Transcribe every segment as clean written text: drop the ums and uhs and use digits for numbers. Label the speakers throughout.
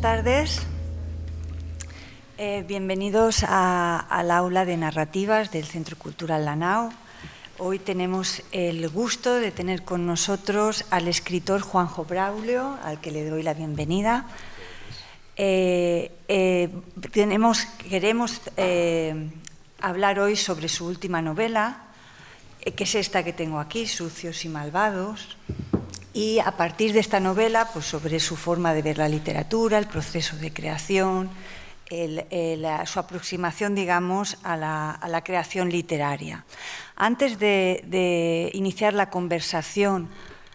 Speaker 1: tardes. Bienvenidos al aula de narrativas del Centro Cultural La Nau. Hoy tenemos el gusto de tener con nosotros al escritor Juanjo Braulio, al que le doy la bienvenida. Queremos hablar hoy sobre su última novela, que es esta que tengo aquí, Sucios y Malvados, y a partir de esta novela, pues sobre su forma de ver la literatura, el proceso de creación, su aproximación, digamos, a la creación literaria. Antes de iniciar la conversación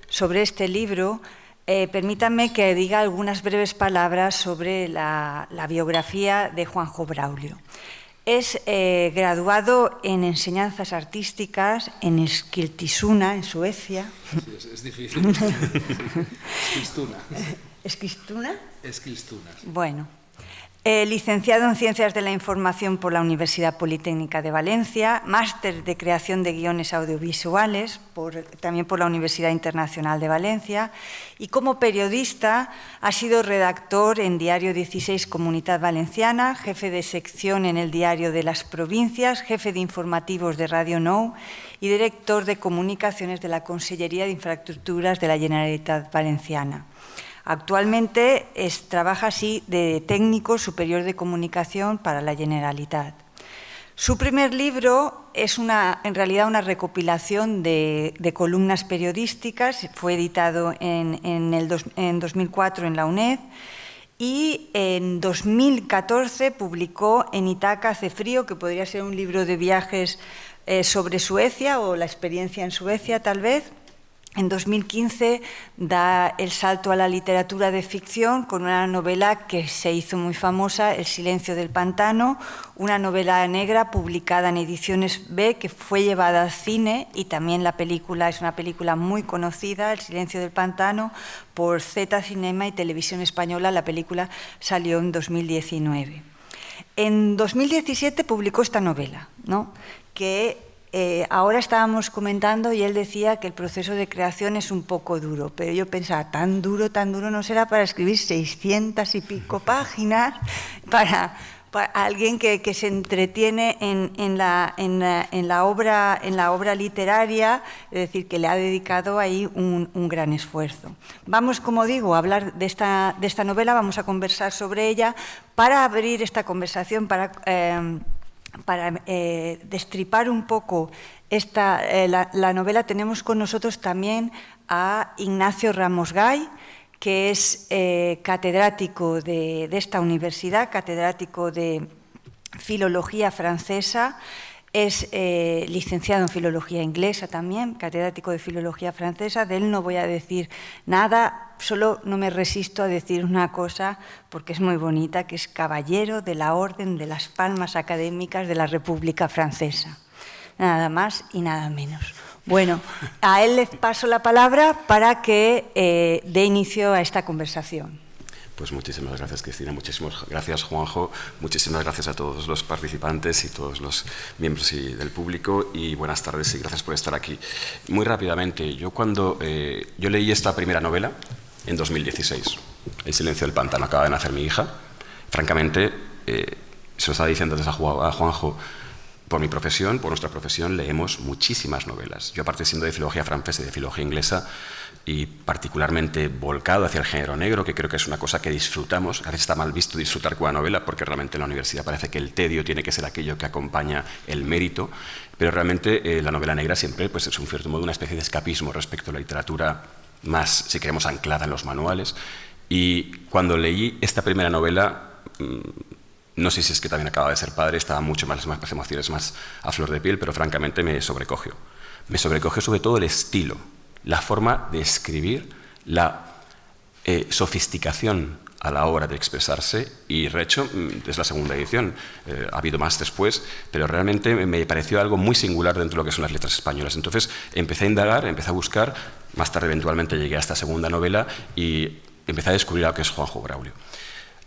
Speaker 1: sobre este libro, permítanme que diga algunas breves palabras sobre la biografía de Juanjo Braulio. Es graduado en enseñanzas artísticas en Eskilstuna, en Suecia.
Speaker 2: Sí, es difícil. Eskilstuna.
Speaker 1: ¿Eskilstuna?
Speaker 2: Eskilstuna. Sí.
Speaker 1: Bueno. Licenciado en Ciencias de la Información por la Universidad Politécnica de Valencia, máster de Creación de Guiones Audiovisuales, también por la Universidad Internacional de Valencia, y como periodista ha sido redactor en Diario 16 Comunitat Valenciana, jefe de sección en el Diario de las Provincias, jefe de informativos de Radio Nou y director de comunicaciones de la Consellería de Infraestructuras de la Generalitat Valenciana. Actualmente trabaja así de técnico superior de comunicación para la Generalitat. Su primer libro es en realidad una recopilación de columnas periodísticas, fue editado en 2004 en la UNED y en 2014 publicó En Itaca hace frío, que podría ser un libro de viajes sobre Suecia o la experiencia en Suecia tal vez. En 2015 da el salto a la literatura de ficción con una novela que se hizo muy famosa, El silencio del pantano, una novela negra publicada en Ediciones B que fue llevada al cine y también la película es una película muy conocida, El silencio del pantano, por Z Cinema y Televisión Española. La película salió en 2019. En 2017 publicó esta novela, ¿no? Que ahora estábamos comentando y él decía que el proceso de creación es un poco duro, pero yo pensaba, tan duro no será para escribir 600 y pico páginas para alguien que se entretiene en la obra literaria, es decir, que le ha dedicado ahí un gran esfuerzo. Vamos, como digo, a hablar de esta novela, vamos a conversar sobre ella. Para abrir esta conversación, para destripar un poco la novela, tenemos con nosotros también a Ignacio Ramos Gay, que es catedrático de esta universidad, catedrático de Filología Francesa, es licenciado en Filología Inglesa también, catedrático de Filología Francesa. De él no voy a decir nada, solo no me resisto a decir una cosa porque es muy bonita, que es caballero de la Orden de las Palmas Académicas de la República Francesa. Nada más y nada menos. Bueno, a él le paso la palabra para que dé inicio a esta conversación.
Speaker 3: Pues muchísimas gracias, Cristina, muchísimas gracias, Juanjo, muchísimas gracias a todos los participantes y todos los miembros del público, y buenas tardes y gracias por estar aquí. Muy rápidamente, yo leí esta primera novela en 2016, El silencio del pantano, acaba de nacer mi hija. Francamente, se lo estaba diciendo antes a Juanjo, por mi profesión, por nuestra profesión, leemos muchísimas novelas. Yo, aparte siendo de filología francesa y de filología inglesa, y particularmente volcado hacia el género negro, que creo que es una cosa que disfrutamos. A veces está mal visto disfrutar con la novela, porque realmente en la universidad parece que el tedio tiene que ser aquello que acompaña el mérito, pero realmente la novela negra siempre pues, es un cierto modo una especie de escapismo respecto a la literatura más, si queremos, anclada en los manuales. Y cuando leí esta primera novela, no sé si es que también acababa de ser padre, estaba mucho más las emociones más a flor de piel, pero francamente me sobrecogió. Me sobrecogió sobre todo el estilo, la forma de escribir, la sofisticación a la hora de expresarse, y de hecho es la segunda edición, ha habido más después, pero realmente me pareció algo muy singular dentro de lo que son las letras españolas. Entonces empecé a indagar, empecé a buscar, más tarde eventualmente llegué a esta segunda novela y empecé a descubrir lo que es Juanjo Braulio.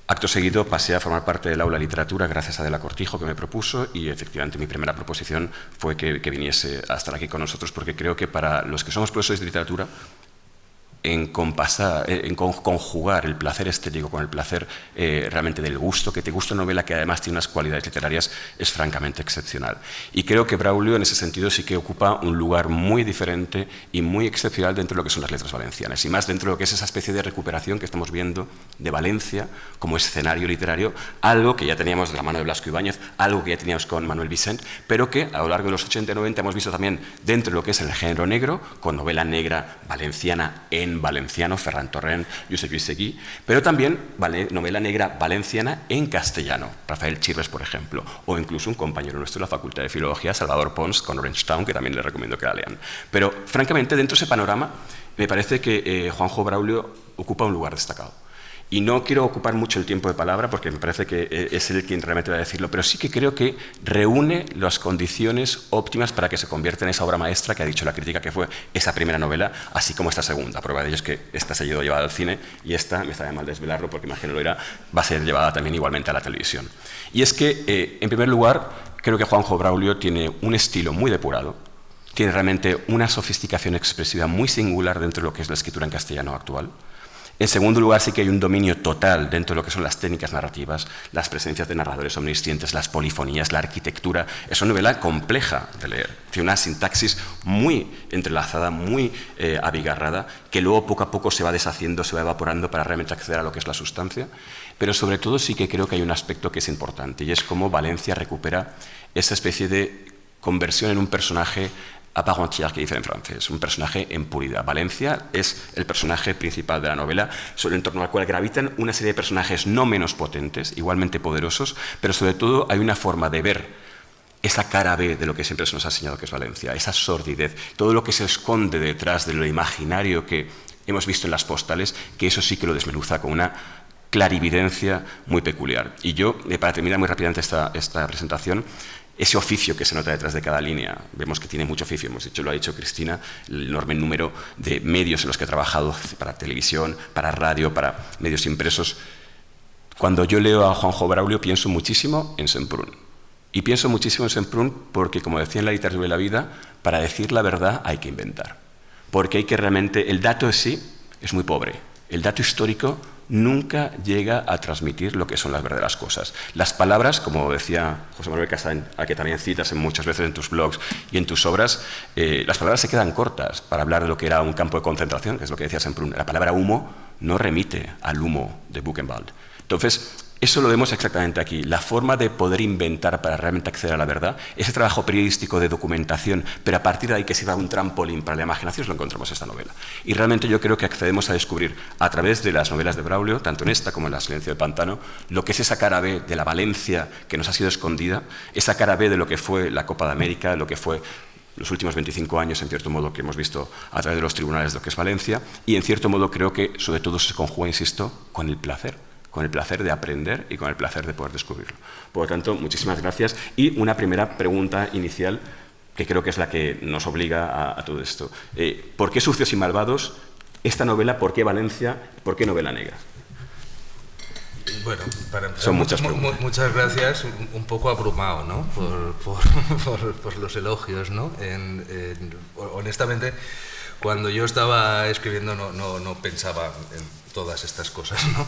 Speaker 3: Acto seguido pasé a formar parte del aula de literatura gracias a Adela Cortijo, que me propuso, y efectivamente mi primera proposición fue que viniese a estar aquí con nosotros, porque creo que para los que somos profesores de literatura en conjugar el placer estético con el placer realmente del gusto, que te gusta una novela que además tiene unas cualidades literarias, es francamente excepcional. Y creo que Braulio en ese sentido sí que ocupa un lugar muy diferente y muy excepcional dentro de lo que son las letras valencianas, y más dentro de lo que es esa especie de recuperación que estamos viendo de Valencia como escenario literario, algo que ya teníamos de la mano de Blasco Ibáñez, algo que ya teníamos con Manuel Vicent, pero que a lo largo de los 80 y 90 hemos visto también dentro de lo que es el género negro, con novela negra valenciana en valenciano, Ferran Torrent, Josep Lluís Seguí, pero también novela negra valenciana en castellano, Rafael Chirres, por ejemplo, o incluso un compañero nuestro de la Facultad de Filología, Salvador Pons, con Orange Town, que también les recomiendo que la lean. Pero, francamente, dentro de ese panorama, me parece que Juanjo Braulio ocupa un lugar destacado. Y no quiero ocupar mucho el tiempo de palabra porque me parece que es él quien realmente va a decirlo, pero sí que creo que reúne las condiciones óptimas para que se convierta en esa obra maestra que ha dicho la crítica que fue esa primera novela, así como esta segunda. Prueba de ello es que esta se ha ido llevada al cine y esta, me sabe mal desvelarlo porque imagino lo irá, va a ser llevada también igualmente a la televisión. Y es que, en primer lugar, creo que Juanjo Braulio tiene un estilo muy depurado, tiene realmente una sofisticación expresiva muy singular dentro de lo que es la escritura en castellano actual. En segundo lugar, sí que hay un dominio total dentro de lo que son las técnicas narrativas, las presencias de narradores omniscientes, las polifonías, la arquitectura. Es una novela compleja de leer, tiene una sintaxis muy entrelazada, muy abigarrada, que luego poco a poco se va deshaciendo, se va evaporando para realmente acceder a lo que es la sustancia. Pero sobre todo sí que creo que hay un aspecto que es importante, y es cómo Valencia recupera esa especie de conversión en un personaje à part entière, que dice en francés, un personaje en puridad. Valencia es el personaje principal de la novela, en torno al cual gravitan una serie de personajes no menos potentes, igualmente poderosos, pero sobre todo hay una forma de ver esa cara B de lo que siempre se nos ha enseñado que es Valencia, esa sordidez, todo lo que se esconde detrás de lo imaginario que hemos visto en las postales, que eso sí que lo desmenuza con una clarividencia muy peculiar. Y yo, para terminar muy rápidamente esta presentación, ese oficio que se nota detrás de cada línea, vemos que tiene mucho oficio, hemos dicho, lo ha dicho Cristina, el enorme número de medios en los que ha trabajado para televisión, para radio, para medios impresos. Cuando yo leo a Juanjo Braulio pienso muchísimo en Semprún. Y pienso muchísimo en Semprún porque, como decía en La literatura de la vida, para decir la verdad hay que inventar. Porque hay que realmente, el dato en sí es muy pobre. El dato histórico nunca llega a transmitir lo que son las verdaderas cosas. Las palabras, como decía José Manuel Casán, a que también citas muchas veces en tus blogs y en tus obras, las palabras se quedan cortas para hablar de lo que era un campo de concentración, que es lo que decía Semprún. La palabra humo no remite al humo de Buchenwald. Entonces, eso lo vemos exactamente aquí. La forma de poder inventar para realmente acceder a la verdad, ese trabajo periodístico de documentación, pero a partir de ahí que sirva un trampolín para la imaginación, lo encontramos en esta novela. Y realmente yo creo que accedemos a descubrir a través de las novelas de Braulio, tanto en esta como en La Silencio del Pantano, lo que es esa cara B de la Valencia que nos ha sido escondida, esa cara B de lo que fue la Copa de América, lo que fue los últimos 25 años, en cierto modo, que hemos visto a través de los tribunales de lo que es Valencia, y en cierto modo creo que sobre todo se conjuga, insisto, con el placer de aprender y con el placer de poder descubrirlo. Por lo tanto, muchísimas gracias. Y una primera pregunta inicial, que creo que es la que nos obliga a todo esto. ¿Por qué Sucios y Malvados? Esta novela, ¿por qué Valencia? ¿Por qué novela negra?
Speaker 2: Bueno, para empezar,
Speaker 3: son muchas preguntas.
Speaker 2: Muchas gracias, un poco abrumado, ¿no? por los elogios, ¿no? Honestamente, cuando yo estaba escribiendo no pensaba en todas estas cosas, ¿no?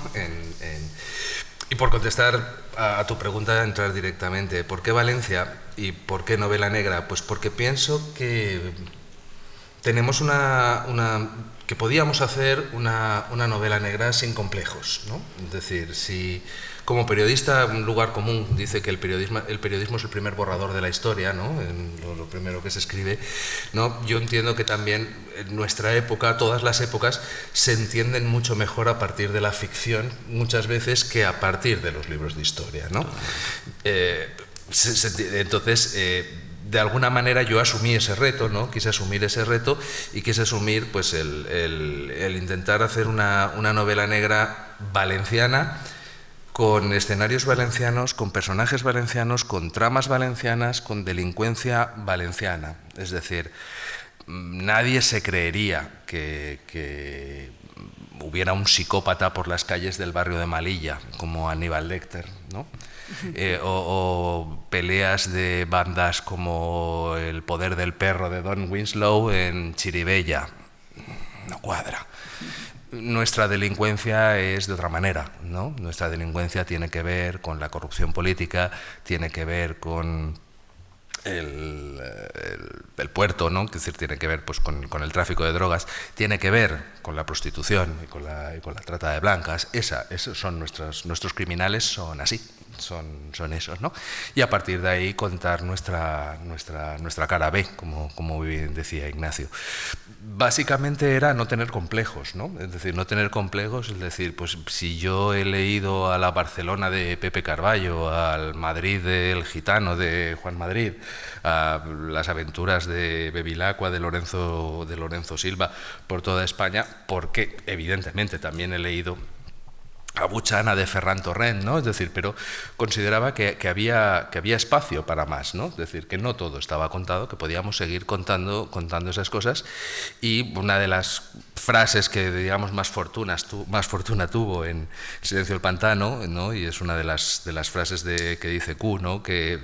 Speaker 2: Y por contestar a tu pregunta, entrar directamente, ¿por qué Valencia y por qué novela negra? Pues porque pienso que tenemos que podíamos hacer una novela negra sin complejos, ¿no? Es decir, si como periodista un lugar común dice que el periodismo es el primer borrador de la historia, ¿no? Lo primero que se escribe, ¿no? Yo entiendo que también en nuestra época, todas las épocas, se entienden mucho mejor a partir de la ficción, muchas veces, que a partir de los libros de historia, ¿no? Entonces, de alguna manera yo asumí ese reto, ¿no? Quise asumir ese reto y quise asumir pues, el intentar hacer una novela negra valenciana, con escenarios valencianos, con personajes valencianos, con tramas valencianas, con delincuencia valenciana. Es decir, nadie se creería que hubiera un psicópata por las calles del barrio de Malilla, como Aníbal Lecter, ¿no? O peleas de bandas como El poder del perro de Don Winslow en Chiribella. no cuadra. Nuestra delincuencia es de otra manera, ¿no? Nuestra delincuencia tiene que ver con la corrupción política, tiene que ver con el puerto, ¿no? Es decir, tiene que ver pues, con el tráfico de drogas, tiene que ver con la prostitución y con la trata de blancas. Esos son nuestros criminales, son así, son esos, ¿no? Y a partir de ahí contar nuestra cara B, como bien decía Ignacio. Básicamente era no tener complejos, ¿no? Es decir, no tener complejos, es decir, pues si yo he leído a la Barcelona de Pepe Carballo, al Madrid del Gitano de Juan Madrid, a las aventuras de Bevilacqua de Lorenzo Silva por toda España, porque evidentemente también he leído a Buchana de Ferran Torrent, ¿no? Es decir, pero consideraba que había espacio para más, ¿no? Es decir, que no todo estaba contado, que podíamos seguir contando esas cosas. Y una de las frases que, digamos, más fortuna tuvo en Silencio del Pantano, ¿no? Y es una de las frases que dice Q, ¿no? Que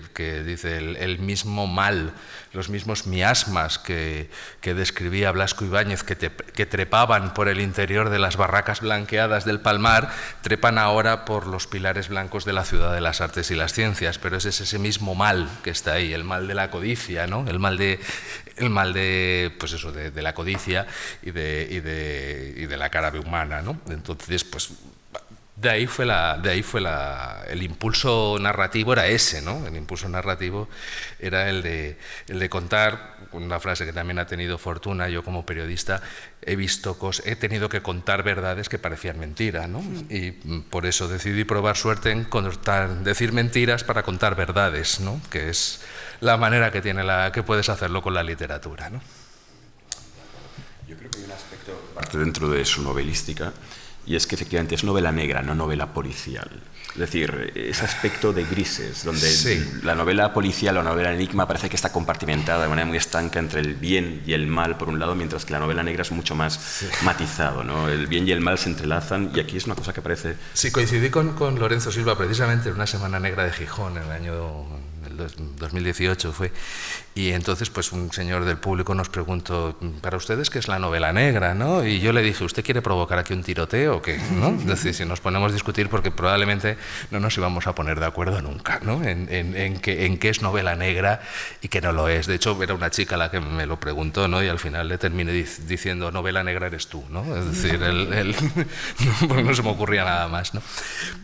Speaker 2: dice el mismo mal, los mismos miasmas que describía Blasco Ibáñez, que trepaban por el interior de las barracas blanqueadas del Palmar, trepan ahora por los pilares blancos de la ciudad de las artes y las ciencias, pero es ese mismo mal que está ahí, el mal de la codicia, ¿no? El mal de pues eso, de la codicia y de la cara humana, ¿no? Entonces, pues de ahí fue el impulso narrativo era ese, ¿no? El impulso narrativo era el de contar, una frase que también ha tenido fortuna. Yo como periodista he tenido que contar verdades que parecían mentira, ¿no? Y por eso decidí probar suerte en decir mentiras para contar verdades, ¿no? Que es la manera que puedes hacerlo con la literatura, ¿no?
Speaker 3: Yo creo que hay un aspecto parte dentro de su novelística, y es que efectivamente es novela negra, no novela policial. Es decir, ese aspecto de grises, donde sí, la novela policial o la novela enigma parece que está compartimentada de manera muy estanca entre el bien y el mal, por un lado, mientras que la novela negra es mucho más matizado, ¿no? El bien y el mal se entrelazan, y aquí es una cosa que parece...
Speaker 2: Sí, coincidí con Lorenzo Silva precisamente en una Semana Negra de Gijón, en el año 2018 fue, y entonces pues un señor del público nos preguntó, ¿para ustedes qué es la novela negra, no? Y yo le dije, ¿usted quiere provocar aquí un tiroteo o qué? ¿No? Es decir, si nos ponemos a discutir, porque probablemente no nos íbamos a poner de acuerdo nunca, ¿no? En qué es novela negra y qué no lo es. De hecho, era una chica la que me lo preguntó, ¿no? Y al final le terminé diciendo, novela negra eres tú, ¿no? Es decir, no se me ocurría nada más, ¿no?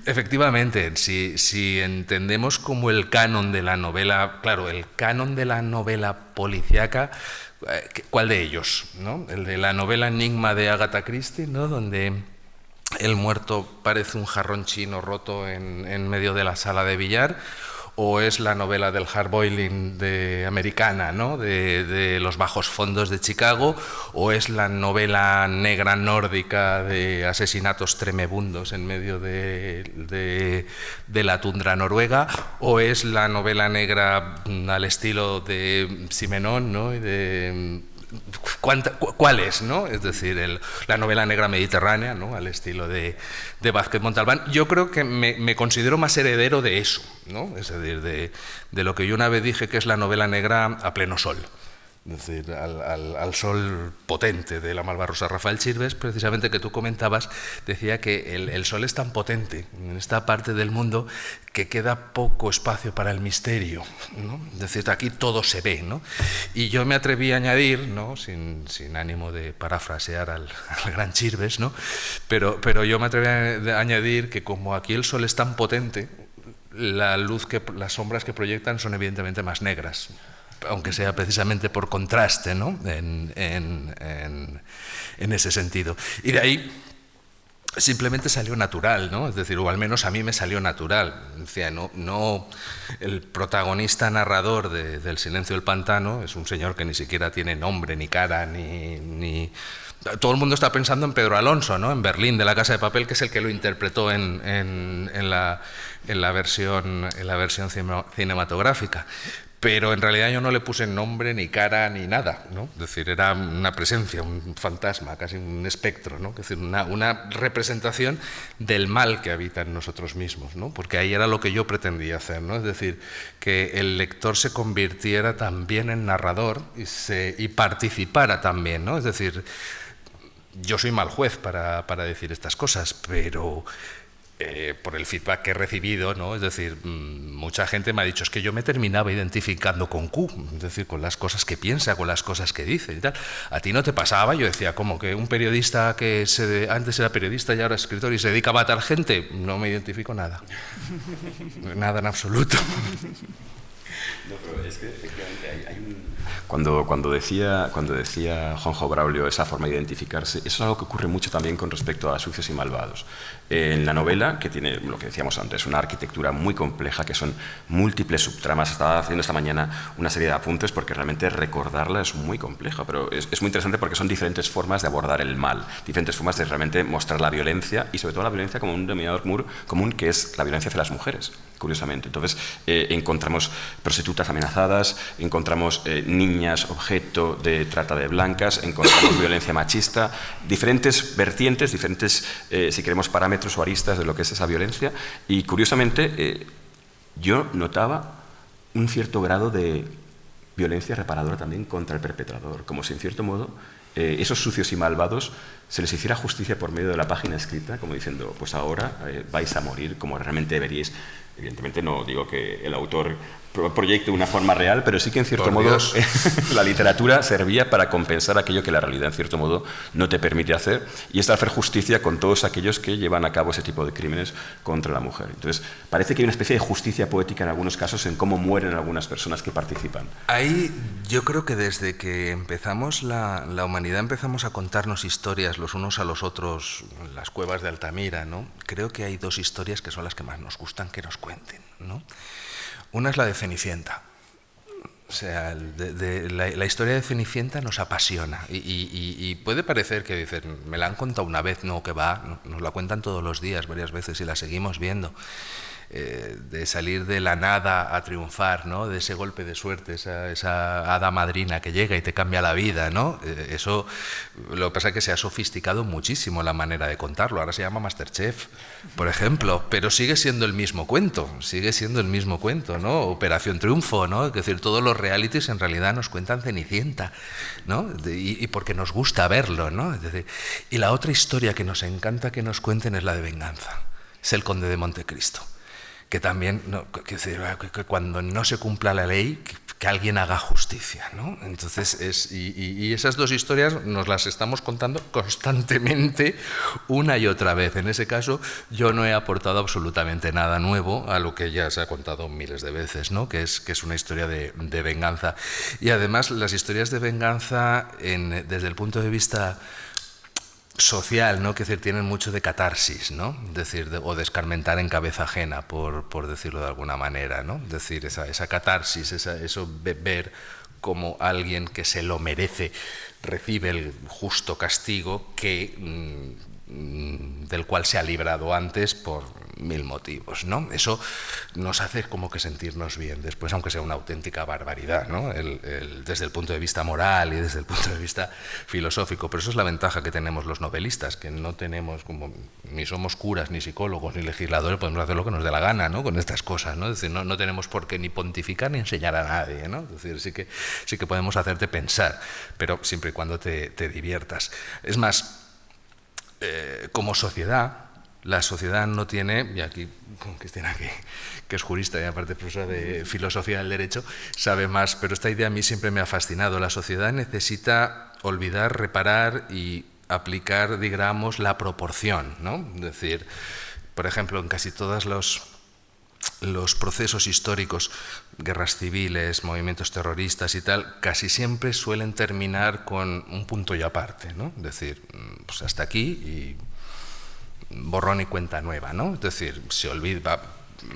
Speaker 2: Efectivamente, si entendemos como el canon de la novela, claro, el canon de la novela policíaca, ¿cuál de ellos, ¿no? El de la novela Enigma de Agatha Christie, ¿no? Donde el muerto parece un jarrón chino roto en medio de la sala de billar, o es la novela del hardboiling americana, ¿no? de los bajos fondos de Chicago, o es la novela negra nórdica de asesinatos tremebundos en medio de la tundra noruega, o es la novela negra al estilo de Simenon, ¿no? Y de... ¿Cuál es, ¿no? Es decir, la novela negra mediterránea, ¿no? Al estilo de Vázquez Montalbán. Yo creo que me considero más heredero de eso, ¿no? Es decir, de lo que yo una vez dije que es la novela negra a pleno sol. Es decir, al sol potente de la Malvarrosa. Rafael Chirves, precisamente, que tú comentabas, decía que el sol es tan potente en esta parte del mundo que queda poco espacio para el misterio, ¿no? Es decir, aquí todo se ve, ¿no? Y yo me atreví a añadir, ¿no? sin ánimo de parafrasear al gran Chirves, ¿no? Pero yo me atreví a añadir que como aquí el sol es tan potente, las sombras que proyectan son evidentemente más negras, aunque sea precisamente por contraste, ¿no? en ese sentido. Y de ahí simplemente salió natural, ¿no? Es decir, o al menos a mí me salió natural. Decía, no, el protagonista narrador del Silencio del Pantano es un señor que ni siquiera tiene nombre, ni cara, ni... Todo el mundo está pensando en Pedro Alonso, ¿no? En Berlín, de La Casa de Papel, que es el que lo interpretó en la versión cinematográfica. Pero en realidad yo no le puse nombre, ni cara, ni nada, ¿no? Es decir, era una presencia, un fantasma, casi un espectro, ¿no? Es decir, una representación del mal que habita en nosotros mismos, ¿no? Porque ahí era lo que yo pretendía hacer, ¿no? Es decir, que el lector se convirtiera también en narrador y participara también, ¿no? Es decir, yo soy mal juez para decir estas cosas, pero por el feedback que he recibido, ¿no? Es decir, mucha gente me ha dicho, es que yo me terminaba identificando con Q, es decir, con las cosas que piensa, con las cosas que dice y tal. ¿A ti no te pasaba? Yo decía, ¿cómo que un periodista que antes era periodista y ahora es escritor y se dedica a matar gente? No me identifico nada. Nada en absoluto.
Speaker 3: No, pero es que efectivamente hay un... Cuando decía Juanjo Braulio esa forma de identificarse, eso es algo que ocurre mucho también con respecto a Sucios y Malvados. En la novela, que tiene lo que decíamos antes, una arquitectura muy compleja, que son múltiples subtramas, estaba haciendo esta mañana una serie de apuntes porque realmente recordarla es muy compleja, pero es muy interesante porque son diferentes formas de abordar el mal, diferentes formas de realmente mostrar la violencia y sobre todo la violencia como un denominador común, que es la violencia hacia las mujeres, curiosamente. Entonces encontramos prostitutas amenazadas, encontramos niñas objeto de trata de blancas, encontramos violencia machista, diferentes vertientes, diferentes, si queremos, parámetros o aristas de lo que es esa violencia, y curiosamente yo notaba un cierto grado de violencia reparadora también contra el perpetrador, como si en cierto modo esos sucios y malvados se les hiciera justicia por medio de la página escrita, como diciendo, pues ahora vais a morir como realmente deberíais. Evidentemente no digo que el autor proyecte una forma real, pero sí que en cierto modo la literatura servía para compensar aquello que la realidad en cierto modo no te permite hacer, y es hacer justicia con todos aquellos que llevan a cabo ese tipo de crímenes contra la mujer. Entonces parece que hay una especie de justicia poética en algunos casos en cómo mueren algunas personas que participan.
Speaker 2: Ahí yo creo que desde que empezamos la humanidad empezamos a contarnos historias los unos a los otros en las cuevas de Altamira, ¿no? Creo que hay dos historias que son las que más nos gustan que nos cuenten, ¿no? Una es la de Cenicienta. O sea, la historia de Cenicienta nos apasiona y puede parecer que dicen, me la han contado una vez, no, que va, nos la cuentan todos los días, varias veces, y la seguimos viendo. De salir de la nada a triunfar, ¿no? De ese golpe de suerte, esa hada madrina que llega y te cambia la vida, ¿no? Eso, lo que pasa es que se ha sofisticado muchísimo la manera de contarlo. Ahora se llama MasterChef, por ejemplo, pero sigue siendo el mismo cuento, ¿no? Operación Triunfo, ¿no? Es decir, todos los realities en realidad nos cuentan Cenicienta, ¿no? Y porque nos gusta verlo, ¿no? Es decir, y la otra historia que nos encanta que nos cuenten es la de venganza, es el Conde de Montecristo. Que también, que cuando no se cumpla la ley, que alguien haga justicia, ¿no? Entonces, y esas dos historias nos las estamos contando constantemente una y otra vez. En ese caso, yo no he aportado absolutamente nada nuevo a lo que ya se ha contado miles de veces, ¿no? Que es una historia de venganza. Y además, las historias de venganza, desde el punto de vista social, ¿no? Que decir, tienen mucho de catarsis, ¿no? Decir, o de escarmentar en cabeza ajena, por decirlo de alguna manera, ¿no? Decir, esa catarsis, eso ver cómo alguien que se lo merece recibe el justo castigo del cual se ha librado antes por mil motivos, ¿no? Eso nos hace como que sentirnos bien después, aunque sea una auténtica barbaridad, ¿no? Desde el punto de vista moral y desde el punto de vista filosófico. Pero eso es la ventaja que tenemos los novelistas, que no tenemos ni somos curas, ni psicólogos, ni legisladores, podemos hacer lo que nos dé la gana, ¿no? Con estas cosas, ¿no? Es decir, no tenemos por qué ni pontificar ni enseñar a nadie, ¿no? Es decir, sí que podemos hacerte pensar, pero siempre y cuando te diviertas. Es más, como sociedad, la sociedad no tiene, y aquí con Cristina, que es jurista y aparte profesora de filosofía del derecho, sabe más, pero esta idea a mí siempre me ha fascinado. La sociedad necesita olvidar, reparar y aplicar, digamos, la proporción, ¿no? Es decir, por ejemplo, en casi todos los procesos históricos, guerras civiles, movimientos terroristas y tal, casi siempre suelen terminar con un punto y aparte, ¿no? Es decir, pues hasta aquí y borrón y cuenta nueva, ¿no? Es decir, se olvida,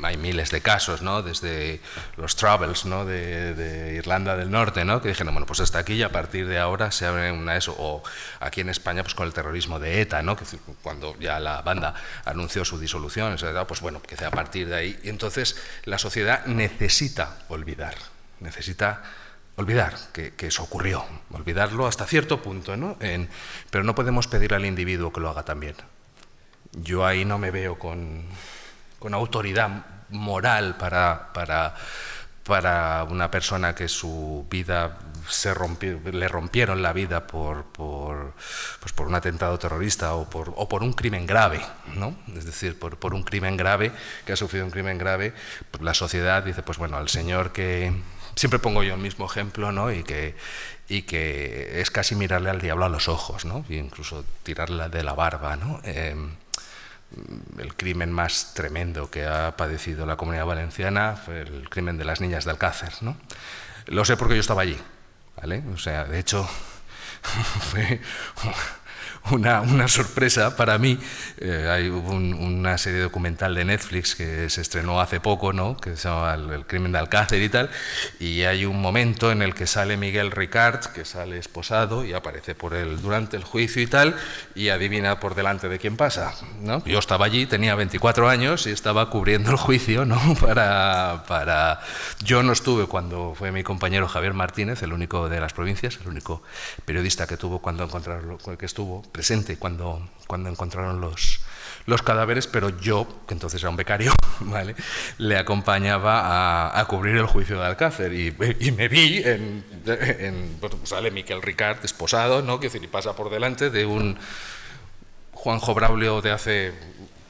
Speaker 2: hay miles de casos, ¿no? Desde los Troubles, ¿no? de Irlanda del Norte, ¿no? Que dijeron, bueno, pues hasta aquí y a partir de ahora se abre eso. O aquí en España, pues con el terrorismo de ETA, ¿no? Que cuando ya la banda anunció su disolución, pues bueno, que a partir de ahí. Y entonces la sociedad necesita olvidar que eso ocurrió, olvidarlo hasta cierto punto, ¿no? Pero no podemos pedir al individuo que lo haga también. Yo ahí no me veo con autoridad moral para para una persona que su vida le rompieron la vida por un atentado terrorista o por un crimen grave, ¿no? Es decir, por un crimen grave, que ha sufrido un crimen grave, pues la sociedad dice, pues bueno, al señor que... Siempre pongo yo el mismo ejemplo, ¿no? Y que es casi mirarle al diablo a los ojos, ¿no? E incluso tirarle de la barba, ¿no? El crimen más tremendo que ha padecido la Comunidad Valenciana fue el crimen de las niñas de Alcácer, ¿no? Lo sé porque yo estaba allí, ¿vale? O sea, de hecho, fue una sorpresa para mí. Hay una serie documental de Netflix que se estrenó hace poco, ¿no? Que se llama El crimen de Alcácer y tal, y hay un momento en el que sale Miguel Ricard, que sale esposado y aparece por él durante el juicio y tal, y adivina por delante de quién pasa, ¿no? Yo estaba allí, tenía 24 años y estaba cubriendo el juicio, ¿no? Yo no estuve cuando fue mi compañero Javier Martínez, el único de las provincias, el único periodista que estuvo presente cuando encontraron los cadáveres, pero yo, que entonces era un becario, ¿vale?, le acompañaba a cubrir el juicio de Alcácer y me vi bueno, sale Miquel Ricard esposado, ¿no?, que y pasa por delante de un Juanjo Braulio de hace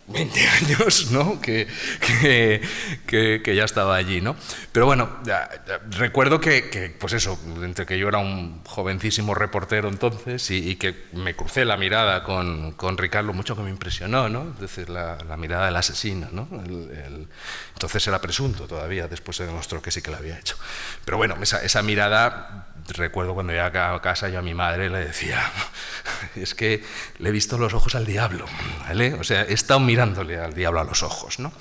Speaker 2: 20 años, ¿no?, que ya estaba allí, ¿no? Pero bueno, recuerdo que, pues eso, entre que yo era un jovencísimo reportero entonces y que me crucé la mirada con Ricard, lo mucho que me impresionó, ¿no? Es decir, la mirada del asesino, ¿no? Entonces era presunto todavía, después se demostró que sí que lo había hecho. Pero bueno, esa mirada, recuerdo cuando llegaba a casa, yo a mi madre le decía, es que le he visto los ojos al diablo, ¿vale? O sea, he estado mirándole al diablo a los ojos, ¿no?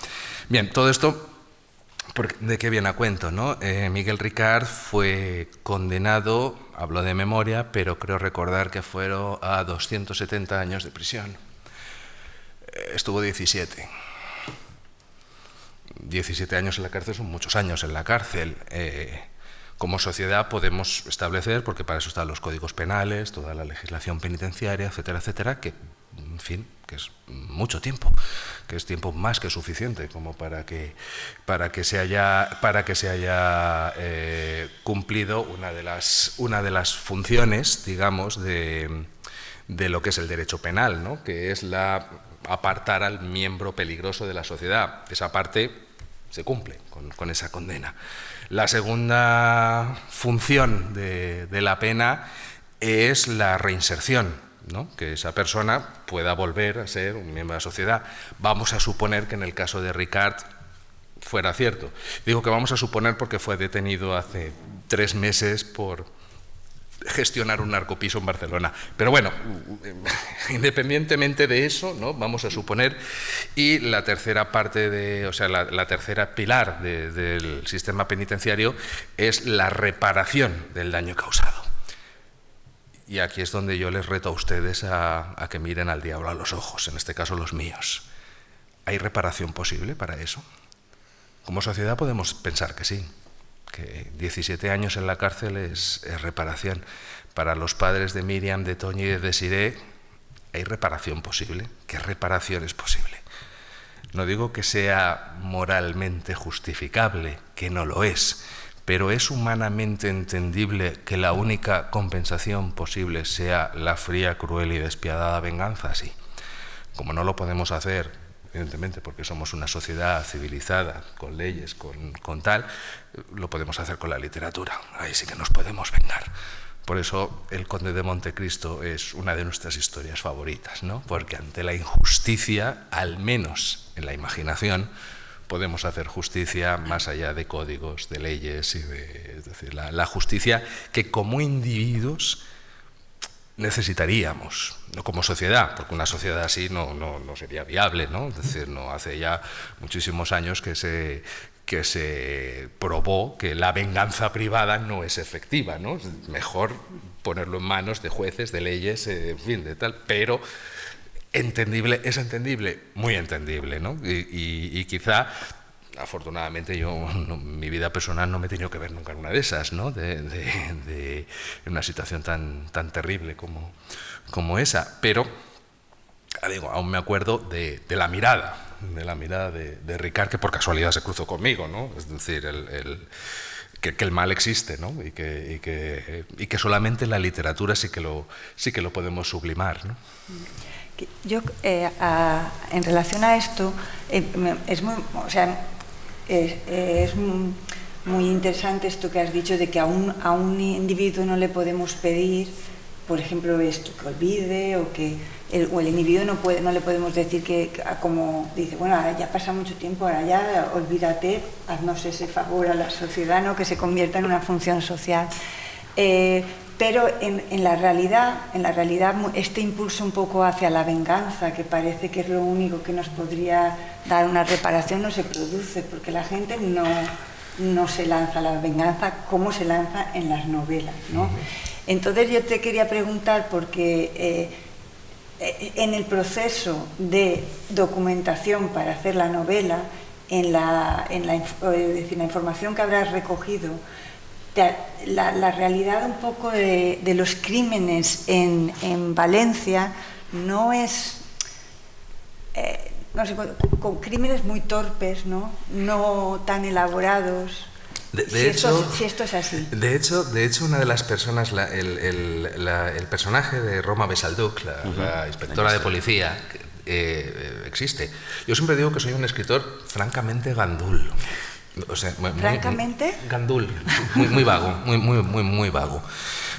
Speaker 2: Bien, todo esto, ¿de qué viene a cuento, no? Miguel Ricard fue condenado, hablo de memoria, pero creo recordar que fueron a 270 años de prisión. Estuvo 17. 17 años en la cárcel son muchos años en la cárcel. Como sociedad podemos establecer, porque para eso están los códigos penales, toda la legislación penitenciaria, etcétera, etcétera, que, en fin, que es mucho tiempo, que es tiempo más que suficiente como para que se haya cumplido una de las funciones, digamos, de lo que es el derecho penal, ¿no?, que es apartar al miembro peligroso de la sociedad. Esa parte se cumple con esa condena. La segunda función de la pena es la reinserción, ¿no?, que esa persona pueda volver a ser un miembro de la sociedad. Vamos a suponer que en el caso de Ricard fuera cierto. Digo que vamos a suponer porque fue detenido hace 3 meses por gestionar un narcopiso en Barcelona. Pero bueno, independientemente de eso, ¿no?, vamos a suponer. Y la tercera parte la tercera pilar del sistema penitenciario es la reparación del daño causado. Y aquí es donde yo les reto a ustedes a que miren al diablo a los ojos, en este caso los míos. ¿Hay reparación posible para eso? Como sociedad podemos pensar que sí, que 17 años en la cárcel es reparación. Para los padres de Miriam, de Toño y de Desiré, ¿hay reparación posible? ¿Qué reparación es posible? No digo que sea moralmente justificable, que no lo es, pero ¿es humanamente entendible que la única compensación posible sea la fría, cruel y despiadada venganza? Sí. Como no lo podemos hacer, evidentemente, porque somos una sociedad civilizada, con leyes, con tal, lo podemos hacer con la literatura. Ahí sí que nos podemos vengar. Por eso El Conde de Montecristo es una de nuestras historias favoritas, ¿no? Porque ante la injusticia, al menos en la imaginación, podemos hacer justicia más allá de códigos, de leyes, es decir, la justicia que como individuos necesitaríamos, no como sociedad, porque una sociedad así no sería viable, ¿no? Es decir, no hace ya muchísimos años que se probó que la venganza privada no es efectiva, ¿no? Es mejor ponerlo en manos de jueces, de leyes, en fin, de tal, pero entendible, es entendible, muy entendible, ¿no? Y quizá, afortunadamente, yo en mi vida personal no me he tenido que ver nunca en una de esas, ¿no? En una situación tan terrible como esa, pero digo, aún me acuerdo de la mirada de Ricard, que por casualidad se cruzó conmigo, ¿no? Es decir, que el mal existe, ¿no? y que solamente en la literatura sí que lo podemos sublimar, ¿no?
Speaker 1: Yo, en relación a esto, es muy interesante esto que has dicho de que a un individuo no le podemos pedir, por ejemplo, esto, que olvide, o el individuo no le podemos decir que, como dice, bueno, ahora ya pasa mucho tiempo, ahora ya olvídate, haznos ese favor a la sociedad, ¿no? Que se convierta en una función social. Pero en la realidad, este impulso un poco hacia la venganza, que parece que es lo único que nos podría dar una reparación, no se produce, porque la gente no se lanza a la venganza como se lanza en las novelas, ¿no? Entonces yo te quería preguntar, porque en el proceso de documentación para hacer la novela, es decir, la información que habrás recogido, la realidad un poco de los crímenes en Valencia no es, no sé, con crímenes muy torpes, no tan elaborados. Si esto es así.
Speaker 2: De hecho, una de las personas, el personaje de Roma Besalduc, la inspectora de policía, existe. Yo siempre digo que soy un escritor francamente gandul. O sea,
Speaker 1: ¿francamente?
Speaker 2: Gandul, muy vago, muy vago.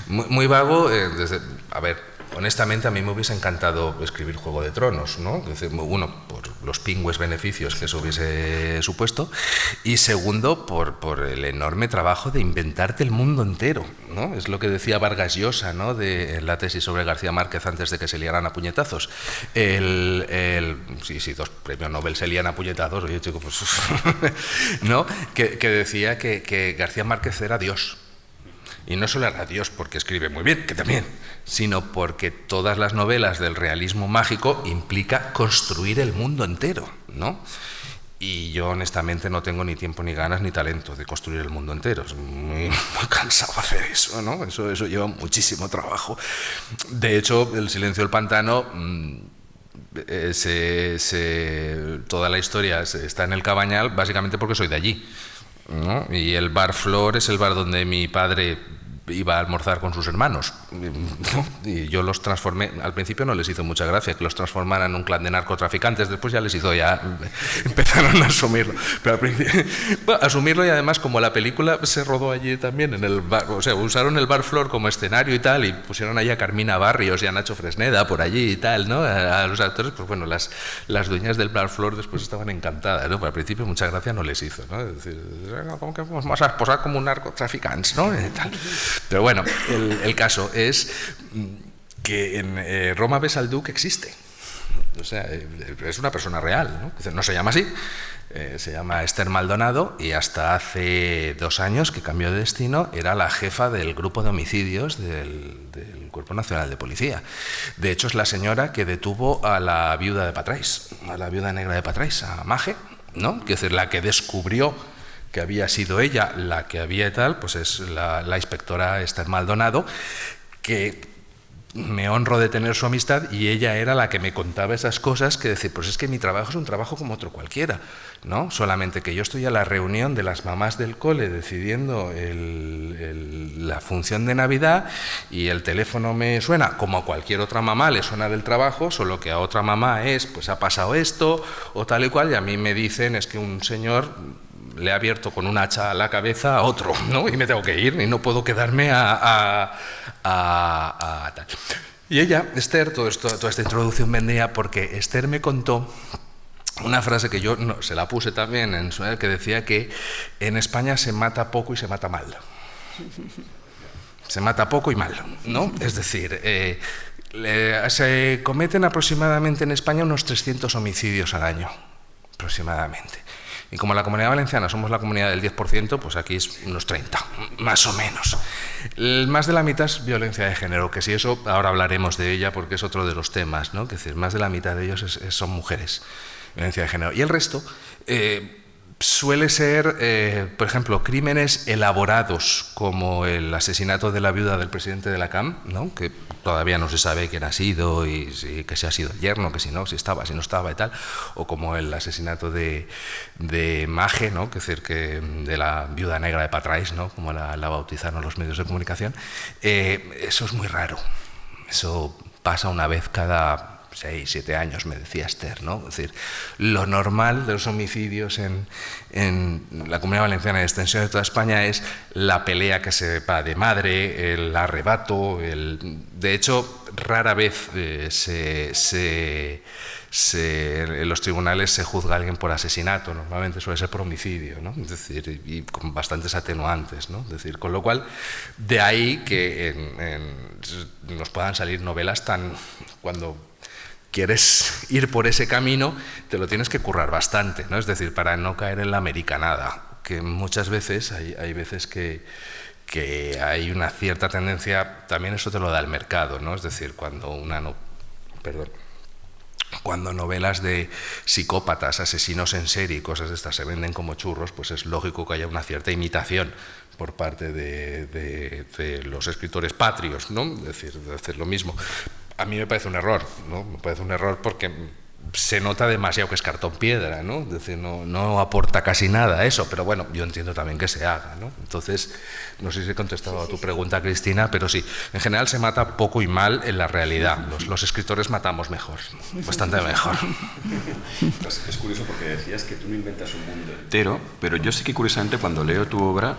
Speaker 2: Muy vago, a ver, honestamente a mí me hubiese encantado escribir Juego de Tronos, ¿no? Uno, por los pingües beneficios que eso hubiese supuesto, y segundo, por el enorme trabajo de inventarte el mundo entero, ¿no? Es lo que decía Vargas Llosa, ¿no? En la tesis sobre García Márquez antes de que se liaran a puñetazos. Sí, 2 premios Nobel se lían a puñetazos, oye, chico, pues ¿no? Que decía que García Márquez era Dios. Y no solo era Dios porque escribe muy bien, que también, sino porque todas las novelas del realismo mágico implica construir el mundo entero, ¿no? Y yo honestamente no tengo ni tiempo, ni ganas, ni talento de construir el mundo entero. Es muy cansado hacer eso, ¿no? Eso lleva muchísimo trabajo. De hecho, El silencio del pantano, toda la historia está en el Cabañal básicamente porque soy de allí, ¿no? Y el bar Flor es el bar donde mi padre iba a almorzar con sus hermanos, ¿no? Y yo los transformé. Al principio no les hizo mucha gracia que los transformaran en un clan de narcotraficantes, después ya les hizo, empezaron a asumirlo, pero al principio, asumirlo, y además como la película se rodó allí también en el bar, o sea, usaron el bar Flor como escenario y tal, y pusieron allí a Carmina Barrios y a Nacho Fresneda por allí y tal, ¿no? A los actores, pues bueno, las dueñas del bar Flor después estaban encantadas, ¿no? Pero al principio mucha gracia no les hizo, ¿no? Es decir, ¿cómo que vamos a posar como un narcotraficante, ¿no? Y tal. Pero bueno, el caso es que en Roma Besalduc existe. O sea, es una persona real, ¿no? No se llama así, se llama Esther Maldonado, y hasta hace 2 años que cambió de destino era la jefa del grupo de homicidios del Cuerpo Nacional de Policía. De hecho, es la señora que detuvo a la viuda de Patrais, a la viuda negra de Patrais, a Maje, ¿no? Que es decir, la que descubrió que había sido ella la que había tal, pues es la inspectora Esther Maldonado, que me honro de tener su amistad, y ella era la que me contaba esas cosas, que decir, pues es que mi trabajo es un trabajo como otro cualquiera, ¿no? Solamente que yo estoy a la reunión de las mamás del cole decidiendo la función de Navidad, y el teléfono me suena como a cualquier otra mamá le suena del trabajo, solo que a otra mamá pues ha pasado esto o tal y cual, y a mí me dicen es que un señor le ha abierto con un hacha a la cabeza a otro, ¿no? Y me tengo que ir y no puedo quedarme a tal. Y ella, Esther, toda esta introducción vendría porque Esther me contó una frase que yo se la puse también en su, que decía que en España se mata poco y se mata mal. Se mata poco y mal, ¿no? Es decir, se cometen aproximadamente en España unos 300 homicidios al año, aproximadamente. Y como la Comunidad Valenciana somos la comunidad del 10%, pues aquí es unos 30, más o menos. Más de la mitad es violencia de género, que si eso, ahora hablaremos de ella porque es otro de los temas, ¿no? Que es decir, más de la mitad de ellos son mujeres, violencia de género. Y el resto, suele ser, por ejemplo, crímenes elaborados como el asesinato de la viuda del presidente de la CAM, ¿no? Que todavía no se sabe quién ha sido y que si ha sido el yerno, que si no, si estaba, si no estaba y tal, o como el asesinato de Mage, ¿no? Que es decir, que de la viuda negra de Patrais, ¿no? Como la bautizaron los medios de comunicación. Eso es muy raro. Eso pasa una vez cada 6, 7 años, me decía Esther, ¿no? Es decir, lo normal de los homicidios en la Comunidad Valenciana y extensión de toda España es la pelea que se va de madre, el arrebato, de hecho, rara vez en los tribunales se juzga a alguien por asesinato, normalmente suele ser por homicidio, ¿no? Es decir, y con bastantes atenuantes, ¿no? Es decir, con lo cual, de ahí que nos puedan salir novelas cuando quieres ir por ese camino, te lo tienes que currar bastante, ¿no? Es decir, para no caer en la americanada, que muchas veces, hay veces que hay una cierta tendencia, también eso te lo da el mercado, ¿no? Es decir, cuando novelas de psicópatas, asesinos en serie y cosas de estas se venden como churros, pues es lógico que haya una cierta imitación por parte de los escritores patrios, ¿no? Es decir, de hacer lo mismo. A mí me parece un error, ¿no? Me parece un error porque se nota demasiado que es cartón piedra, ¿no? Es decir, no aporta casi nada a eso, pero bueno, yo entiendo también que se haga, ¿no? Entonces, no sé si he contestado a tu pregunta, Cristina, pero sí, en general se mata poco y mal en la realidad. Los escritores matamos mejor, bastante mejor.
Speaker 3: Pues es curioso porque decías que tú no inventas un mundo entero, pero yo sí que curiosamente cuando leo tu obra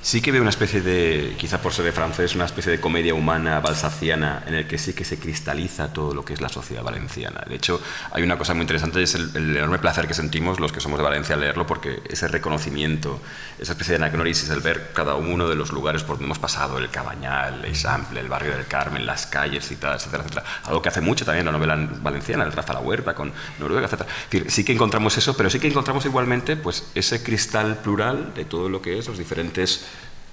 Speaker 3: sí que veo una especie de, quizá por ser de francés, una especie de comedia humana balzaciana en el que sí que se cristaliza todo lo que es la sociedad valenciana. De hecho, hay una cosa muy interesante, es el enorme placer que sentimos los que somos de Valencia al leerlo, porque ese reconocimiento, esa especie de anacnorisis, el ver cada uno de los lugares por donde hemos pasado, el Cabanyal, el Eixample, el barrio del Carmen, las calles citadas, etcétera, etcétera. Algo que hace mucho también la novela valenciana, el Traza la Huerta con Noruega, etcétera. Es decir, sí que encontramos eso, pero sí que encontramos igualmente pues, ese cristal plural de todo lo que es los diferentes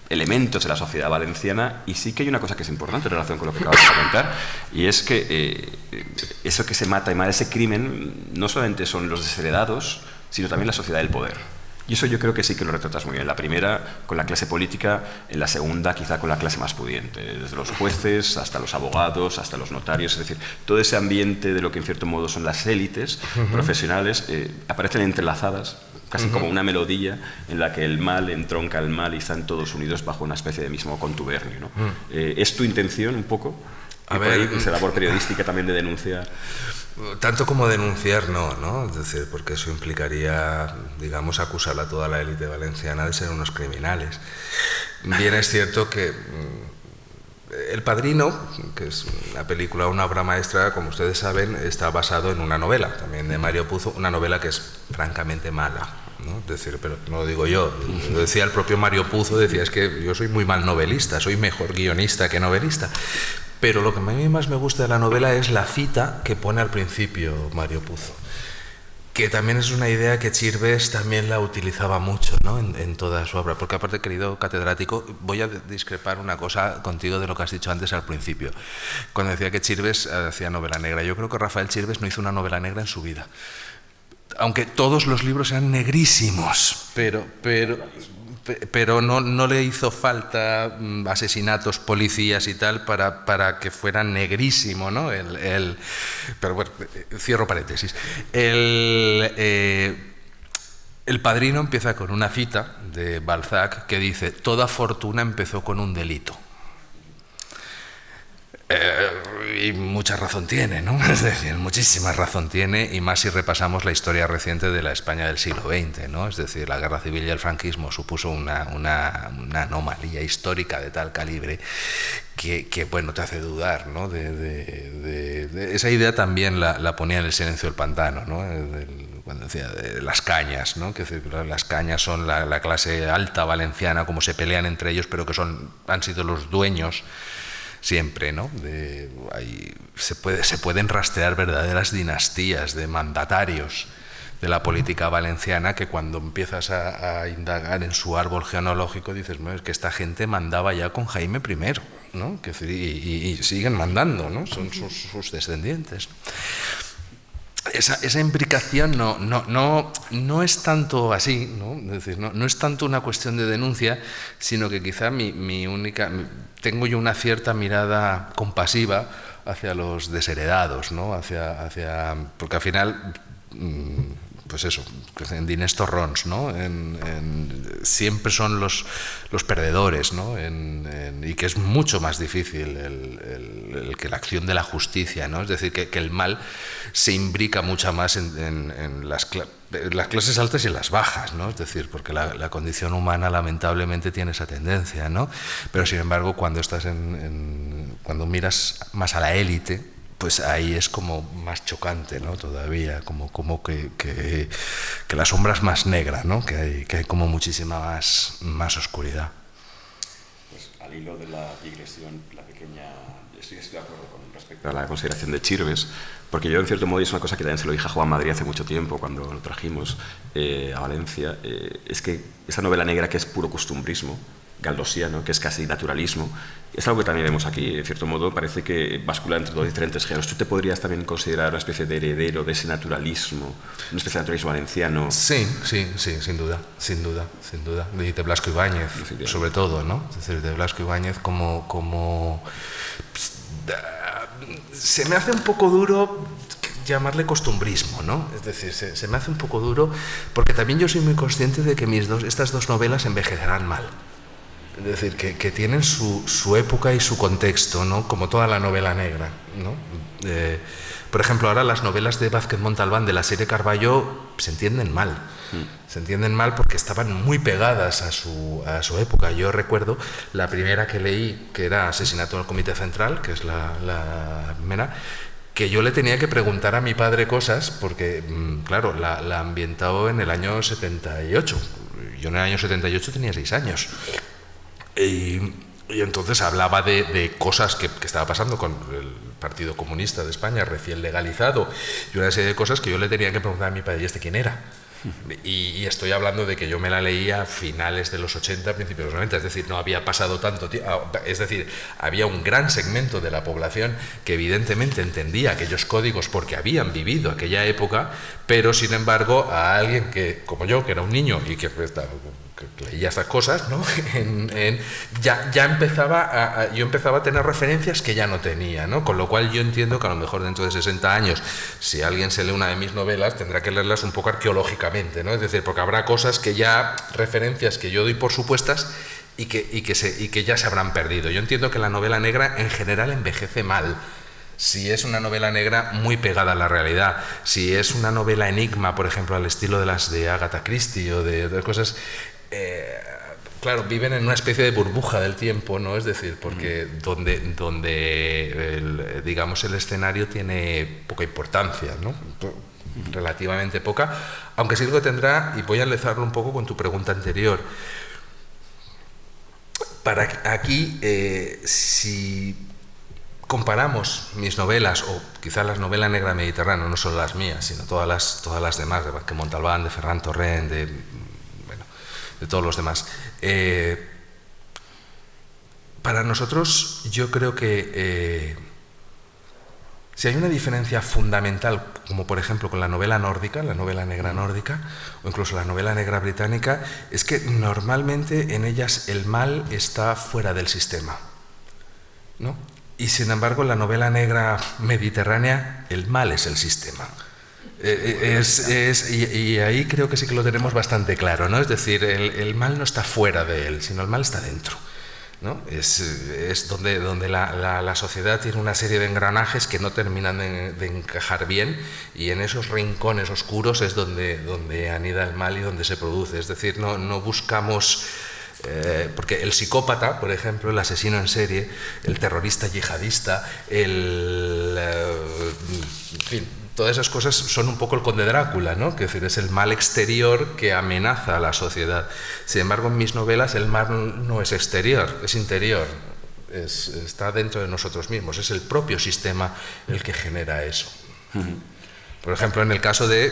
Speaker 3: elementos de la sociedad valenciana, y sí que hay una cosa que es importante en relación con lo que acabas de comentar, y es que eso que se mata y mata, ese crimen, no solamente son los desheredados, sino también la sociedad del poder. Y eso yo creo que sí que lo retratas muy bien. La primera con la clase política, en la segunda quizá con la clase más pudiente, desde los jueces hasta los abogados, hasta los notarios, es decir, todo ese ambiente de lo que en cierto modo son las élites profesionales, aparecen entrelazadas, casi como una melodía en la que el mal entronca el mal y están todos unidos bajo una especie de mismo contubernio, ¿no? ¿Es tu intención un poco? A ver, esa labor periodística también de denunciar.
Speaker 2: Tanto como denunciar, no, es decir, porque eso implicaría, digamos, acusar a toda la élite valenciana de ser unos criminales. Bien es cierto que El Padrino, que es una película, una obra maestra, como ustedes saben, está basado en una novela, también de Mario Puzo, una novela que es francamente mala, ¿no? Es decir, pero no lo digo yo, lo decía el propio Mario Puzo, decía, es que yo soy muy mal novelista, soy mejor guionista que novelista. Pero lo que a mí más me gusta de la novela es la cita que pone al principio Mario Puzo, que también es una idea que Chirves también la utilizaba mucho, ¿no? en toda su obra, porque aparte, querido catedrático, voy a discrepar una cosa contigo de lo que has dicho antes al principio, cuando decía que Chirves hacía novela negra. Yo creo que Rafael Chirves no hizo una novela negra en su vida, aunque todos los libros eran negrísimos, pero no le hizo falta asesinatos, policías y tal para que fueran negrísimo, ¿no? Pero bueno, cierro paréntesis. El Padrino empieza con una cita de Balzac que dice: toda fortuna empezó con un delito. Y mucha razón tiene, ¿no? Es decir, muchísima razón tiene, y más si repasamos la historia reciente de la España del siglo XX, ¿no? Es decir, la guerra civil y el franquismo supuso una anomalía histórica de tal calibre que bueno, te hace dudar, ¿no? De esa idea también la ponía en El silencio del pantano, ¿no? Cuando decía de las cañas, ¿no? Que las cañas son la clase alta valenciana, como se pelean entre ellos, pero que han sido los dueños siempre, ¿no? Se pueden rastrear verdaderas dinastías de mandatarios de la política valenciana que cuando empiezas a indagar en su árbol genealógico dices, bueno, es que esta gente mandaba ya con Jaime I, ¿no? Y siguen mandando, ¿no? Son sus descendientes. esa imbricación no es tanto así, ¿no? Es decir, no es tanto una cuestión de denuncia, sino que quizá tengo yo una cierta mirada compasiva hacia los desheredados, ¿no? Porque al final, pues eso, en Diners Torrons, ¿no? Siempre son los perdedores, ¿no? Y que es mucho más difícil que la acción de la justicia, ¿no? Es decir, que el mal se imbrica mucho más en las clases altas y en las bajas, ¿no? Es decir, porque la condición humana lamentablemente tiene esa tendencia, ¿no? Pero sin embargo, cuando cuando miras más a la élite, pues ahí es como más chocante, ¿no? Todavía, como que la sombra es más negra, ¿no? Que hay como muchísima más oscuridad.
Speaker 3: Pues al hilo de la digresión, la pequeña... Estoy de acuerdo con respecto a la consideración de Chirves, porque yo en cierto modo, y es una cosa que también se lo dije a Juan Madrid hace mucho tiempo, cuando lo trajimos a Valencia, es que esa novela negra que es puro costumbrismo, galdosiano, que es casi naturalismo, es algo que también vemos aquí, en cierto modo parece que bascula entre dos diferentes géneros. ¿Tú te podrías también considerar una especie de heredero de ese naturalismo, una especie de naturalismo valenciano?
Speaker 2: Sí, sin duda. Y de Blasco Ibáñez, sobre todo, ¿no? Es decir, de Blasco Ibáñez como se me hace un poco duro llamarle costumbrismo, ¿no? Es decir, se me hace un poco duro porque también yo soy muy consciente de que estas dos novelas envejecerán mal. Es decir, que tienen su época y su contexto, ¿no? Como toda la novela negra, ¿no? Por ejemplo, ahora las novelas de Vázquez Montalbán de la serie Carballo se entienden mal. Se entienden mal porque estaban muy pegadas a su época. Yo recuerdo la primera que leí, que era Asesinato en el Comité Central, que es la primera, que yo le tenía que preguntar a mi padre cosas porque, claro, la ambientado en el año 78. Yo en el año 78 tenía 6 años. Y entonces hablaba de cosas que estaba pasando con el Partido Comunista de España recién legalizado y una serie de cosas que yo le tenía que preguntar a mi padre, ¿y este quién era? Y estoy hablando de que yo me la leía a finales de los 80, principios de los 90, es decir, no había pasado tanto tiempo, es decir, había un gran segmento de la población que evidentemente entendía aquellos códigos porque habían vivido aquella época, pero sin embargo a alguien que, como yo, que era un niño y que leía esas cosas, ¿no? Ya empezaba yo empezaba a tener referencias que ya no tenía, ¿no? Con lo cual yo entiendo que a lo mejor dentro de 60 años, si alguien se lee una de mis novelas, tendrá que leerlas un poco arqueológicamente, ¿no? Es decir, porque habrá cosas que ya, referencias que yo doy por supuestas y que ya se habrán perdido. Yo entiendo que la novela negra en general envejece mal. Si es una novela negra muy pegada a la realidad, si es una novela enigma, por ejemplo, al estilo de las de Agatha Christie o de otras cosas, claro, viven en una especie de burbuja del tiempo, ¿no? Es decir, porque donde digamos el escenario tiene poca importancia, ¿no? Relativamente poca, aunque sí que tendrá, y voy a enlazarlo un poco con tu pregunta anterior. Para aquí, si comparamos mis novelas, o quizás las novelas negras mediterráneas, no solo las mías, sino todas las demás, de Vázquez Montalbán, de Ferran Torrent, de todos los demás. Para nosotros, yo creo que si hay una diferencia fundamental, como por ejemplo con la novela nórdica, la novela negra nórdica, o incluso la novela negra británica, es que normalmente en ellas el mal está fuera del sistema, ¿no? Y sin embargo, en la novela negra mediterránea, el mal es el sistema. Y ahí creo que sí que lo tenemos bastante claro, ¿no? Es decir, el mal no está fuera de él, sino el mal está dentro, ¿no? Es donde la sociedad tiene una serie de engranajes que no terminan de encajar bien, y en esos rincones oscuros es donde anida el mal y donde se produce. Es decir, no buscamos... porque el psicópata, por ejemplo, el asesino en serie, el terrorista yihadista, en fin, todas esas cosas son un poco el conde Drácula, ¿no? Que es decir, es el mal exterior que amenaza a la sociedad. Sin embargo, en mis novelas el mal no es exterior, es interior, está dentro de nosotros mismos, es el propio sistema el que genera eso. Por ejemplo, en el caso de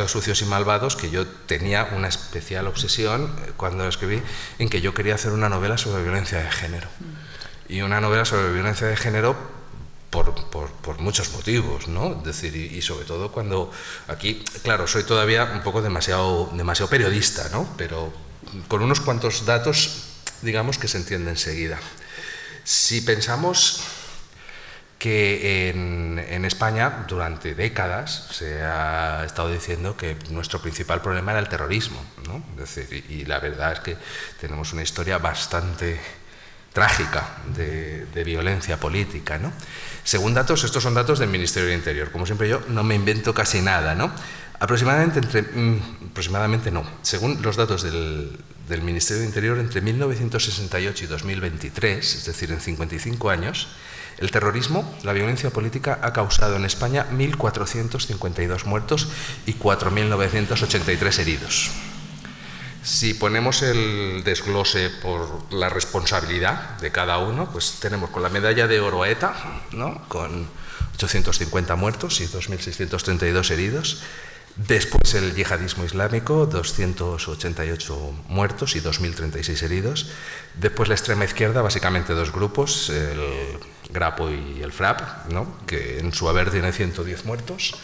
Speaker 2: Sucios y Malvados, que yo tenía una especial obsesión cuando lo escribí, en que yo quería hacer una novela sobre violencia de género. Y una novela sobre violencia de género por muchos motivos, ¿no? Es decir, y sobre todo cuando aquí, claro, soy todavía un poco demasiado periodista, ¿no? Pero con unos cuantos datos, digamos que se entiende enseguida. Si pensamos que en España durante décadas se ha estado diciendo que nuestro principal problema era el terrorismo, ¿no? Es decir, y la verdad es que tenemos una historia bastante trágica de violencia política, ¿no? Según datos, estos son datos del Ministerio del Interior. Como siempre yo no me invento casi nada, ¿no? Aproximadamente no. Según los datos del Ministerio del Interior, entre 1968 y 2023, es decir, en 55 años, el terrorismo, la violencia política, ha causado en España 1.452 muertos y 4.983 heridos. Si ponemos el desglose por la responsabilidad de cada uno, pues tenemos con la medalla de oro a ETA, ¿no? Con 850 muertos y 2.632 heridos. Después el yihadismo islámico, 288 muertos y 2.036 heridos. Después la extrema izquierda, básicamente dos grupos, el Grapo y el FRAP, ¿no? Que en su haber tiene 110 muertos.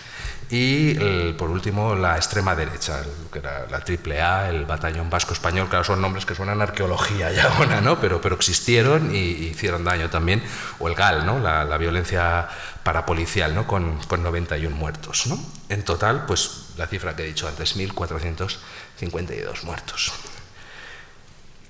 Speaker 2: Y por último la extrema derecha, que era la AAA, el Batallón Vasco Español. Claro, son nombres que suenan a arqueología ya ahora, ¿no? Pero existieron y hicieron daño también. O el GAL, ¿no? La violencia parapolicial, ¿no? Con 91 muertos, ¿no? En total, pues la cifra que he dicho antes, 1.452 muertos.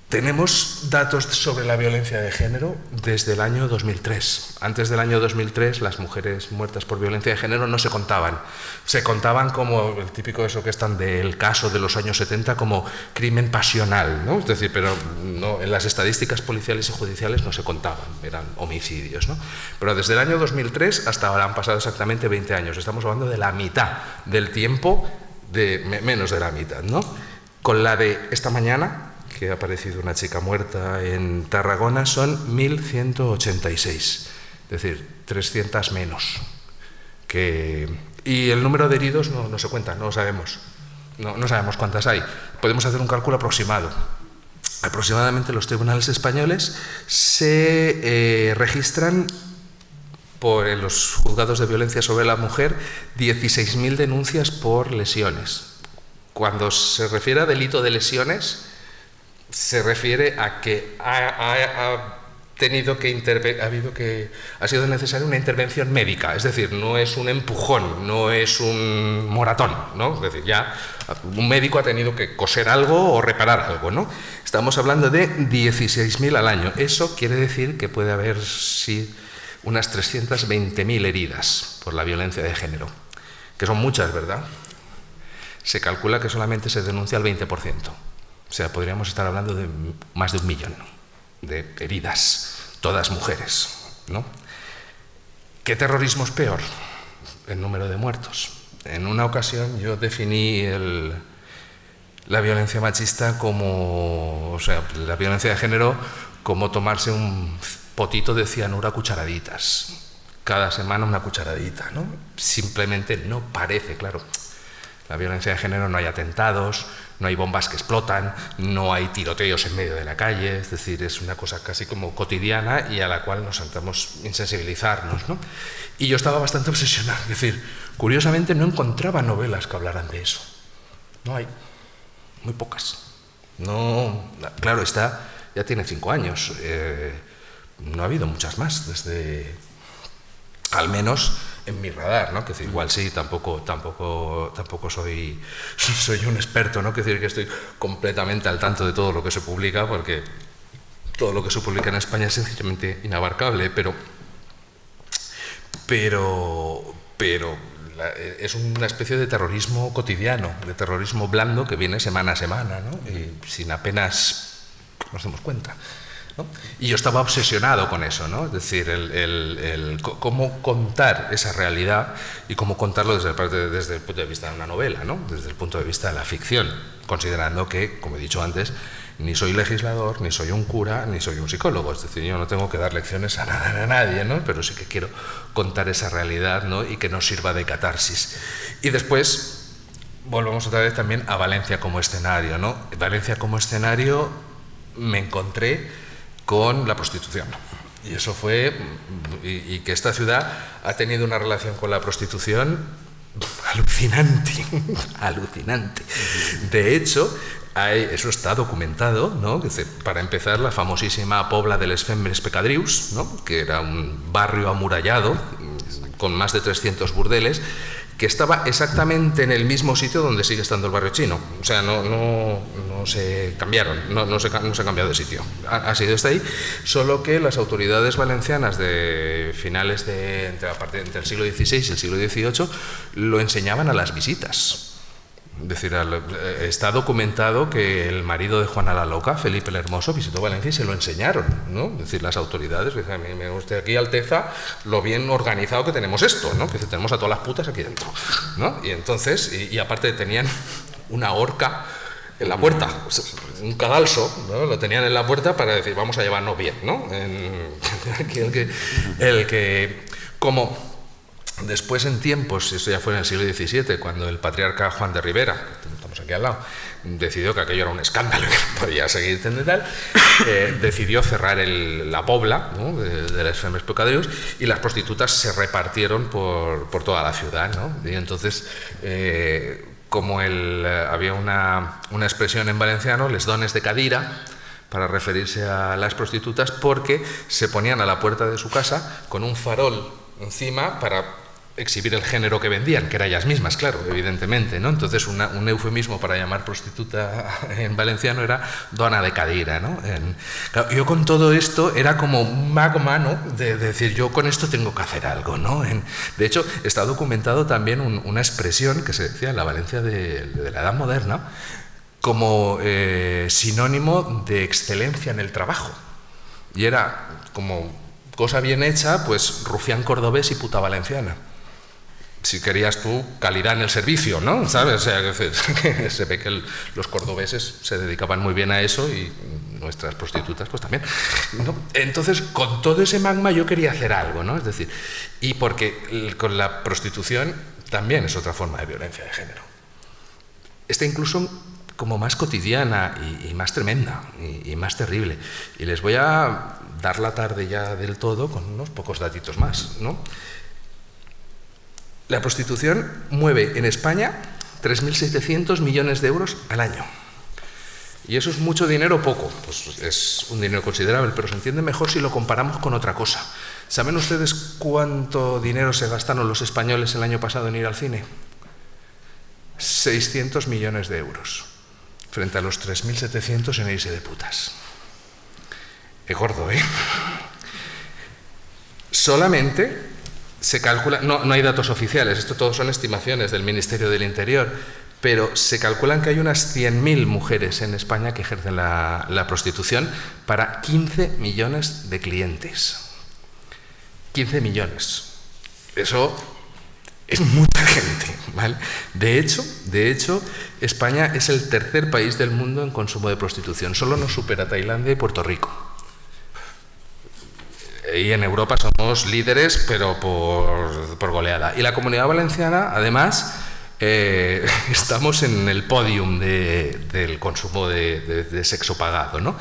Speaker 2: Tenemos datos sobre la violencia de género desde el año 2003. Antes del año 2003, las mujeres muertas por violencia de género no se contaban. Se contaban como el típico eso que están del caso de los años 70 como crimen pasional, ¿no? Es decir, pero no, en las estadísticas policiales y judiciales no se contaban, eran homicidios, ¿no? Pero desde el año 2003 hasta ahora han pasado exactamente 20 años. Estamos hablando de la mitad del tiempo, menos de la mitad, ¿no? Con la de esta mañana, que ha aparecido una chica muerta en Tarragona, son 1.186, es decir, 300 menos. Y el número de heridos no se cuenta, no lo sabemos. No sabemos cuántas hay. Podemos hacer un cálculo aproximado. Aproximadamente los tribunales españoles se registran en los juzgados de violencia sobre la mujer 16.000 denuncias por lesiones. Cuando se refiere a delito de lesiones, se refiere a que ha sido necesaria una intervención médica, es decir, no es un empujón, no es un moratón, ¿no? Es decir, ya un médico ha tenido que coser algo o reparar algo, ¿no? Estamos hablando de 16.000 al año. Eso quiere decir que puede haber unas 320.000 heridas por la violencia de género, que son muchas, ¿verdad? Se calcula que solamente se denuncia el 20%. O sea, podríamos estar hablando de más de 1 millón de heridas, todas mujeres, ¿no? ¿Qué terrorismo es peor? El número de muertos. En una ocasión yo definí la violencia machista la violencia de género como tomarse un potito de cianuro a cucharaditas. Cada semana una cucharadita, ¿no? Simplemente no parece, claro. La violencia de género no hay atentados, no hay bombas que explotan, no hay tiroteos en medio de la calle, es decir, es una cosa casi como cotidiana y a la cual nos intentamos insensibilizarnos, ¿no? Y yo estaba bastante obsesionado, es decir, curiosamente no encontraba novelas que hablaran de eso. No hay, muy pocas. No, claro, esta ya tiene 5 años, no ha habido muchas más desde, al menos en mi radar, ¿no? Que decir, igual sí, tampoco soy un experto, ¿no? Que decir que estoy completamente al tanto de todo lo que se publica, porque todo lo que se publica en España es sencillamente inabarcable, pero es una especie de terrorismo cotidiano, de terrorismo blando que viene semana a semana, ¿no? Y sin apenas nos demos cuenta, ¿no? Y yo estaba obsesionado con eso, ¿no? Es decir, cómo contar esa realidad y cómo contarlo desde el punto de vista de una novela, ¿no? Desde el punto de vista de la ficción, considerando que, como he dicho antes, ni soy legislador, ni soy un cura, ni soy un psicólogo. Es decir, yo no tengo que dar lecciones a nadie, ¿no? Pero sí que quiero contar esa realidad, ¿no? Y que nos sirva de catarsis. Y después volvemos otra vez también a Valencia como escenario, ¿no? Valencia como escenario me encontré con la prostitución. Y eso fue, y que esta ciudad ha tenido una relación con la prostitución alucinante, alucinante. De hecho, eso está documentado, ¿no? Para empezar, la famosísima Pobla de les Fembres Pecadrius, ¿no? Que era un barrio amurallado con más de 300 burdeles, que estaba exactamente en el mismo sitio donde sigue estando el barrio chino. O sea, no se cambiaron, no se ha cambiado de sitio. Ha sido hasta ahí, solo que las autoridades valencianas de finales entre el siglo XVI y el siglo XVIII lo enseñaban a las visitas. Es decir, está documentado que el marido de Juana la Loca, Felipe el Hermoso, visitó Valencia y se lo enseñaron, ¿no? Es decir, las autoridades, a mí me gusta aquí, Alteza, lo bien organizado que tenemos esto, ¿no? Que tenemos a todas las putas aquí dentro, ¿no? Y entonces, y aparte tenían una horca en la puerta, un cadalso, ¿no? Lo tenían en la puerta para decir, vamos a llevarnos bien, ¿no? El que como... Después, en tiempos, eso ya fue en el siglo XVII, cuando el patriarca Juan de Rivera, estamos aquí al lado, decidió que aquello era un escándalo, que no podía seguir tal, decidió cerrar la pobla, ¿no? de les Fembres Pecadrius, y las prostitutas se repartieron por toda la ciudad, ¿no? Y entonces, como había una expresión en valenciano, les dones de cadira, para referirse a las prostitutas, porque se ponían a la puerta de su casa con un farol encima para exhibir el género que vendían, que eran ellas mismas, claro, evidentemente, ¿no? Entonces un eufemismo para llamar prostituta en valenciano era dona de cadira, ¿no? Claro, yo con todo esto era como un magma, ¿no? De decir, yo con esto tengo que hacer algo, ¿no? De hecho, está documentado también una expresión que se decía en la Valencia de la Edad Moderna como sinónimo de excelencia en el trabajo. Y era como cosa bien hecha, pues rufián cordobés y puta valenciana. Si querías tú calidad en el servicio, ¿no? ¿Sabes? O sea, que se ve que los cordobeses se dedicaban muy bien a eso y nuestras prostitutas pues también, ¿no? Entonces, con todo ese magma yo quería hacer algo, ¿no? Es decir, y porque con la prostitución también es otra forma de violencia de género. Esta incluso como más cotidiana y más tremenda y más terrible. Y les voy a dar la tarde ya del todo con unos pocos datitos más, ¿no? La prostitución mueve en España 3.700 millones de euros al año. ¿Y eso es mucho dinero o poco? Pues es un dinero considerable, pero se entiende mejor si lo comparamos con otra cosa. ¿Saben ustedes cuánto dinero se gastaron los españoles el año pasado en ir al cine? 600 millones de euros, frente a los 3.700 en irse de putas. Es gordo, ¿eh? Solamente se calcula, no hay datos oficiales, esto todo son estimaciones del Ministerio del Interior, pero se calculan que hay unas 100.000 mujeres en España que ejercen la prostitución para 15 millones de clientes. 15 millones. Eso es mucha gente, ¿vale? De hecho, España es el tercer país del mundo en consumo de prostitución. Solo nos supera Tailandia y Puerto Rico. Y en Europa somos líderes, pero por goleada. Y la Comunidad Valenciana, además, estamos en el podium del consumo de sexo pagado, ¿no?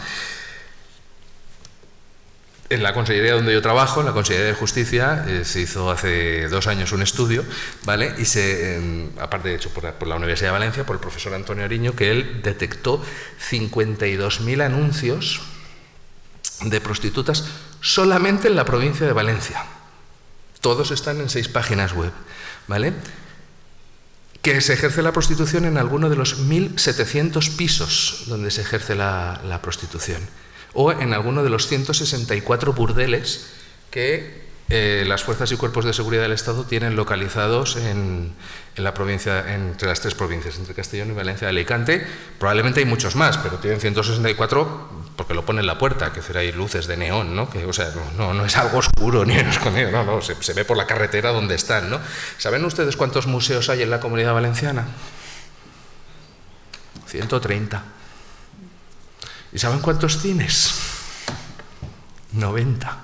Speaker 2: En la consellería donde yo trabajo, en la Consellería de Justicia, se hizo hace 2 años un estudio, ¿vale? Y aparte hecho por la Universidad de Valencia, por el profesor Antonio Ariño, que él detectó 52.000 anuncios de prostitutas solamente en la provincia de Valencia. Todos están en 6 páginas web, ¿vale? Que se ejerce la prostitución en alguno de los 1.700 pisos donde se ejerce la prostitución, o en alguno de los 164 burdeles que las fuerzas y cuerpos de seguridad del Estado tienen localizados en la provincia, entre las 3 provincias, entre Castellón y Valencia de Alicante. Probablemente hay muchos más, pero tienen 164 porque lo pone en la puerta, que hay luces de neón, ¿no? Que, o sea, no es algo oscuro ni escondido, no, se ve por la carretera donde están, ¿no? ¿Saben ustedes cuántos museos hay en la Comunidad Valenciana? 130. ¿Y saben cuántos cines? 90.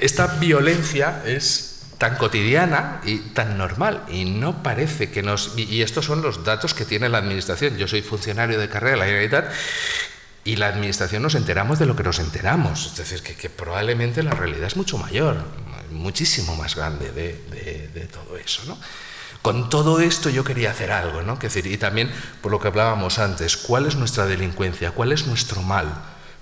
Speaker 2: Esta violencia es tan cotidiana y tan normal y no parece que y estos son los datos que tiene la administración. Yo soy funcionario de carrera de la Generalitat y la administración nos enteramos de lo que nos enteramos. Es decir, que probablemente la realidad es mucho mayor, muchísimo más grande de todo eso, ¿no? Con todo esto yo quería hacer algo, ¿no? Es decir, y también, por lo que hablábamos antes, ¿cuál es nuestra delincuencia? ¿Cuál es nuestro mal?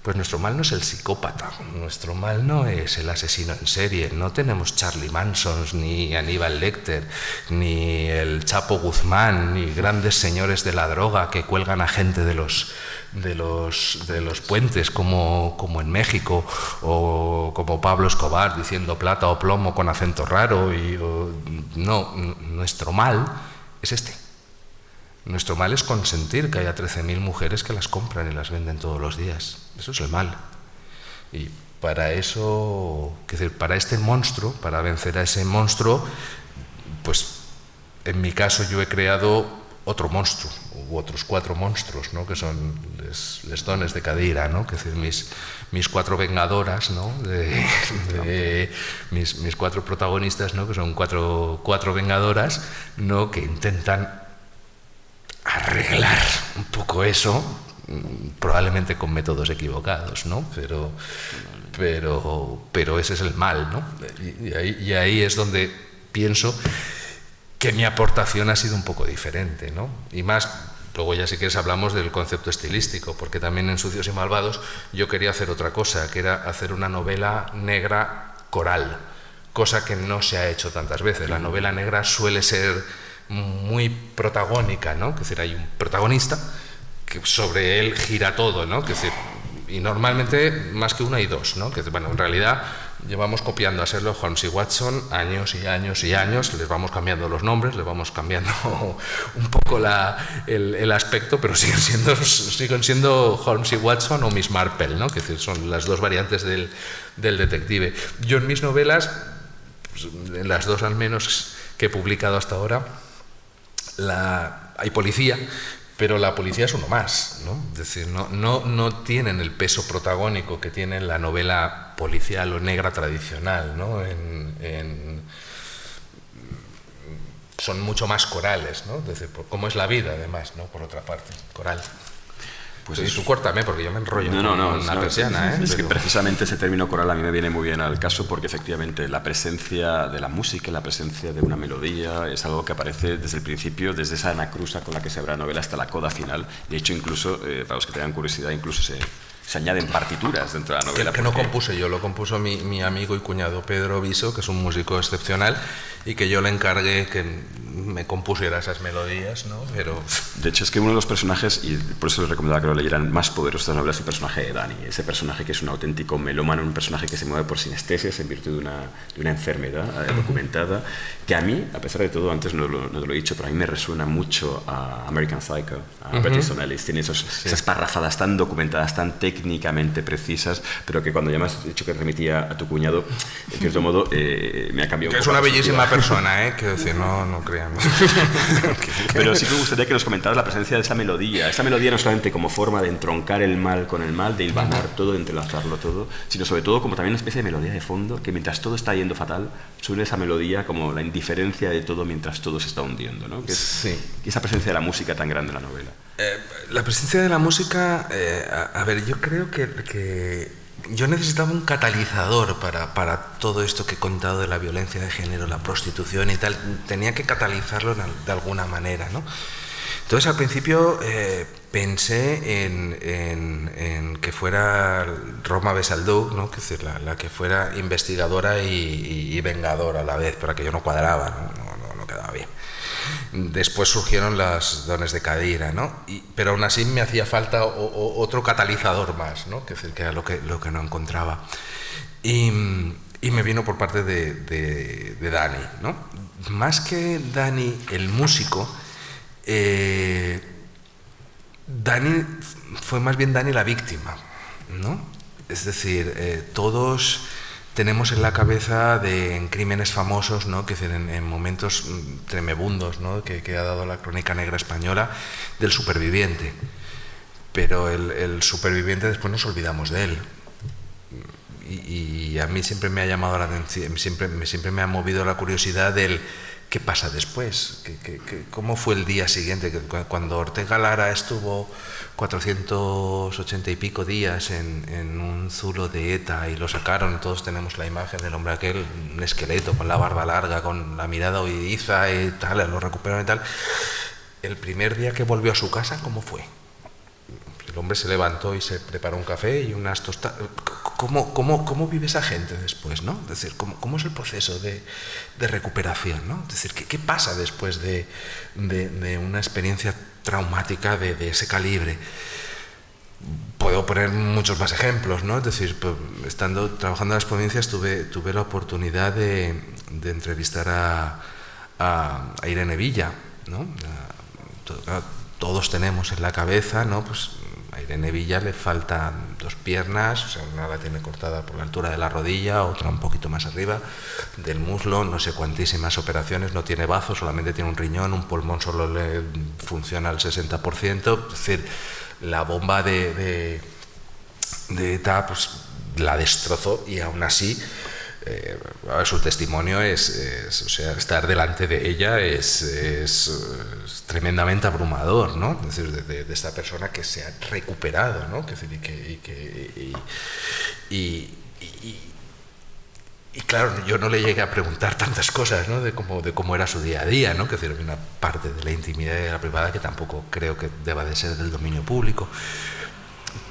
Speaker 2: Pues nuestro mal no es el psicópata, nuestro mal no es el asesino en serie, no tenemos Charlie Manson, ni Aníbal Lecter, ni el Chapo Guzmán, ni grandes señores de la droga que cuelgan a gente de los puentes como en México, o como Pablo Escobar diciendo plata o plomo con acento raro. No, nuestro mal es este. Nuestro mal es consentir que haya 13.000 mujeres que las compran y las venden todos los días. Eso es el mal. Y para eso, es decir, para este monstruo, para vencer a ese monstruo, pues en mi caso yo he creado otro monstruo, u otros 4 monstruos, ¿no? Que son les dones de Cadira, ¿no? Que es decir, mis 4 vengadoras, ¿no? Mis 4 protagonistas, ¿no? Que son cuatro vengadoras, ¿no? Que intentan arreglar un poco eso, probablemente con métodos equivocados, ¿no? Pero ese es el mal, ¿no? Y ahí es donde pienso que mi aportación ha sido un poco diferente, ¿no? Y más, luego ya si quieres hablamos del concepto estilístico, porque también en Sucios y Malvados yo quería hacer otra cosa, que era hacer una novela negra coral, cosa que no se ha hecho tantas veces. La novela negra suele ser muy protagónica, ¿no? Es decir, hay un protagonista que sobre él gira todo, ¿no? Es decir, y normalmente más que una hay dos, ¿no? Que bueno, en realidad llevamos copiando a Sherlock Holmes y Watson años y años y años, les vamos cambiando los nombres, les vamos cambiando un poco el aspecto, pero siguen siendo Holmes y Watson o Miss Marple, ¿no? Que es decir, son las dos variantes del detective. Yo en mis novelas, pues, en las 2 al menos que he publicado hasta ahora, hay policía, pero la policía es uno más, ¿no? Es decir, no tienen el peso protagónico que tiene la novela policial o negra tradicional, ¿no? Son mucho más corales, ¿no? Es decir, como es la vida, además, ¿no? Por otra parte, coral. Pues y tú córtame, porque yo me enrollo con una persiana, ¿eh?
Speaker 3: Es que precisamente ese término coral a mí me viene muy bien al caso, porque efectivamente la presencia de la música, la presencia de una melodía es algo que aparece desde el principio, desde esa anacrusa con la que se abre la novela hasta la coda final. De hecho, incluso, para los que tengan curiosidad, incluso se añaden partituras dentro de la novela.
Speaker 2: Que no compuse yo, lo compuso mi amigo y cuñado Pedro Viso, que es un músico excepcional, y que yo le encargué que me compusiera esas melodías, ¿no? Pero...
Speaker 3: De hecho, es que uno de los personajes, y por eso les recomendaba que lo leyeran, más poderosos de la novela es el personaje de Dani. Ese personaje que es un auténtico melómano, un personaje que se mueve por sinestesias en virtud de una enfermedad documentada, que a mí, a pesar de todo, antes no te lo he dicho, pero a mí me resuena mucho a American Psycho, a Bret Easton Ellis. Tiene esas parrafadas tan documentadas, tan técnicamente precisas, pero que cuando ya me has dicho que remitía a tu cuñado, en cierto modo, me ha cambiado un poco.
Speaker 2: Es una bellísima persona, quiero decir, no crean.
Speaker 3: Pero sí que me gustaría que nos comentaras la presencia de esa melodía no solamente como forma de entroncar el mal con el mal, de hilvanar todo, de entrelazarlo todo, sino sobre todo como también una especie de melodía de fondo, que mientras todo está yendo fatal, suena esa melodía como la indiferencia de todo mientras todo se está hundiendo, ¿no? Que es,
Speaker 2: sí.
Speaker 3: Esa presencia de la música tan grande en la novela.
Speaker 2: La presencia de la música, a ver, yo creo que yo necesitaba un catalizador para todo esto que he contado de la violencia de género, la prostitución y tal. Tenía que catalizarlo de alguna manera, ¿no? Entonces, al principio pensé en que fuera Roma Besaldú, ¿no? Que es decir, la que fuera investigadora y vengadora a la vez, pero aquello no cuadraba, no quedaba bien. Después surgieron las dones de Cadira, ¿no? Pero aún así me hacía falta otro catalizador más, ¿no? Que era lo que no encontraba. Y me vino por parte de Dani, ¿no? Más que Dani, el músico, Dani fue más bien Dani la víctima, ¿no? Es decir, todos tenemos en la cabeza en crímenes famosos, ¿no? Que en momentos tremebundos, ¿no? que ha dado la crónica negra española, del superviviente. Pero el superviviente después nos olvidamos de él. Y a mí siempre me ha llamado la atención, siempre me ha movido la curiosidad del ¿qué pasa después? ¿Cómo fue el día siguiente? Cuando Ortega Lara estuvo 480 y pico días en un zulo de ETA y lo sacaron, y todos tenemos la imagen del hombre aquel, un esqueleto con la barba larga, con la mirada huidiza y tal, lo recuperaron y tal. El primer día que volvió a su casa, ¿cómo fue? El hombre se levantó y se preparó un café y unas tostadas. ¿Cómo vive esa gente después, ¿no? Es decir, ¿cómo es el proceso de recuperación, ¿no? Es decir, ¿qué pasa después de una experiencia traumática de ese calibre? Puedo poner muchos más ejemplos, ¿no? Es decir, trabajando en las provincias tuve la oportunidad de entrevistar a Irene Villa, ¿no? Todos tenemos en la cabeza, ¿no? Pues a Irene Villa le faltan 2 piernas, o sea, una la tiene cortada por la altura de la rodilla, otra un poquito más arriba del muslo, no sé cuantísimas operaciones, no tiene bazo, solamente tiene un riñón, un pulmón solo le funciona al 60%, es decir, la bomba de ETA pues la destrozó, y aún así su testimonio o sea, estar delante de ella es tremendamente abrumador, ¿no? Es decir, de esta persona que se ha recuperado, ¿no? Y claro, yo no le llegué a preguntar tantas cosas, ¿no? de cómo era su día a día, ¿no? Que es decir, una parte de la intimidad y de la privada que tampoco creo que deba de ser del dominio público.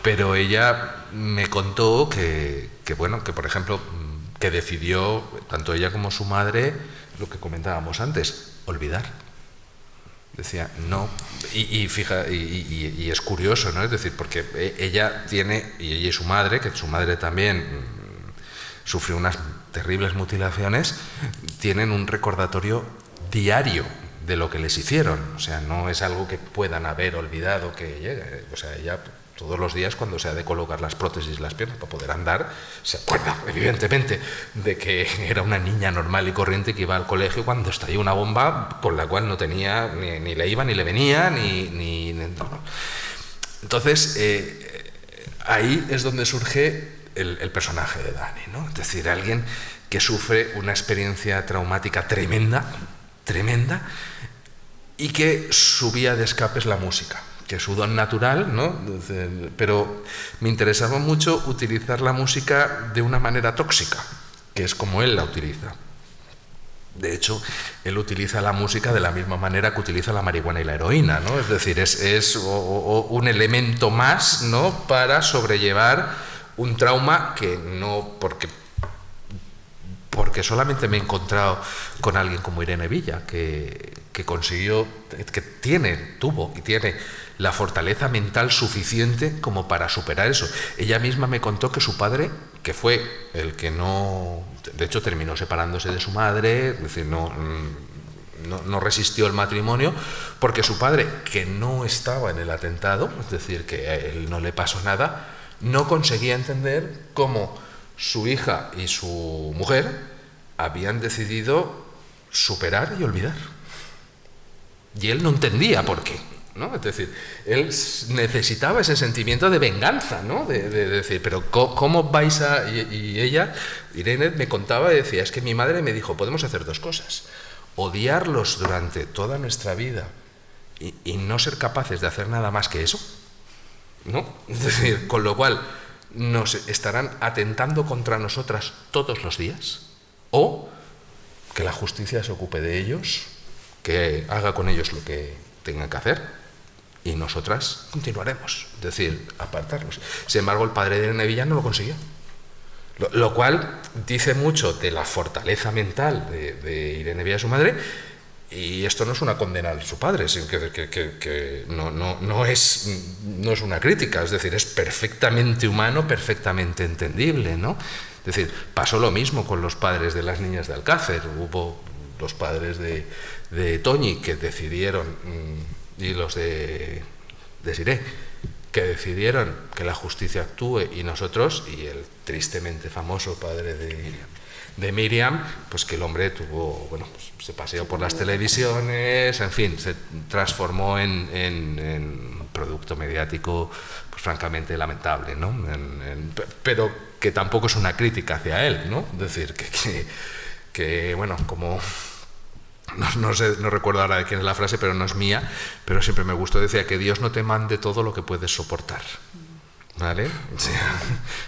Speaker 2: Pero ella me contó que por ejemplo, que decidió, tanto ella como su madre, lo que comentábamos antes, olvidar. Decía, no, y es curioso, ¿no? Es decir, porque ella y su madre, que su madre también sufrió unas terribles mutilaciones, tienen un recordatorio diario de lo que les hicieron. O sea, no es algo que puedan haber olvidado que llegue. O sea, ella todos los días, cuando se ha de colocar las prótesis, las piernas para poder andar, se acuerda evidentemente de que era una niña normal y corriente que iba al colegio cuando estalló una bomba con la cual no tenía ni le iba ni le venía Entonces ahí es donde surge el personaje de Dani, ¿no? Es decir, alguien que sufre una experiencia traumática tremenda y que su vía de escape es la música, que es su don natural, ¿no? Pero me interesaba mucho utilizar la música de una manera tóxica, que es como él la utiliza. De hecho, él utiliza la música de la misma manera que utiliza la marihuana y la heroína, ¿no? Es decir, es un elemento más, ¿no? Para sobrellevar un trauma que no... Porque solamente me he encontrado con alguien como Irene Villa, que consiguió, que tuvo y tiene la fortaleza mental suficiente como para superar eso. Ella misma me contó que su padre, que fue el que de hecho terminó separándose de su madre, es decir, no resistió el matrimonio, porque su padre, que no estaba en el atentado, es decir, que a él no le pasó nada, no conseguía entender cómo su hija y su mujer habían decidido superar y olvidar. Y él no entendía por qué, ¿no? Es decir, él necesitaba ese sentimiento de venganza, ¿no? De decir, pero ¿cómo vais a...? Y ella, Irene, me contaba y decía, es que mi madre me dijo, podemos hacer 2 cosas. Odiarlos durante toda nuestra vida y no ser capaces de hacer nada más que eso, ¿no? Es decir, con lo cual nos estarán atentando contra nosotras todos los días, o que la justicia se ocupe de ellos, que haga con ellos lo que tengan que hacer, y nosotras continuaremos, es decir, apartarlos. Sin embargo, el padre de Irene Villa no lo consiguió, lo cual dice mucho de la fortaleza mental de Irene Villa, su madre. Y esto no es una condena a su padre, sino que no es una crítica, es decir, es perfectamente humano, perfectamente entendible, ¿no? Es decir, pasó lo mismo con los padres de las niñas de Alcácer. Hubo los padres de Toñi que decidieron, y los de Siré, que decidieron que la justicia actúe, y nosotros, y el tristemente famoso padre de Miriam, pues que el hombre tuvo, pues se paseó por las televisiones, en fin, se transformó en un producto mediático pues francamente lamentable, ¿no? Pero que tampoco es una crítica hacia él, ¿no? Es decir, que bueno, como no recuerdo ahora de quién es la frase, pero no es mía, pero siempre me gustó, decía que Dios no te mande todo lo que puedes soportar. ¿Vale? O sea,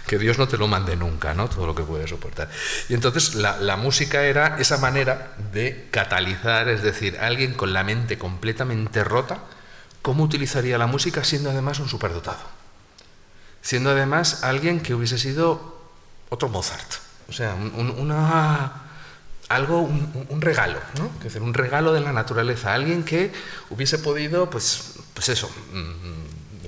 Speaker 2: que Dios no te lo mande nunca, ¿no? Todo lo que puedes soportar. Y entonces la música era esa manera de catalizar, es decir, alguien con la mente completamente rota, ¿cómo utilizaría la música siendo además un superdotado? Siendo además alguien que hubiese sido otro Mozart. O sea, un regalo, ¿no? Es decir, un regalo de la naturaleza. Alguien que hubiese podido, pues eso,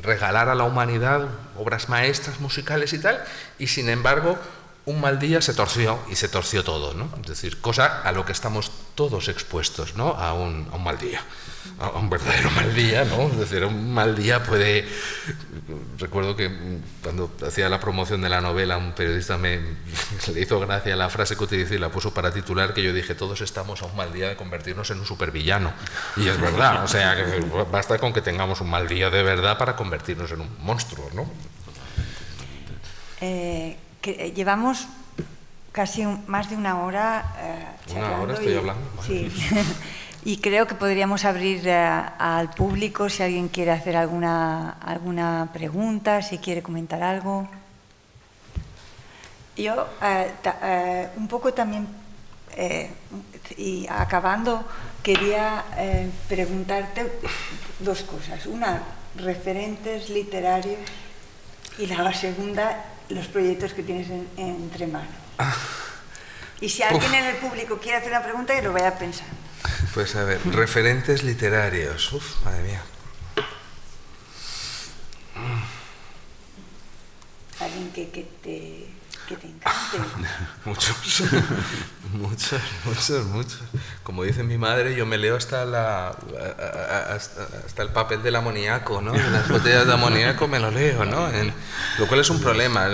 Speaker 2: regalar a la humanidad obras maestras musicales y tal, y sin embargo un mal día se torció y se torció todo, ¿no? Es decir, cosa a lo que estamos todos expuestos, ¿no? A un mal día, a un verdadero mal día, ¿no? Es decir, un mal día puede... Recuerdo que cuando hacía la promoción de la novela, un periodista le hizo gracia la frase que utilicé y la puso para titular, que yo dije, todos estamos a un mal día de convertirnos en un supervillano. Y es verdad, o sea, que basta con que tengamos un mal día de verdad para convertirnos en un monstruo, ¿no?
Speaker 1: Que llevamos casi más de una hora charlando.
Speaker 2: ¿Una hora estoy hablando?
Speaker 1: Sí. Y creo que podríamos abrir al público si alguien quiere hacer alguna pregunta, si quiere comentar algo. Yo un poco también, y acabando, quería preguntarte dos cosas. Una, referentes literarios, y la segunda, los proyectos que tienes entre manos. Y si alguien en el público quiere hacer una pregunta, que lo vaya pensando.
Speaker 2: Pues a ver, referentes literarios. Uf, madre mía.
Speaker 1: Alguien que te encante.
Speaker 2: Muchos. Como dice mi madre, yo me leo hasta el papel del amoníaco, ¿no? De las botellas de amoníaco me lo leo, ¿no? Lo cual es un problema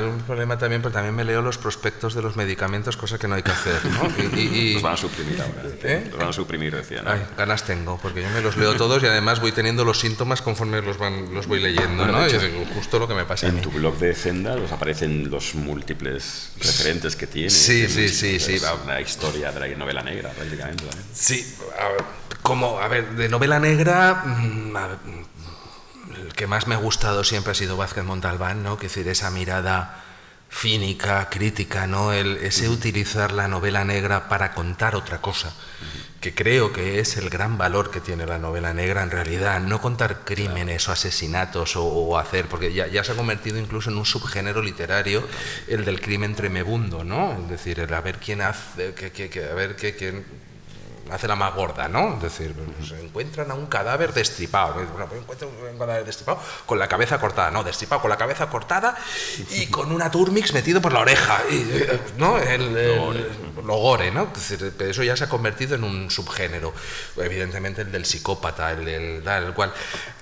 Speaker 2: también, pero también me leo los prospectos de los medicamentos, cosa que no hay que hacer, ¿no?
Speaker 3: Los van a suprimir ahora. Los van a suprimir, decía, ¿no?
Speaker 2: Ay, ganas tengo, porque yo me los leo todos y además voy teniendo los síntomas conforme los voy leyendo,
Speaker 3: bueno,
Speaker 2: ¿no?
Speaker 3: De hecho,
Speaker 2: y es justo lo que me pasa a mí.
Speaker 3: En tu blog de Zenda os aparecen los múltiples referentes que tienes.
Speaker 2: Sí.
Speaker 3: Una historia de la novela negra, prácticamente. ¿eh?
Speaker 2: Sí, de novela negra, el que más me ha gustado siempre ha sido Vázquez Montalbán, ¿no? Que es decir, esa mirada cínica, crítica, ¿no? Ese utilizar la novela negra para contar otra cosa, que creo que es el gran valor que tiene la novela negra en realidad, no contar crímenes o asesinatos o hacer, porque ya se ha convertido incluso en un subgénero literario, el del crimen tremebundo, ¿no? Es decir, el a ver quién hace, quién hace la más gorda, ¿no? Es decir, pues, encuentran a un cadáver destripado, encuentran un cadáver destripado con la cabeza cortada, no, destripado con la cabeza cortada y con una turmix metido por la oreja, ¿no? Lo gore, ¿no? Es decir, eso ya se ha convertido en un subgénero, evidentemente el del psicópata, el cual...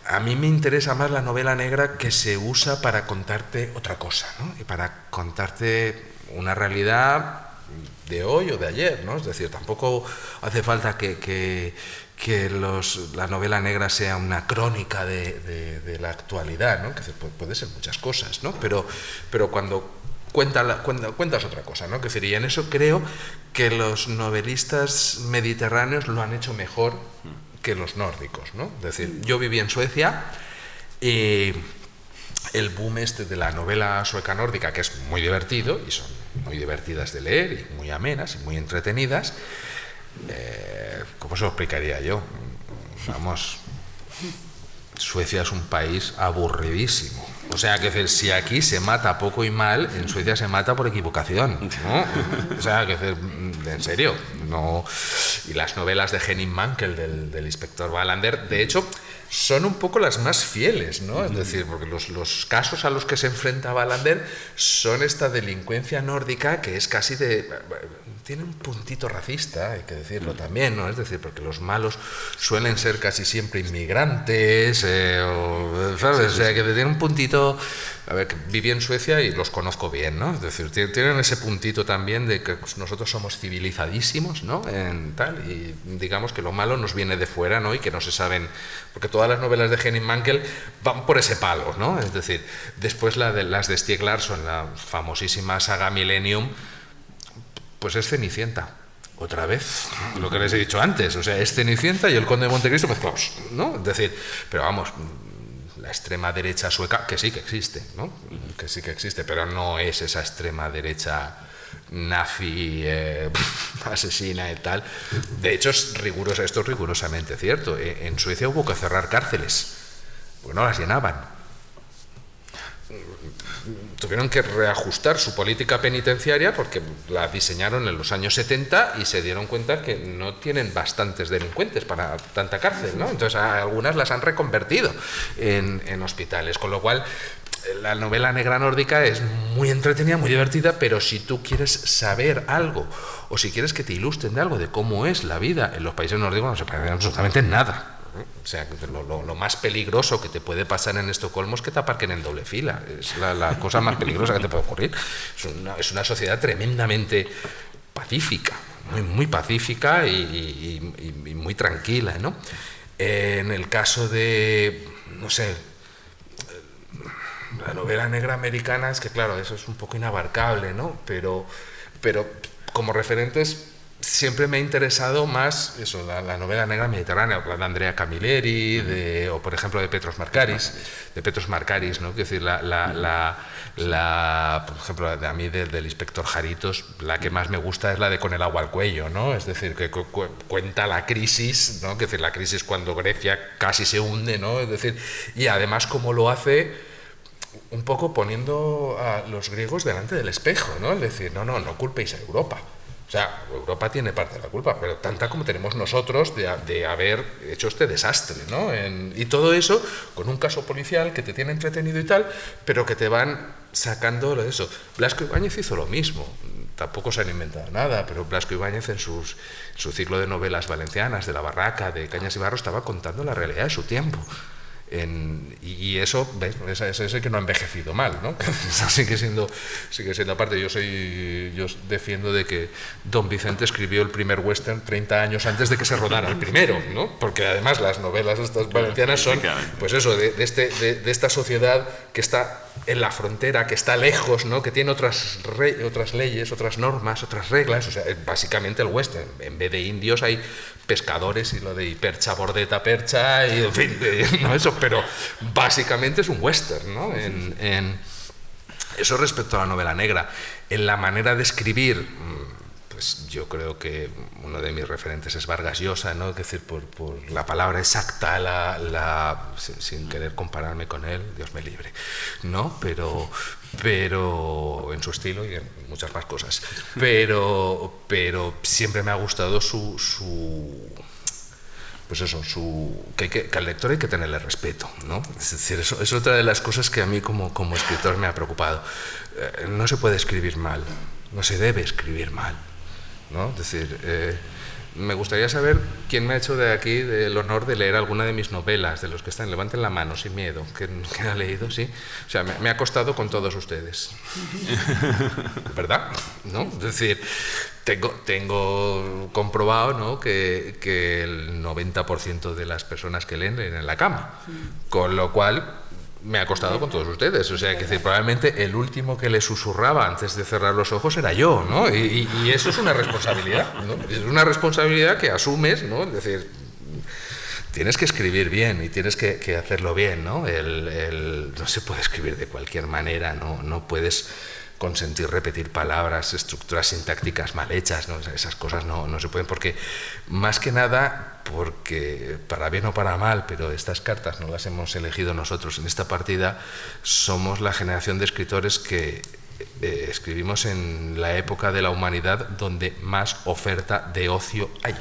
Speaker 2: A mí me interesa más la novela negra que se usa para contarte otra cosa, ¿no? Y para contarte una realidad de hoy o de ayer, ¿no? Es decir, tampoco hace falta que la novela negra sea una crónica de la actualidad, ¿no? Que puede ser muchas cosas, ¿no? Pero cuando cuentas otra cosa, ¿no? Que sería, en eso creo que los novelistas mediterráneos lo han hecho mejor que los nórdicos, ¿no? Es decir, yo viví en Suecia y el boom de la novela sueca nórdica, que es muy divertido, y son muy divertidas de leer, y muy amenas, y muy entretenidas, ¿cómo se lo explicaría yo? Vamos, Suecia es un país aburridísimo. O sea, que si aquí se mata poco y mal, en Suecia se mata por equivocación, ¿no? O sea, que en serio, no. Y las novelas de Henning Mankell, del inspector Wallander, de hecho, son un poco las más fieles, ¿no? Es decir, porque los casos a los que se enfrenta Wallander son esta delincuencia nórdica que es casi tiene un puntito racista, hay que decirlo también, ¿no? Es decir, porque los malos suelen ser casi siempre inmigrantes, ¿sabes? O sea, que tienen un puntito... A ver, que viví en Suecia y los conozco bien, ¿no? Es decir, tienen ese puntito también de que nosotros somos civilizadísimos, ¿no? Y digamos que lo malo nos viene de fuera, ¿no? Y que no se saben... Porque todas las novelas de Henning Mankell van por ese palo, ¿no? Es decir, después las de Stieg Larsson, la famosísima saga Millennium, pues es Cenicienta. otra vez, lo que les he dicho antes, o sea, es Cenicienta y el Conde de Montecristo mezclados, ¿no? Es decir, pero vamos, la extrema derecha sueca, que sí que existe, ¿no? Que sí que existe, pero no es esa extrema derecha nazi, asesina y tal. De hecho, esto es rigurosamente cierto. En Suecia hubo que cerrar cárceles, porque no las llenaban. Tuvieron que reajustar su política penitenciaria porque la diseñaron en los años 70 y se dieron cuenta que no tienen bastantes delincuentes para tanta cárcel, ¿no? Entonces algunas las han reconvertido en hospitales, con lo cual la novela negra nórdica es muy entretenida, muy divertida, pero si tú quieres saber algo o si quieres que te ilustren de algo de cómo es la vida en los países nórdicos, no se parece absolutamente nada. O sea, lo más peligroso que te puede pasar en Estocolmo es que te aparquen en doble fila. Es la cosa más peligrosa que te puede ocurrir. Es una sociedad tremendamente pacífica, muy pacífica y muy tranquila, ¿no? En el caso de, no sé, la novela negra americana, es que claro, eso es un poco inabarcable, ¿no? Pero como referentes siempre me ha interesado más eso, la novela negra mediterránea, la de Andrea Camilleri, o por ejemplo de Petros Markaris, ¿no? Es decir, por ejemplo, a mí del inspector Jaritos, la que más me gusta es la de Con el agua al cuello, ¿no? Es decir, que cuenta la crisis, ¿no? Es decir, la crisis cuando Grecia casi se hunde, ¿no? Es decir, y además cómo lo hace un poco poniendo a los griegos delante del espejo, ¿no? Es decir, no culpéis a Europa. O sea, Europa tiene parte de la culpa, pero tanta como tenemos nosotros de haber hecho este desastre, ¿no? Y todo eso con un caso policial que te tiene entretenido y tal, pero que te van sacando de eso. Blasco Ibáñez hizo lo mismo. Tampoco se han inventado nada, pero Blasco Ibáñez en su ciclo de novelas valencianas, de La Barraca, de Cañas y Barro, estaba contando la realidad de su tiempo. Y eso, ¿ves? Es que no ha envejecido mal, ¿no? Eso sigue siendo aparte. Yo defiendo de que Don Vicente escribió el primer western 30 años antes de que se rodara el primero, ¿no? Porque además las novelas estas valencianas son, pues eso, de esta sociedad que está en la frontera, que está lejos, ¿no? Que tiene otras leyes, otras normas, otras reglas. O sea, básicamente el western, en vez de indios hay pescadores y lo de percha, bordeta, percha, y en fin, no eso, pero básicamente es un western, ¿no? Eso respecto a la novela negra. En la manera de escribir, pues yo creo que uno de mis referentes es Vargas Llosa, ¿no? Es decir, por la palabra exacta, sin querer compararme con él, Dios me libre, ¿no? Pero en su estilo y en muchas más cosas. Pero siempre me ha gustado que al lector hay que tenerle respeto, ¿no? Es decir, eso es otra de las cosas que a mí como escritor me ha preocupado. No se puede escribir mal, no se debe escribir mal, ¿no? Es decir, me gustaría saber quién me ha hecho de aquí el honor de leer alguna de mis novelas, de los que están, levanten la mano sin miedo, que ha leído, sí. O sea, me ha costado con todos ustedes. ¿Verdad? ¿No? Es decir, tengo comprobado, ¿no? que el 90% de las personas que leen en la cama, con lo cual me ha costado con todos ustedes. O sea, que probablemente el último que le susurraba antes de cerrar los ojos era yo, ¿no? Y eso es una responsabilidad, ¿no? Es una responsabilidad que asumes, ¿no? Es decir, tienes que escribir bien y tienes que hacerlo bien, ¿no? No se puede escribir de cualquier manera, no puedes consentir repetir palabras, estructuras sintácticas mal hechas, ¿no? Esas cosas no se pueden, porque más que nada, porque para bien o para mal, pero estas cartas no las hemos elegido nosotros en esta partida, somos la generación de escritores que escribimos en la época de la humanidad donde más oferta de ocio hay.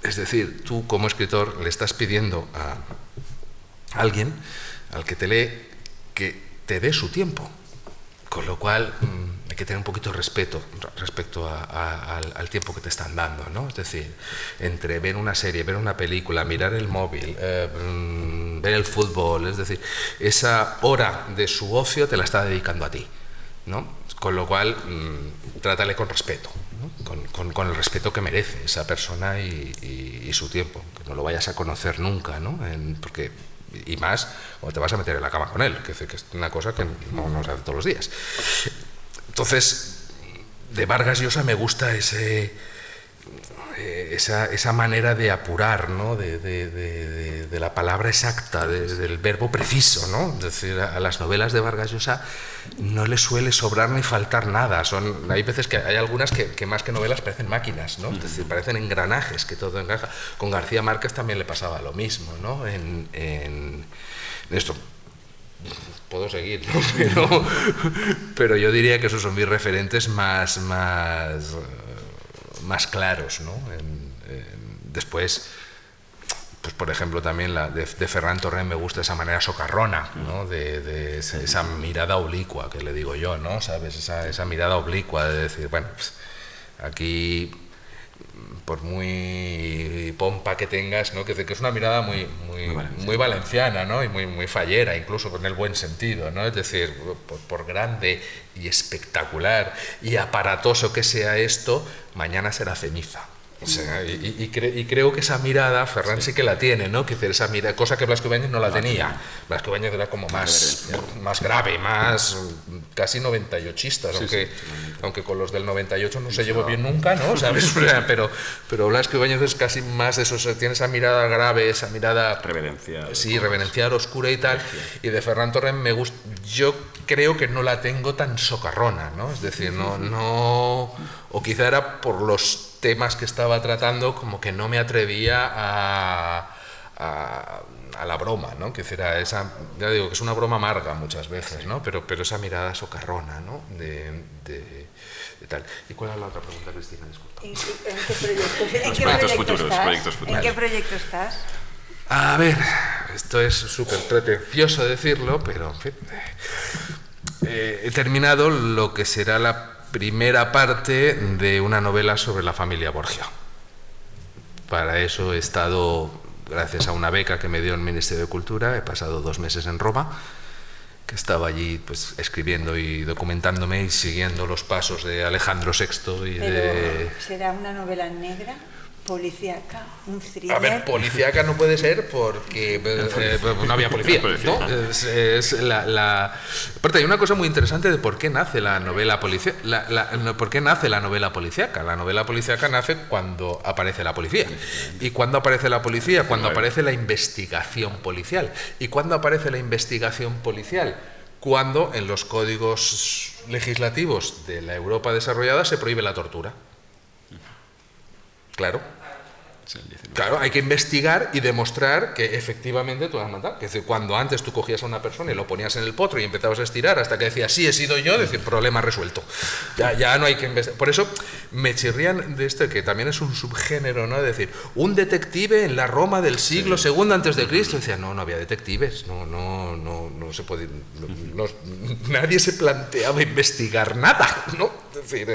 Speaker 2: Es decir, tú como escritor le estás pidiendo a alguien al que te lee que te dé su tiempo. Con lo cual hay que tener un poquito de respeto respecto al tiempo que te están dando, ¿no? Es decir, entre ver una serie, ver una película, mirar el móvil, ver el fútbol, es decir, esa hora de su ocio te la está dedicando a ti, ¿no? Con lo cual, trátale con respeto, ¿no? Con el respeto que merece esa persona y su tiempo, que no lo vayas a conocer nunca, ¿no? Porque y más cuando te vas a meter en la cama con él, que es una cosa que no se hace todos los días. Entonces, de Vargas Llosa me gusta esa manera de apurar, ¿no? de la palabra exacta, del verbo preciso, ¿no? Es decir, a las novelas de Vargas Llosa no le suele sobrar ni faltar nada. Hay veces que hay algunas que más que novelas parecen máquinas, ¿no? Es decir, parecen engranajes, que todo encaja. Con García Márquez también le pasaba lo mismo, ¿no? En esto puedo seguir, ¿no? pero yo diría que esos son mis referentes más claros, ¿no? Después, pues por ejemplo también la de Ferran Torrent me gusta esa manera socarrona, ¿no? de esa mirada oblicua que le digo yo, ¿no? ¿Sabes? Esa mirada oblicua de decir, bueno, pues aquí por muy pompa que tengas, ¿no? Que es una mirada muy valenciana, ¿no? Y muy fallera, incluso con el buen sentido, ¿no? Es decir, por grande y espectacular y aparatoso que sea esto, mañana será ceniza. O sea, y creo que esa mirada Ferran sí que la tiene, ¿no? Que esa mirada, cosa que Blasco Ibáñez no la tenía. Blasco Ibáñez era como más grave, más casi 98istas, aunque con los del 98 no se llevó bien nunca, ¿no? ¿Sabes? Pero Blasco Ibáñez es casi más eso, tiene esa mirada grave, esa mirada
Speaker 3: reverencial.
Speaker 2: Sí, reverencial, oscura y tal. Y de Ferran Torrent me gusta, yo creo que no la tengo tan socarrona, ¿no? Es decir, no o quizá era por los temas que estaba tratando, como que no me atrevía a la broma, ¿no? Que era esa, ya digo, que es una broma amarga muchas veces, ¿no? Pero esa mirada socarrona, ¿no? De tal. ¿Y cuál es la otra pregunta, Cristina? Disculpa.
Speaker 1: ¿En qué proyectos ¿En qué proyecto estás?
Speaker 2: A ver, esto es súper pretencioso decirlo, pero en fin, he terminado lo que será la primera parte de una novela sobre la familia Borgia. Para eso he estado, gracias a una beca que me dio el Ministerio de Cultura, he pasado 2 meses en Roma, que estaba allí pues escribiendo y documentándome y siguiendo los pasos de Alejandro VI y
Speaker 1: Pero, ¿será una novela negra? ¿Policíaca? ¿Un thriller?
Speaker 2: A ver, policíaca no puede ser porque no había policía, ¿no? Aparte, hay una cosa muy interesante de por qué nace la novela policíaca. ¿Por qué nace la novela policíaca? La novela policíaca nace cuando aparece la policía. ¿Y cuándo aparece la policía? Cuando aparece la investigación policial. ¿Y cuándo aparece la investigación policial? Cuando en los códigos legislativos de la Europa desarrollada se prohíbe la tortura. Claro, hay que investigar y demostrar que efectivamente tú has matado. Es decir, cuando antes tú cogías a una persona y lo ponías en el potro y empezabas a estirar hasta que decías, sí, he sido yo, decir, problema resuelto. Ya no hay que investigar. Por eso me chirrían de esto, que también es un subgénero, ¿no? Es decir, un detective en la Roma del siglo II antes de Cristo. Decía, no había detectives, no se podía, nadie se planteaba investigar nada, ¿no? Es decir,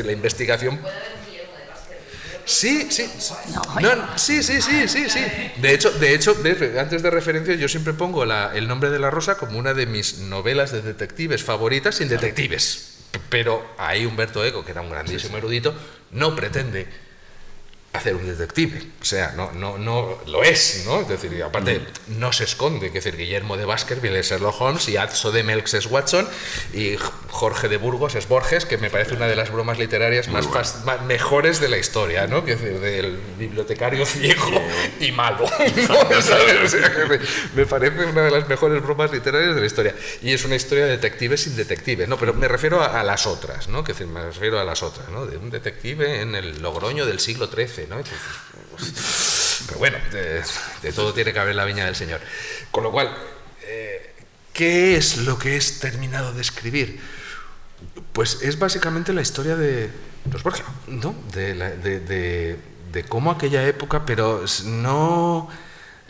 Speaker 2: la investigación. Sí. De hecho, antes de referencia, yo siempre pongo El nombre de la rosa como una de mis novelas de detectives favoritas sin detectives. Pero ahí Umberto Eco, que era un grandísimo erudito, no pretende hacer un detective, o sea, no lo es, ¿no? Es decir, aparte no se esconde, que es decir, Guillermo de Baskerville es Sherlock Holmes y Atzo de Melx es Watson y Jorge de Burgos es Borges, que me parece una de las bromas literarias mejores de la historia, ¿no? Que es decir, del bibliotecario ciego y malo, ¿no? ¿Sabes? O sea, que me parece una de las mejores bromas literarias de la historia y es una historia de detectives sin detectives, ¿no? Pero me refiero a las otras, ¿no? Que es decir, me refiero a las otras, ¿no? De un detective en el Logroño del siglo XIII, ¿no? Pero bueno, de todo tiene que haber la viña del Señor. Con lo cual, ¿qué es lo que es terminado de escribir? Pues es básicamente la historia de los Borgia, ¿no? De cómo aquella época, pero no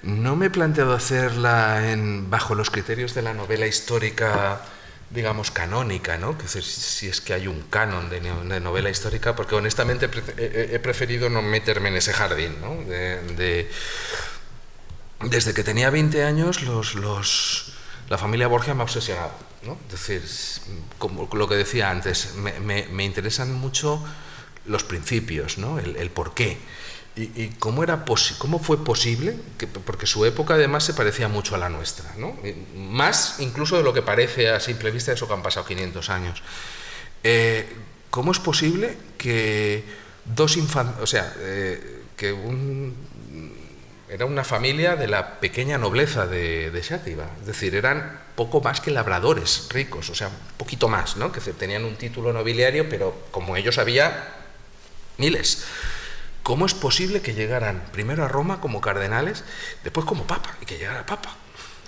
Speaker 2: me he planteado hacerla bajo los criterios de la novela histórica, digamos, canónica, ¿no? Que si es que hay un canon de novela histórica, porque honestamente he preferido no meterme en ese jardín, ¿no? Desde que tenía 20 años, la familia Borgia me ha obsesionado, ¿no? Es decir, como lo que decía antes, me interesan mucho los principios, ¿no? El por qué. ¿Y cómo fue posible? Porque su época además se parecía mucho a la nuestra, ¿no? Más incluso de lo que parece a simple vista, eso que han pasado 500 años. ¿Cómo es posible que dos infantes, o sea, era una familia de la pequeña nobleza de Xàtiva, es decir, eran poco más que labradores ricos, o sea, un poquito más, ¿no? Que tenían un título nobiliario, pero como ellos había miles. ¿Cómo es posible que llegaran primero a Roma como cardenales, después como papa, y que llegara papa?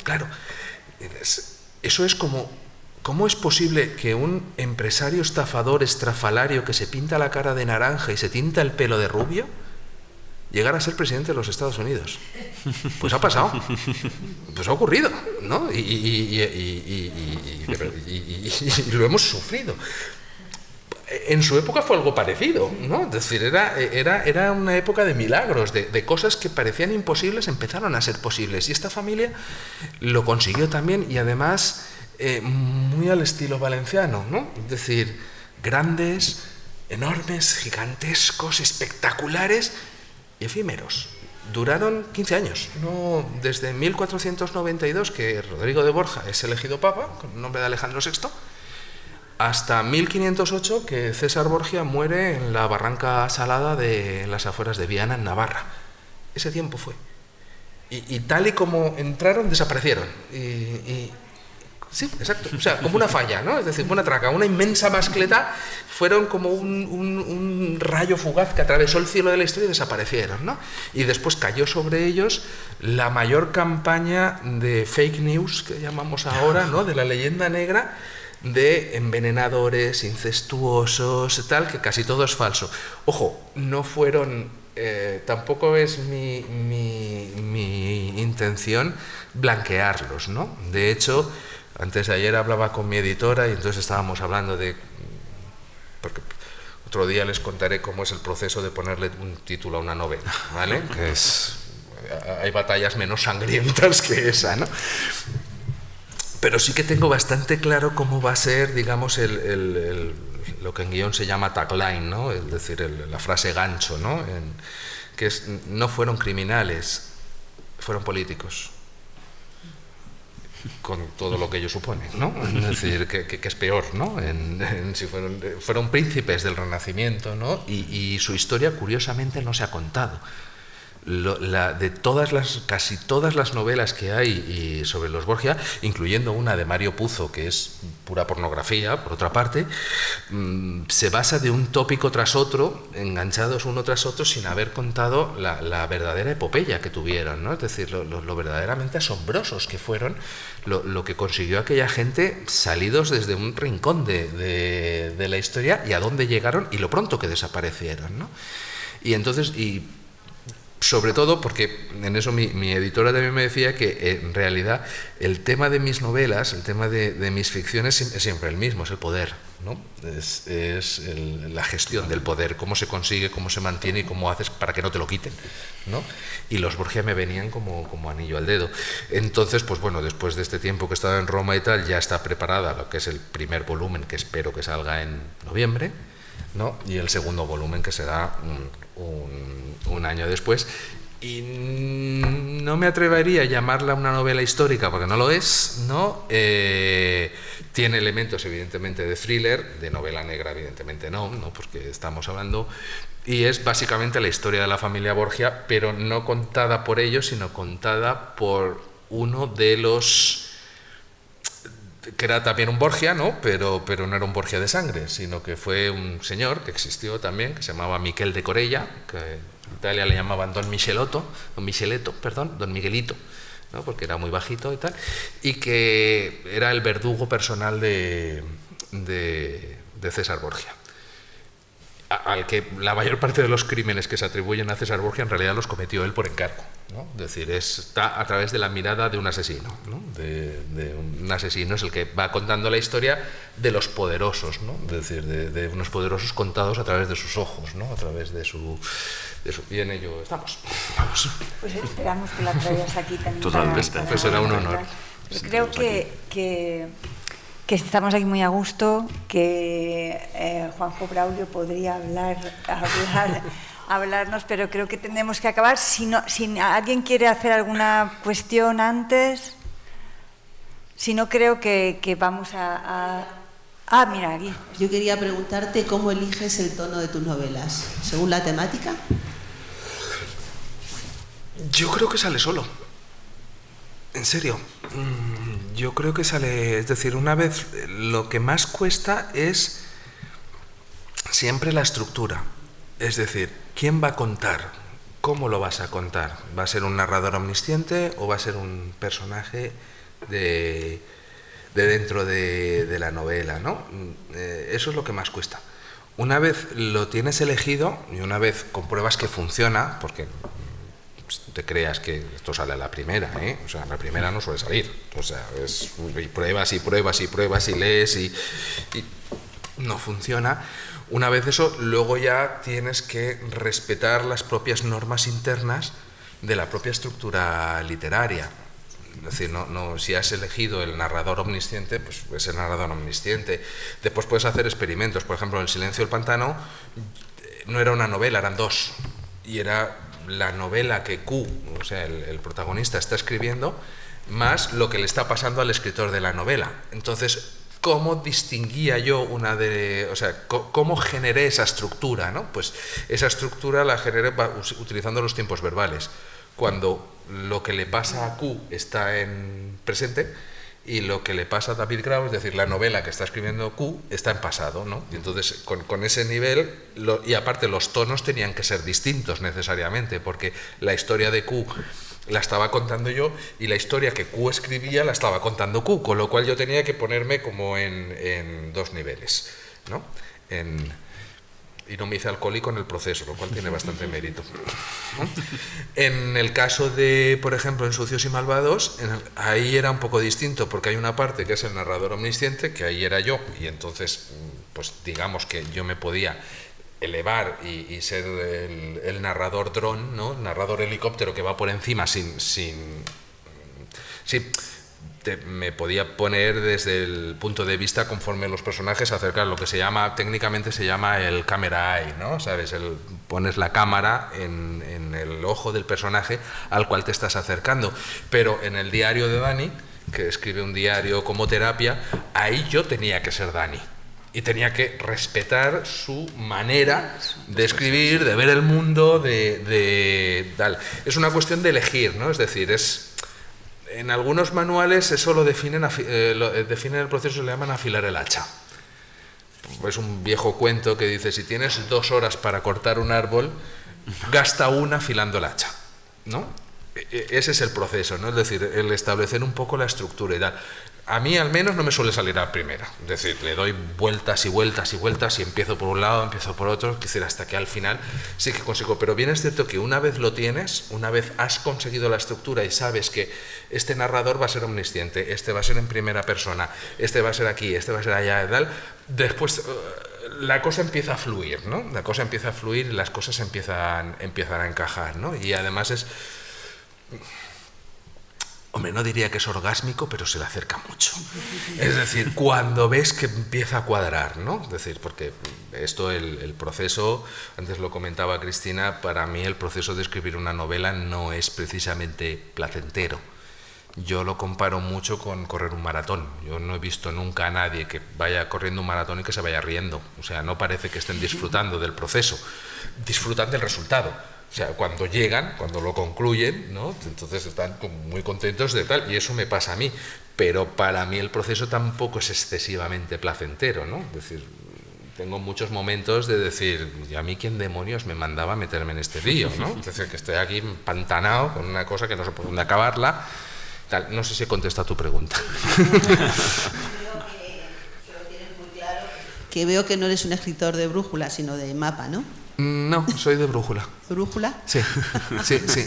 Speaker 2: Claro, eso es como... ¿Cómo es posible que un empresario estafador estrafalario que se pinta la cara de naranja y se tinta el pelo de rubio llegara a ser presidente de los Estados Unidos? Pues ha pasado, pues ha ocurrido, ¿no? Y lo hemos sufrido. En su época fue algo parecido, ¿no? Es decir, era una época de milagros, de cosas que parecían imposibles empezaron a ser posibles. Y esta familia lo consiguió también, y además muy al estilo valenciano, ¿no? Es decir, grandes, enormes, gigantescos, espectaculares y efímeros. Duraron 15 años, ¿no? Desde 1492, que Rodrigo de Borja es elegido papa, con el nombre de Alejandro VI, hasta 1508, que César Borgia muere en la Barranca Salada en las afueras de Viana, en Navarra. Ese tiempo fue. Y tal y como entraron, desaparecieron. Sí, exacto. O sea, como una falla, ¿no? Es decir, una traca, una inmensa mascleta, fueron como un rayo fugaz que atravesó el cielo de la historia y desaparecieron, ¿no? Y después cayó sobre ellos la mayor campaña de fake news, que llamamos ahora, ¿no? De la leyenda negra, de envenenadores, incestuosos, tal, que casi todo es falso. Ojo, no fueron, tampoco es mi intención blanquearlos, ¿no? De hecho, antes de ayer hablaba con mi editora y entonces estábamos hablando de... Porque otro día les contaré cómo es el proceso de ponerle un título a una novela, ¿vale? Que hay batallas menos sangrientas que esa, ¿no? Pero sí que tengo bastante claro cómo va a ser, digamos, lo que en guión se llama tagline, ¿no? Es decir, la frase gancho, ¿no? Que es, no fueron criminales, fueron políticos, con todo lo que ello supone, ¿no? Es decir, que es peor, ¿no? Si fueron príncipes del Renacimiento, ¿no? Y su historia, curiosamente, no se ha contado. Casi todas las novelas que hay sobre los Borgia, incluyendo una de Mario Puzo, que es pura pornografía, por otra parte, se basa de un tópico tras otro, enganchados uno tras otro, sin haber contado la verdadera epopeya que tuvieron, ¿no? Es decir, lo verdaderamente asombrosos que fueron, lo que consiguió aquella gente salidos desde un rincón de la historia, y a dónde llegaron y lo pronto que desaparecieron, ¿no? Y entonces... sobre todo porque en eso mi editora también me decía que en realidad el tema de mis novelas, el tema de mis ficciones es siempre el mismo, es el poder, ¿no? Es la gestión del poder, cómo se consigue, cómo se mantiene y cómo haces para que no te lo quiten, ¿no? Y los Borgia me venían como anillo al dedo. Entonces, pues bueno, después de este tiempo que he estado en Roma y tal, ya está preparada lo que es el primer volumen, que espero que salga en noviembre, ¿no? Y el segundo volumen, que será un año después, y no me atrevería a llamarla una novela histórica porque no lo es, ¿no? Tiene elementos evidentemente de thriller, de novela negra evidentemente no, porque estamos hablando, y es básicamente la historia de la familia Borgia, pero no contada por ellos, sino contada por uno de los... que era también un Borgia, ¿no? Pero no era un Borgia de sangre, sino que fue un señor que existió también, que se llamaba Miquel de Corella, que en Italia le llamaban Don Miguelito, ¿no? Porque era muy bajito y tal, y que era el verdugo personal de César Borgia, al que la mayor parte de los crímenes que se atribuyen a César Borgia en realidad los cometió él por encargo, ¿no? Es decir, está a través de la mirada de un asesino, ¿no? De un asesino es el que va contando la historia de los poderosos, ¿no? Es decir, de unos poderosos contados a través de sus ojos, ¿no? A través de su... Y en ello estamos. Vamos.
Speaker 1: Pues esperamos que la traigas aquí también.
Speaker 3: Totalmente.
Speaker 2: Pues será un honor.
Speaker 1: Yo creo que estamos aquí muy a gusto, que Juanjo Braulio podría hablarnos, pero creo que tenemos que acabar. Si alguien quiere hacer alguna cuestión antes, si no, creo que vamos a Ah, mira, aquí.
Speaker 4: Yo quería preguntarte cómo eliges el tono de tus novelas, ¿según la temática?
Speaker 2: Yo creo que sale solo. En serio. Yo creo que sale... Es decir, una vez... Lo que más cuesta es siempre la estructura. Es decir, ¿quién va a contar? ¿Cómo lo vas a contar? ¿Va a ser un narrador omnisciente o va a ser un personaje de dentro de la novela, ¿no? Eso es lo que más cuesta. Una vez lo tienes elegido y una vez compruebas que funciona, porque te creas que esto sale a la primera, ¿eh? O sea, a la primera no suele salir. O sea, y pruebas y pruebas y pruebas y lees y no funciona. Una vez eso, luego ya tienes que respetar las propias normas internas de la propia estructura literaria. Es decir, si has elegido el narrador omnisciente, pues es el narrador omnisciente. Después puedes hacer experimentos. Por ejemplo, El silencio del pantano no era una novela, eran dos. Y era la novela que Q, o sea, el protagonista, está escribiendo, más lo que le está pasando al escritor de la novela. Entonces, ¿cómo distinguía yo cómo generé esa estructura, ¿no? Pues esa estructura la generé utilizando los tiempos verbales. Cuando lo que le pasa a Q está en presente y lo que le pasa a David Grau, es decir, la novela que está escribiendo Q, está en pasado, ¿no? Y entonces, con ese nivel, y aparte los tonos tenían que ser distintos necesariamente, porque la historia de Q la estaba contando yo y la historia que Q escribía la estaba contando Q, con lo cual yo tenía que ponerme como en dos niveles, ¿no? Y no me hice alcohólico en el proceso, lo cual tiene bastante mérito, ¿no? En el caso de, por ejemplo, en Sucios y Malvados, ahí era un poco distinto, porque hay una parte que es el narrador omnisciente, que ahí era yo, y entonces, pues digamos que yo me podía elevar y ser el narrador dron, ¿no? El narrador helicóptero que va por encima me podía poner desde el punto de vista conforme los personajes acercar lo que técnicamente se llama el camera eye, ¿no? ¿Sabes? Pones la cámara en el ojo del personaje al cual te estás acercando. Pero en el diario de Dani, que escribe un diario como terapia, ahí yo tenía que ser Dani. Y tenía que respetar su manera de escribir, de ver el mundo, de tal. Es una cuestión de elegir, ¿no? Es decir, en algunos manuales eso lo definen el proceso, le llaman afilar el hacha. Es un viejo cuento que dice, si tienes 2 horas para cortar un árbol, gasta una afilando el hacha, ¿no? Ese es el proceso, ¿no? Es decir, el establecer un poco la estructura y tal. A mí al menos no me suele salir a primera, es decir, le doy vueltas y vueltas y vueltas y empiezo por un lado, empiezo por otro, es decir, hasta que al final sí que consigo. Pero bien es cierto que una vez lo tienes, una vez has conseguido la estructura y sabes que este narrador va a ser omnisciente, este va a ser en primera persona, este va a ser aquí, este va a ser allá y tal, después la cosa empieza a fluir, ¿no? La cosa empieza a fluir y las cosas empiezan a encajar, ¿no? Y además es... Hombre, no diría que es orgásmico, pero se le acerca mucho. Es decir, cuando ves que empieza a cuadrar, ¿no? Es decir, porque esto, el proceso, antes lo comentaba Cristina, para mí el proceso de escribir una novela no es precisamente placentero. Yo lo comparo mucho con correr un maratón. Yo no he visto nunca a nadie que vaya corriendo un maratón y que se vaya riendo. O sea, no parece que estén disfrutando del proceso, disfrutan del resultado. O sea, cuando llegan, cuando lo concluyen, ¿no? Entonces están muy contentos de tal, y eso me pasa a mí. Pero para mí el proceso tampoco es excesivamente placentero, ¿no? Es decir, tengo muchos momentos de decir, ¿y a mí quién demonios me mandaba a meterme en este lío, ¿no? Es decir, que estoy aquí empantanado con una cosa que no sé por dónde acabarla. Tal. No sé si he contestado tu pregunta.
Speaker 4: Que veo que no eres un escritor de brújula, sino de mapa, ¿no?
Speaker 2: No, soy de brújula.
Speaker 4: ¿Brújula?
Speaker 2: Sí,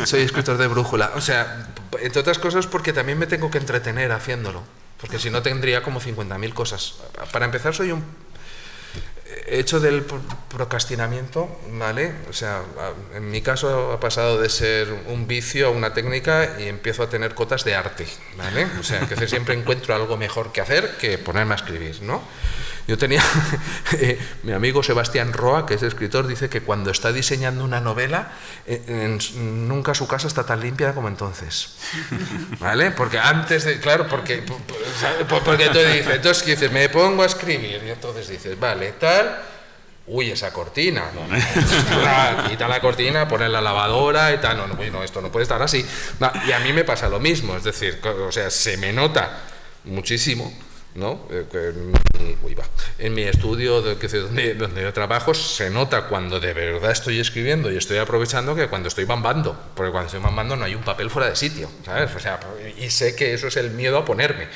Speaker 2: soy escritor de brújula. O sea, entre otras cosas porque también me tengo que entretener haciéndolo, porque si no tendría como 50.000 cosas. Para empezar, soy un hecho del procrastinamiento, ¿vale? O sea, en mi caso ha pasado de ser un vicio a una técnica y empiezo a tener cotas de arte, ¿vale? O sea, que siempre encuentro algo mejor que hacer que ponerme a escribir, ¿no? Yo tenía, mi amigo Sebastián Roa, que es escritor, dice que cuando está diseñando una novela, nunca su casa está tan limpia como entonces, ¿vale? Porque antes de, claro, porque entonces dices, me pongo a escribir, y entonces dices, vale, tal, uy, esa cortina, ¿no? Quita la cortina, pone la lavadora y tal, no, esto no puede estar así. No, y a mí me pasa lo mismo, es decir, o sea, se me nota muchísimo, ¿no? En mi estudio donde yo trabajo se nota cuando de verdad estoy escribiendo y estoy aprovechando que cuando estoy bambando, porque cuando estoy bambando no hay un papel fuera de sitio, ¿sabes? O sea, y sé que eso es el miedo a ponerme,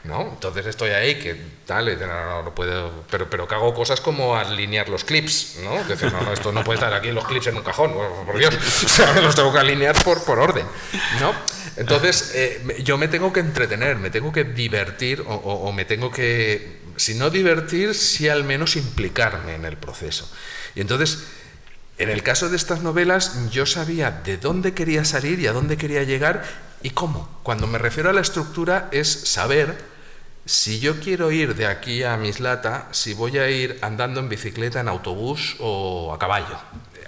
Speaker 2: ¿no? Entonces estoy ahí que tal, no puedo, pero que hago cosas como alinear los clips, ¿no? Es decir, no, esto no puede estar aquí los clips en un cajón, por Dios, o sea, los tengo que alinear por orden, ¿no? Entonces yo me tengo que entretener, me tengo que divertir o me tengo que, si no divertir, sí al menos implicarme en el proceso. Y entonces, en el caso de estas novelas, yo sabía de dónde quería salir y a dónde quería llegar y cómo. Cuando me refiero a la estructura es saber si yo quiero ir de aquí a Mislata, si voy a ir andando en bicicleta, en autobús o a caballo.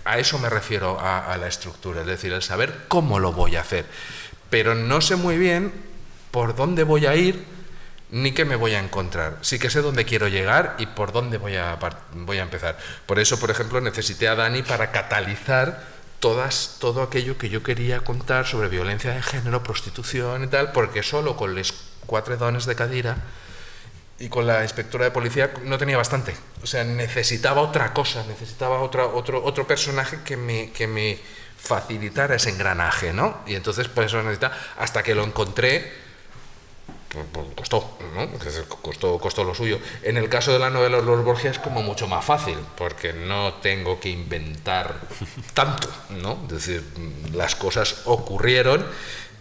Speaker 2: A eso me refiero a la estructura, es decir, el saber cómo lo voy a hacer. Pero no sé muy bien por dónde voy a ir ni qué me voy a encontrar. Sí que sé dónde quiero llegar y por dónde voy a empezar. Por eso, por ejemplo, necesité a Dani para catalizar todo aquello que yo quería contar sobre violencia de género, prostitución y tal, porque solo con les 4 dones de cadira y con la inspectora de policía no tenía bastante. O sea, necesitaba otra cosa, necesitaba otro personaje que me facilitara ese engranaje, ¿no? Y entonces, por eso necesitaba, hasta que lo encontré, pues costó, ¿no? Costó lo suyo. En el caso de la novela Los Borgia es como mucho más fácil, porque no tengo que inventar tanto, ¿no? Es decir, las cosas ocurrieron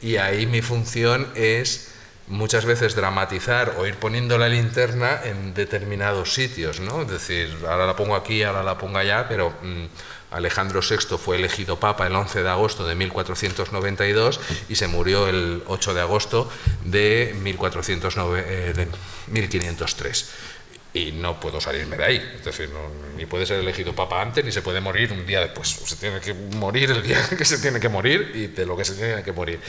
Speaker 2: y ahí mi función es muchas veces dramatizar o ir poniendo la linterna en determinados sitios, ¿no? Es decir, ahora la pongo aquí, ahora la pongo allá, pero Alejandro VI fue elegido papa el 11 de agosto de 1492 y se murió el 8 de agosto de 1503. Y no puedo salirme de ahí, es decir, ni puede ser elegido papa antes ni se puede morir un día después, se tiene que morir el día que se tiene que morir y de lo que se tiene que morir.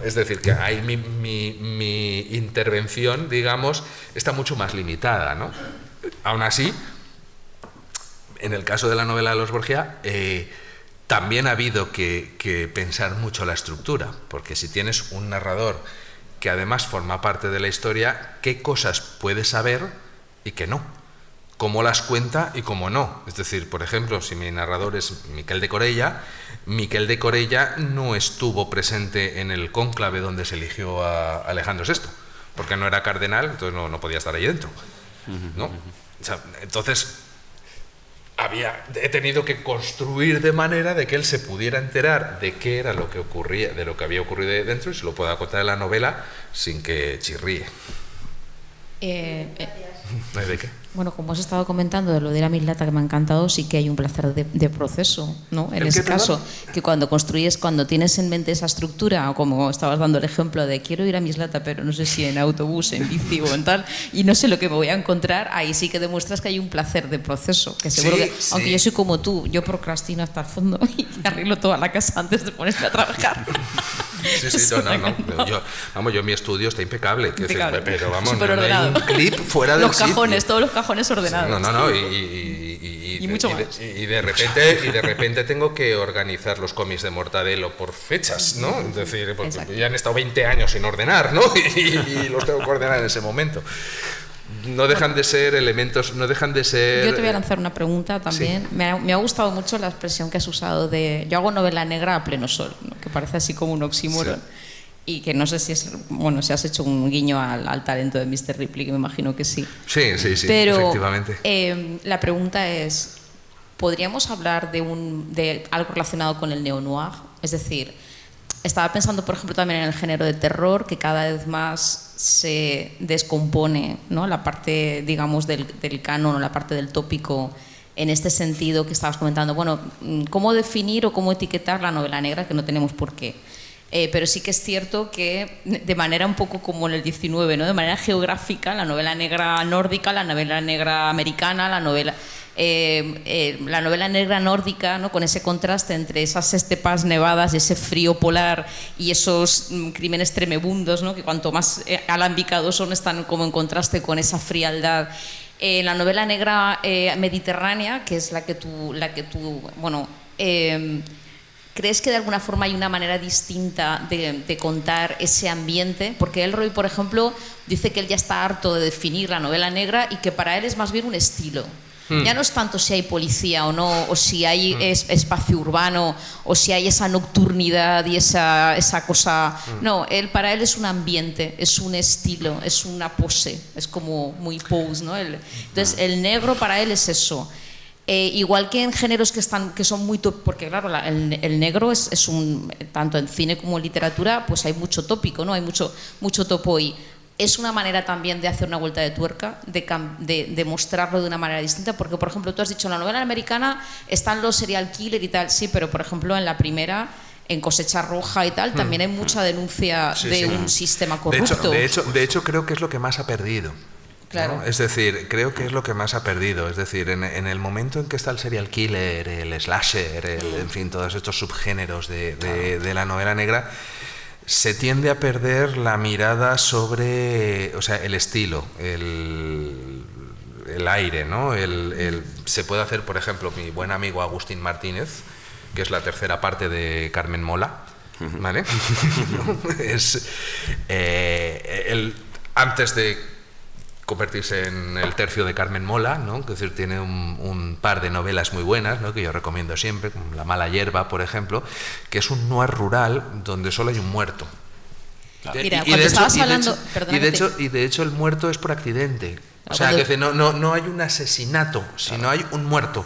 Speaker 2: Es decir, que ahí mi intervención, digamos, está mucho más limitada, ¿no? Aún así, en el caso de la novela de Los Borgia, también ha habido que pensar mucho la estructura, porque si tienes un narrador que además forma parte de la historia, ¿qué cosas puede saber y qué no? ¿Cómo las cuenta y cómo no? Es decir, por ejemplo, si mi narrador es Miquel de Corella no estuvo presente en el cónclave donde se eligió a Alejandro VI, porque no era cardenal, entonces no podía estar ahí dentro, ¿no? O sea, entonces he tenido que construir de manera de que él se pudiera enterar de qué era lo que ocurría, de lo que había ocurrido ahí dentro y se lo pueda contar en la novela sin que chirríe. ¿De qué?
Speaker 5: Bueno, como has estado comentando de lo de la Mislata, que me ha encantado, sí que hay un placer de proceso, ¿no? En ese caso, que cuando construyes, cuando tienes en mente esa estructura, o como estabas dando el ejemplo de quiero ir a Mislata, pero no sé si en autobús, en bici o en tal, y no sé lo que me voy a encontrar, ahí sí que demuestras que hay un placer de proceso, que seguro que, aunque yo soy como tú, yo procrastino hasta el fondo y arreglo toda la casa antes de ponerme a trabajar.
Speaker 2: Sí, no. Yo mi estudio está impecable. Pero vamos,
Speaker 5: no
Speaker 2: hay un clip fuera del sitio.
Speaker 5: Todos los cajones ordenados.
Speaker 2: No, y
Speaker 5: mucho más.
Speaker 2: Y de repente tengo que organizar los cómics de Mortadelo por fechas, ¿no? Es decir, porque ya han estado 20 años sin ordenar, ¿no? Y los tengo que ordenar en ese momento. No dejan de ser elementos, no dejan de ser...
Speaker 5: Yo te voy a lanzar una pregunta también. Sí. Me ha gustado mucho la expresión que has usado de yo hago novela negra a pleno sol, ¿no? Que parece así como un oxímoron. Sí. Y que no sé si si has hecho un guiño al talento de Mr. Ripley, que me imagino que sí.
Speaker 2: Sí,
Speaker 5: pero,
Speaker 2: efectivamente.
Speaker 5: La pregunta es, ¿podríamos hablar de algo relacionado con el neo-noir? Es decir, estaba pensando, por ejemplo, también en el género de terror, que cada vez más se descompone, ¿no? La parte, digamos, del canon o la parte del tópico, en este sentido que estabas comentando. Bueno, ¿cómo definir o cómo etiquetar la novela negra? Que no tenemos por qué. Pero sí que es cierto que de manera un poco como en el 19, ¿no? De manera geográfica, la novela negra nórdica, la novela negra americana, la novela negra nórdica, ¿no? Con ese contraste entre esas estepas nevadas, ese frío polar y esos crímenes tremebundos, ¿no? Que cuanto más alambicados son, están como en contraste con esa frialdad. La novela negra mediterránea, que es la que tú bueno, ¿crees que de alguna forma hay una manera distinta de contar ese ambiente? Porque Ellroy, por ejemplo, dice que él ya está harto de definir la novela negra y que para él es más bien un estilo. Ya no es tanto si hay policía o no, o si hay espacio urbano, o si hay esa nocturnidad y esa cosa. No, para él es un ambiente, es un estilo, es una pose, es como muy pose, ¿no? Entonces, el negro para él es eso. Igual que en géneros que son muy porque claro, el negro es un, tanto en cine como en literatura, pues hay mucho tópico, ¿no? Hay mucho topo y es una manera también de hacer una vuelta de tuerca, de mostrarlo de una manera distinta, porque por ejemplo tú has dicho en la novela americana están los serial killer y tal, sí, pero por ejemplo en la primera, en Cosecha Roja y tal, también hay mucha denuncia un sistema corrupto.
Speaker 2: De hecho creo que es lo que más ha perdido.
Speaker 5: Claro.
Speaker 2: ¿No? Es decir, creo que es lo que más ha perdido. Es decir, en el momento en que está el serial killer, el slasher, en fin, todos estos subgéneros de la novela negra, se tiende a perder la mirada sobre, o sea, el estilo, el aire, ¿no? Se puede hacer, por ejemplo, mi buen amigo Agustín Martínez, que es la tercera parte de Carmen Mola, ¿vale? Antes de convertirse en el tercio de Carmen Mola, ¿no? Es decir, tiene un par de novelas muy buenas, ¿no? Que yo recomiendo siempre, como La mala hierba, por ejemplo, que es un noir rural donde solo hay un muerto.
Speaker 5: Claro. Mira, cuando estabas hablando...
Speaker 2: Y de hecho el muerto es por accidente. O sea, que no hay un asesinato, sino hay un muerto.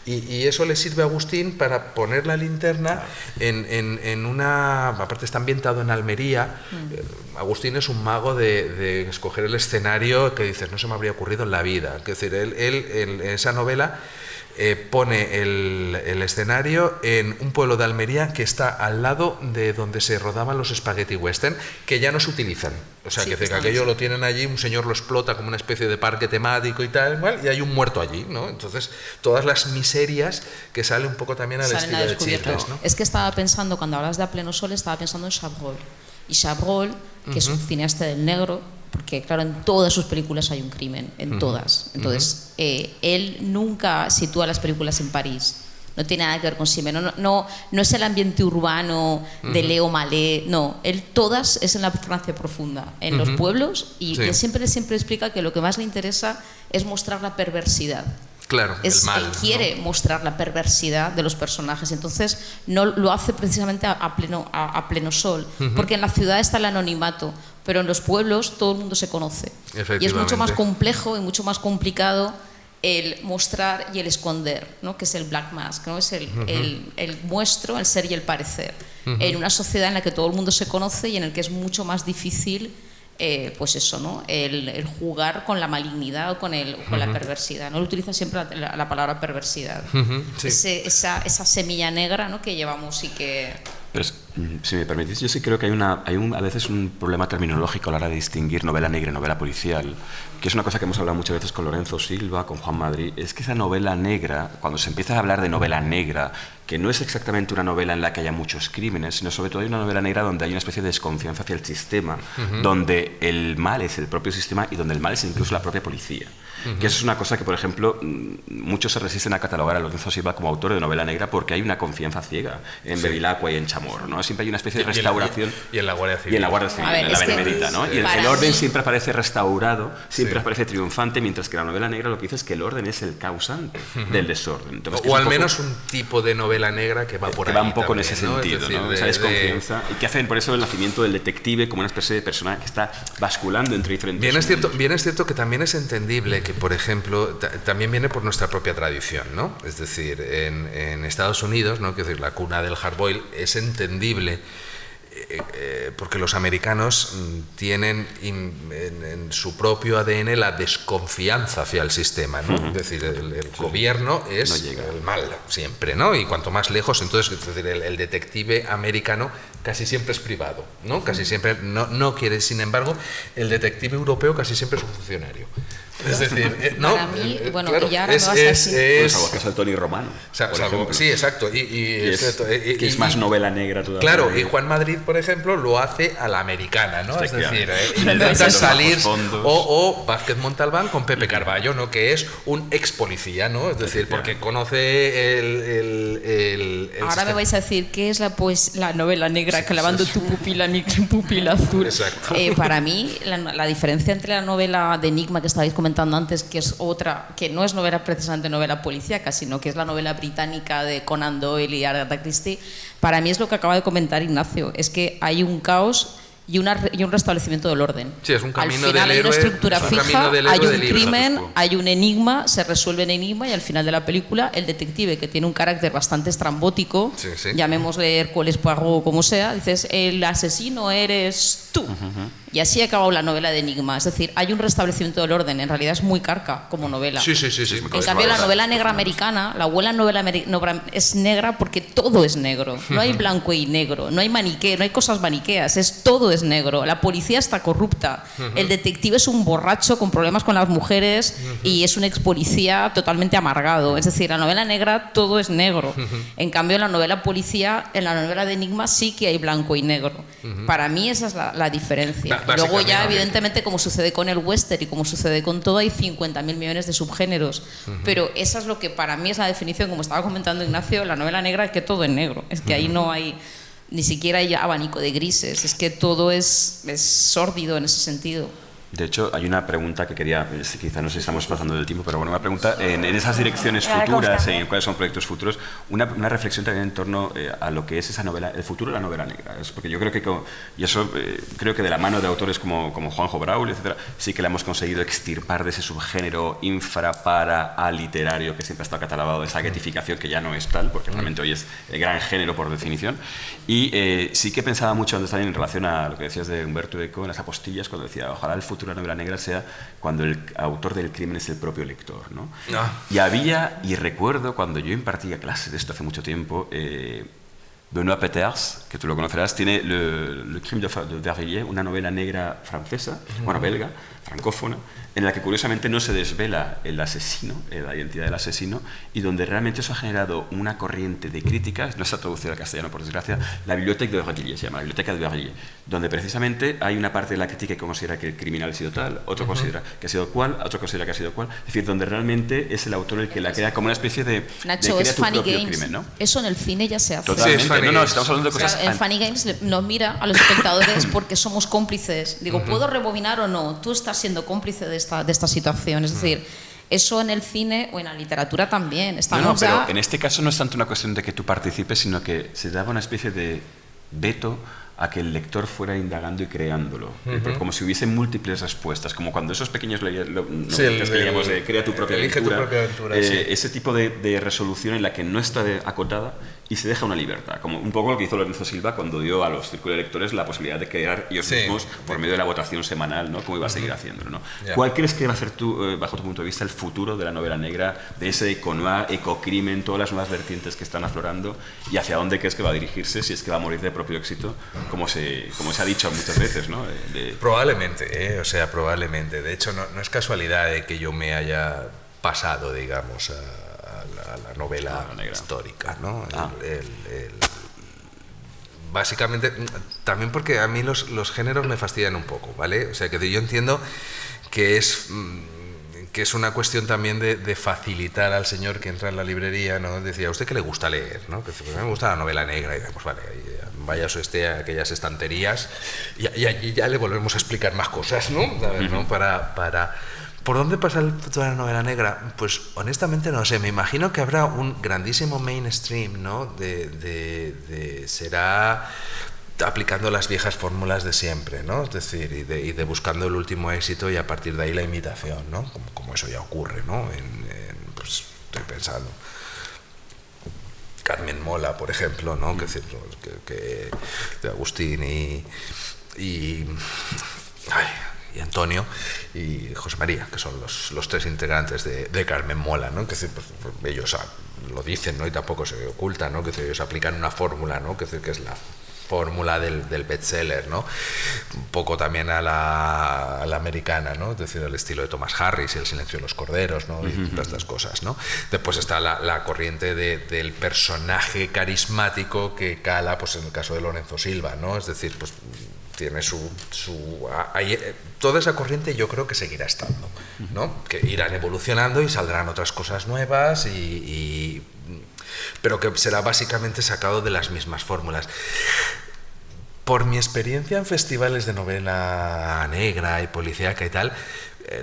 Speaker 2: Y eso le sirve a Agustín para poner la linterna en una... Aparte está ambientado en Almería. Agustín es un mago de escoger el escenario que dices, no se me habría ocurrido en la vida. Es decir, él en esa novela pone el escenario en un pueblo de Almería que está al lado de donde se rodaban los spaghetti western, que ya no se utilizan. O sea, que aquello lo tienen allí, un señor lo explota como una especie de parque temático y tal, igual, y hay un muerto allí, ¿no? Entonces, todas las miserias que salen un poco también al estilo de Childress, ¿no?
Speaker 5: Es que estaba pensando, cuando hablas de A pleno sol, estaba pensando en Chabrol. Y Chabrol, que es un cineasta del negro, porque claro, en todas sus películas hay un crimen, en todas. Entonces, él nunca sitúa las películas en París. No tiene nada que ver con Simenon, no es el ambiente urbano de Leo Malé, no, él todas es en la Francia profunda, en los pueblos, y él siempre explica que lo que más le interesa es mostrar la perversidad.
Speaker 2: Claro, el mal.
Speaker 5: Él quiere mostrar la perversidad de los personajes, entonces no lo hace precisamente a pleno sol, porque en la ciudad está el anonimato, pero en los pueblos todo el mundo se conoce. Y es mucho más complejo y mucho más complicado el mostrar y el esconder, ¿no? Que es el black mask, ¿no? Es el muestro, el ser y el parecer, en una sociedad en la que todo el mundo se conoce y en el que es mucho más difícil pues eso, ¿no? El jugar con la malignidad o con la perversidad. No utiliza siempre la palabra perversidad. Esa semilla negra, ¿no? Que llevamos y que...
Speaker 3: Pero, si me permitís, yo sí creo que hay a veces un problema terminológico a la hora de distinguir novela negra y novela policial, que es una cosa que hemos hablado muchas veces con Lorenzo Silva, con Juan Madrid. Es que esa novela negra, cuando se empieza a hablar de novela negra, que no es exactamente una novela en la que haya muchos crímenes, sino sobre todo hay una novela negra donde hay una especie de desconfianza hacia el sistema, donde el mal es el propio sistema y donde el mal es incluso la propia policía. Que eso es una cosa que, por ejemplo, muchos se resisten a catalogar a Lorenzo Silva como autor de novela negra porque hay una confianza ciega en Bevilacqua y en Chamorro, ¿no? Siempre hay una especie de restauración.
Speaker 2: Y en la Guardia Civil.
Speaker 3: Y en la Guardia Civil, en la Benemérita, ¿no? Y el orden siempre aparece restaurado, siempre aparece triunfante, mientras que la novela negra lo que dice es que el orden es el causante del desorden. Entonces,
Speaker 2: o al menos un tipo de novela negra que va por ahí.
Speaker 3: Que va un poco
Speaker 2: también,
Speaker 3: en ese sentido, ¿no? Es decir, esa desconfianza. Y que hacen por eso el nacimiento del detective como una especie de persona que está basculando entre diferentes...
Speaker 2: Bien es cierto que también es entendible que, por ejemplo, también viene por nuestra propia tradición, ¿no? Es decir, en Estados Unidos, ¿no? Quiero decir, la cuna del hardboil, es entendible porque los americanos tienen en su propio ADN la desconfianza hacia el sistema, ¿no? Es decir, el gobierno es el mal siempre, ¿no? Y cuanto más lejos, entonces, es decir, el detective americano casi siempre es privado, ¿no? Casi siempre no quiere. Sin embargo, el detective europeo casi siempre es un funcionario. Es decir, ¿no?
Speaker 5: Para mí, bueno,
Speaker 2: claro,
Speaker 5: y ahora me vas a decir...
Speaker 3: Salvo que es el Tony Romano, por ejemplo.
Speaker 2: Sí, exacto.
Speaker 3: Que es más novela negra todavía.
Speaker 2: Claro, y Juan Madrid, por ejemplo, lo hace a la americana, ¿no? Es decir, intenta salir... O Vázquez Montalbán con Pepe Carballo, ¿no? Que es un ex policía, ¿no? Es decir, porque conoce el
Speaker 5: ahora me vais a decir, ¿qué es la novela negra clavando tu pupila negra en pupila azul?
Speaker 2: Exacto.
Speaker 5: Para mí, la diferencia entre la novela de enigma que estabais comentando antes, que es otra, que no es novela precisamente novela policíaca, sino que es la novela británica de Conan Doyle y Agatha Christie, para mí es lo que acaba de comentar Ignacio, es que hay un caos y un restablecimiento del orden.
Speaker 2: Sí, es un camino
Speaker 5: al final
Speaker 2: del
Speaker 5: hay una
Speaker 2: héroe,
Speaker 5: estructura fija, hay un crimen,
Speaker 2: libro.
Speaker 5: hay un enigma, se resuelve el enigma y al final de la película el detective, que tiene un carácter bastante estrambótico,
Speaker 2: sí.
Speaker 5: llamémosle Hércules Poirot o como sea, dices, el asesino eres tú. Y así ha acabado la novela de enigma. Es decir, hay un restablecimiento del orden. En realidad es muy carca como novela.
Speaker 2: Sí.
Speaker 5: En cambio, la novela negra americana, la buena novela es negra porque todo es negro. No hay blanco y negro, no hay maniqueo, no hay cosas maniqueas, todo es negro. La policía está corrupta. El detective es un borracho con problemas con las mujeres y es un ex policía totalmente amargado. Es decir, la novela negra todo es negro. En cambio, en la novela policía, en la novela de enigma sí que hay blanco y negro. Para mí esa es la diferencia. Luego ya, evidentemente, como sucede con el western y como sucede con todo, hay 50.000 millones de subgéneros. Pero esa es lo que para mí es la definición, como estaba comentando Ignacio, la novela negra es que todo es negro. Es que ahí no hay, ni siquiera hay abanico de grises, es que todo es sórdido en ese sentido.
Speaker 3: De hecho, hay una pregunta que quería, quizá no sé si estamos pasando del tiempo, pero bueno, una pregunta, en esas direcciones futuras, en cuáles son proyectos futuros, una reflexión también en torno a lo que es esa novela, el futuro de la novela negra. Es porque yo creo que, y eso creo que de la mano de autores como Juanjo Brauli, etcétera, sí que la hemos conseguido extirpar de ese subgénero infra para a literario que siempre ha estado catalogado de esa guetificación que ya no es tal, porque realmente hoy es el gran género por definición. Y sí que pensaba mucho antes también en relación a lo que decías de Humberto Eco en las apostillas, cuando decía, ojalá el futuro de la novela negra sea cuando el autor del crimen es el propio lector, ¿no? Y recuerdo cuando yo impartía clases de esto hace mucho tiempo, Benoît Peters, que tú lo conocerás, tiene Le Crime de Vervilliers, una novela negra francesa, bueno, belga, francófona, en la que curiosamente no se desvela el asesino, la identidad del asesino, y donde realmente eso ha generado una corriente de críticas, no está traducida al castellano por desgracia, la Bibliothèque de Vervilliers se llama, la Biblioteca de Vervilliers, donde precisamente hay una parte de la crítica que considera que el criminal ha sido tal, otro considera que ha sido cual, otro considera que ha sido cual, es decir, donde realmente es el autor el que la crea como una especie de
Speaker 5: Nacho,
Speaker 3: es
Speaker 5: tu Funny
Speaker 3: propio
Speaker 5: Games,
Speaker 3: crimen, ¿no?
Speaker 5: Eso en el cine ya se hace.
Speaker 3: Totalmente,
Speaker 2: sí,
Speaker 3: no, estamos hablando de cosas...
Speaker 5: Claro, en Funny Games nos mira a los espectadores porque somos cómplices. Digo, ¿puedo rebobinar o no? Tú estás siendo cómplice de esta situación. Es decir, eso en el cine o en la literatura también. Estamos
Speaker 3: pero
Speaker 5: ya...
Speaker 3: en este caso no es tanto una cuestión de que tú participes, sino que se daba una especie de veto a que el lector fuera indagando y creándolo, como si hubiese múltiples respuestas, como cuando esos pequeños que leíamos de crea tu propia aventura, ese tipo de resolución en la que no está acotada y se deja una libertad, como un poco lo que hizo Lorenzo Silva cuando dio a los círculos de lectores la posibilidad de crear ellos mismos por medio de la votación semanal, ¿no? Como iba a seguir haciéndolo, ¿no? ¿Cuál crees que va a ser bajo tu punto de vista, el futuro de la novela negra, de ese econoir, ecocrimen, todas las nuevas vertientes que están aflorando, y hacia dónde crees que va a dirigirse, si es que va a morir de propio éxito, como se ha dicho muchas veces, ¿no?
Speaker 2: Probablemente, o sea, probablemente. De hecho, no es casualidad que yo me haya pasado, digamos, a la novela histórica, ¿no? Básicamente, también porque a mí los géneros me fastidian un poco, ¿vale? O sea, que yo entiendo que es una cuestión también de facilitar al señor que entra en la librería, ¿no? Decía, ¿a usted qué le gusta leer? ¿No? Que pues, a mí me gusta la novela negra. Y pues vale, vaya usted a aquellas estanterías y allí ya le volvemos a explicar más cosas, ¿no? ¿Sabes, no? ¿Por dónde pasa el futuro de la novela negra? Pues honestamente no sé, me imagino que habrá un grandísimo mainstream, ¿no? Será aplicando las viejas fórmulas de siempre, ¿no? Es decir, y de buscando el último éxito y a partir de ahí la imitación, ¿no? Como eso ya ocurre, ¿no? Pues estoy pensando. Carmen Mola, por ejemplo, ¿no? Que de Agustín y Antonio y José María, que son los tres integrantes de Carmen Mola, ¿no? Que pues, ellos lo dicen, ¿no? Y tampoco se oculta, ¿no? Que ellos aplican una fórmula, ¿no? Que es fórmula del bestseller, ¿no? Un poco también a la americana, ¿no? Es decir, el estilo de Thomas Harris, El silencio de los corderos, ¿no? Y todas estas cosas, ¿no? Después está la corriente del personaje carismático que cala, pues en el caso de Lorenzo Silva, ¿no? Es decir, pues tiene toda esa corriente yo creo que seguirá estando, ¿no? Que irán evolucionando y saldrán otras cosas nuevas pero que será básicamente sacado de las mismas fórmulas. Por mi experiencia en festivales de novela negra y policíaca y tal,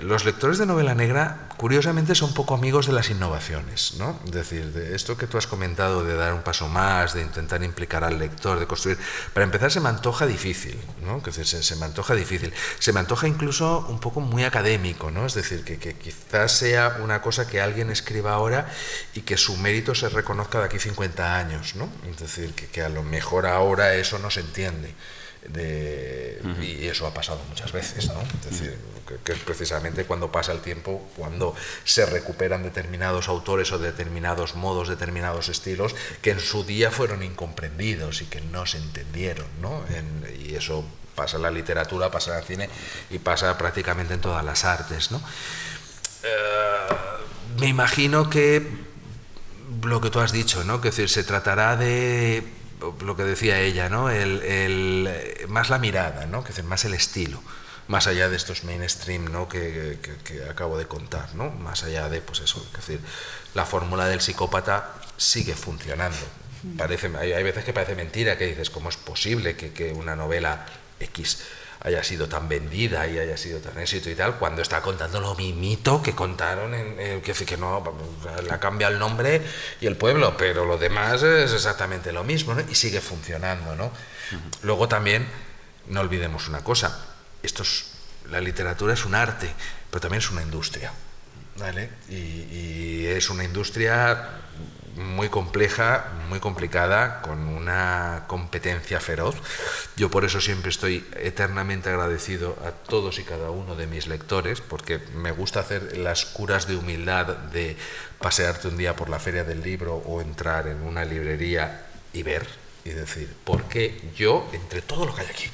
Speaker 2: los lectores de novela negra, curiosamente, son poco amigos de las innovaciones, ¿no? Es decir, de esto que tú has comentado, de dar un paso más, de intentar implicar al lector, de construir. Para empezar, se me antoja difícil, ¿no? Es decir, se me antoja difícil. Se me antoja incluso un poco muy académico, ¿no? Es decir, que quizás sea una cosa que alguien escriba ahora y que su mérito se reconozca de aquí 50 años, ¿no? Es decir, que a lo mejor ahora eso no se entiende. Y eso ha pasado muchas veces, ¿no? Es decir, que es precisamente cuando pasa el tiempo, cuando se recuperan determinados autores o determinados modos, determinados estilos que en su día fueron incomprendidos y que no se entendieron, ¿no? Y eso pasa en la literatura, pasa en el cine y pasa prácticamente en todas las artes, ¿no? Me imagino que lo que tú has dicho, ¿no? Que es decir, se tratará de lo que decía ella, ¿no? Más la mirada, ¿no? Que es más el estilo, más allá de estos mainstream, ¿no? que acabo de contar, ¿no? Más allá de, pues eso, es decir, la fórmula del psicópata sigue funcionando. Hay veces que parece mentira, que dices, ¿cómo es posible que una novela X haya sido tan vendida y haya sido tan éxito y tal, cuando está contando lo mismito que contaron que no, le ha cambiado el nombre y el pueblo, pero lo demás es exactamente lo mismo, ¿no? Y sigue funcionando, ¿no? Luego también, no olvidemos una cosa, la literatura es un arte, pero también es una industria, ¿vale? Y es una industria muy compleja, muy complicada, con una competencia feroz. Yo por eso siempre estoy eternamente agradecido a todos y cada uno de mis lectores, porque me gusta hacer las curas de humildad de pasearte un día por la feria del libro o entrar en una librería y ver y decir, ¿por qué yo, entre todo lo que hay aquí?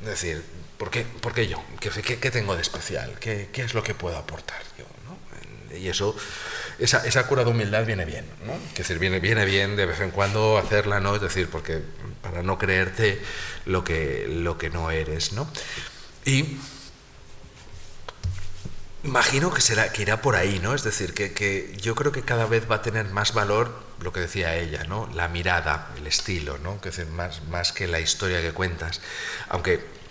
Speaker 2: Es decir, ¿por qué yo? ¿Qué tengo de especial? ¿Qué es lo que puedo aportar yo, ¿no? Y eso, esa cura de humildad viene bien, ¿no? Es decir, viene bien de vez en cuando hacerla, ¿no? Es decir, porque para no creerte lo que no eres, ¿no? Y imagino que irá por ahí, ¿no? Es decir, que yo creo que cada vez va a tener más valor lo que decía ella, ¿no? La mirada, el estilo, ¿no? Que es decir, más que la historia que cuentas. Aunque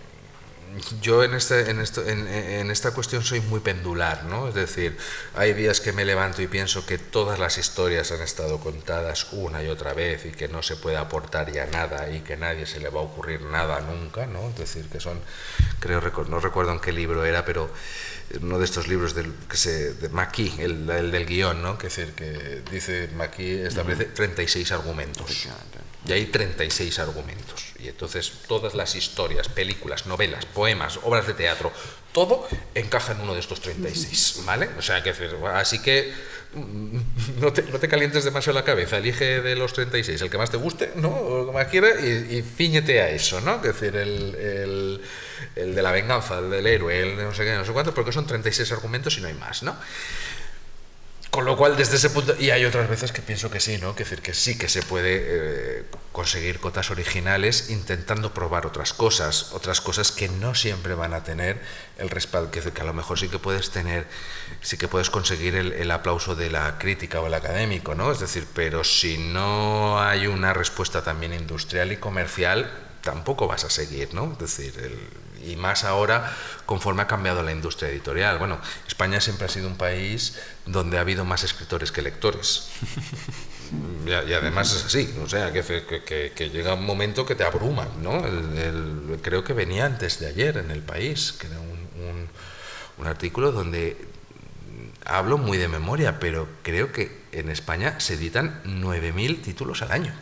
Speaker 2: yo en esta cuestión soy muy pendular, ¿no? Es decir, hay días que me levanto y pienso que todas las historias han estado contadas una y otra vez y que no se puede aportar ya nada y que a nadie se le va a ocurrir nada nunca, ¿no? Es decir, que son, no recuerdo en qué libro era, pero uno de estos libros de McKee, el del guión, ¿no? Que es decir, que dice McKee establece 36 argumentos. Y hay 36 argumentos. Y entonces todas las historias, películas, novelas, poemas, obras de teatro, todo encaja en uno de estos 36, ¿vale? O sea, así que no te calientes demasiado la cabeza, elige de los 36 el que más te guste, ¿no? O el que más quieras y cíñete a eso, ¿no? Es decir, el de la venganza, el del héroe, el de no sé qué, no sé cuánto, porque son 36 argumentos y no hay más, ¿no? Con lo cual, desde ese punto, y hay otras veces que pienso que sí, ¿no? Que decir que sí que se puede conseguir cotas originales intentando probar otras cosas que no siempre van a tener el respaldo, que a lo mejor sí que puedes conseguir el aplauso de la crítica o el académico, ¿no? Es decir, pero si no hay una respuesta también industrial y comercial, tampoco vas a seguir, ¿no? Es decir, y más ahora conforme ha cambiado la industria editorial. Bueno, España siempre ha sido un país donde ha habido más escritores que lectores. Y además es así, o sea, que llega un momento que te abruman, ¿no? Creo que venía antes de ayer en El País, que era un artículo donde hablo muy de memoria, pero creo que en España se editan 9.000 títulos al año.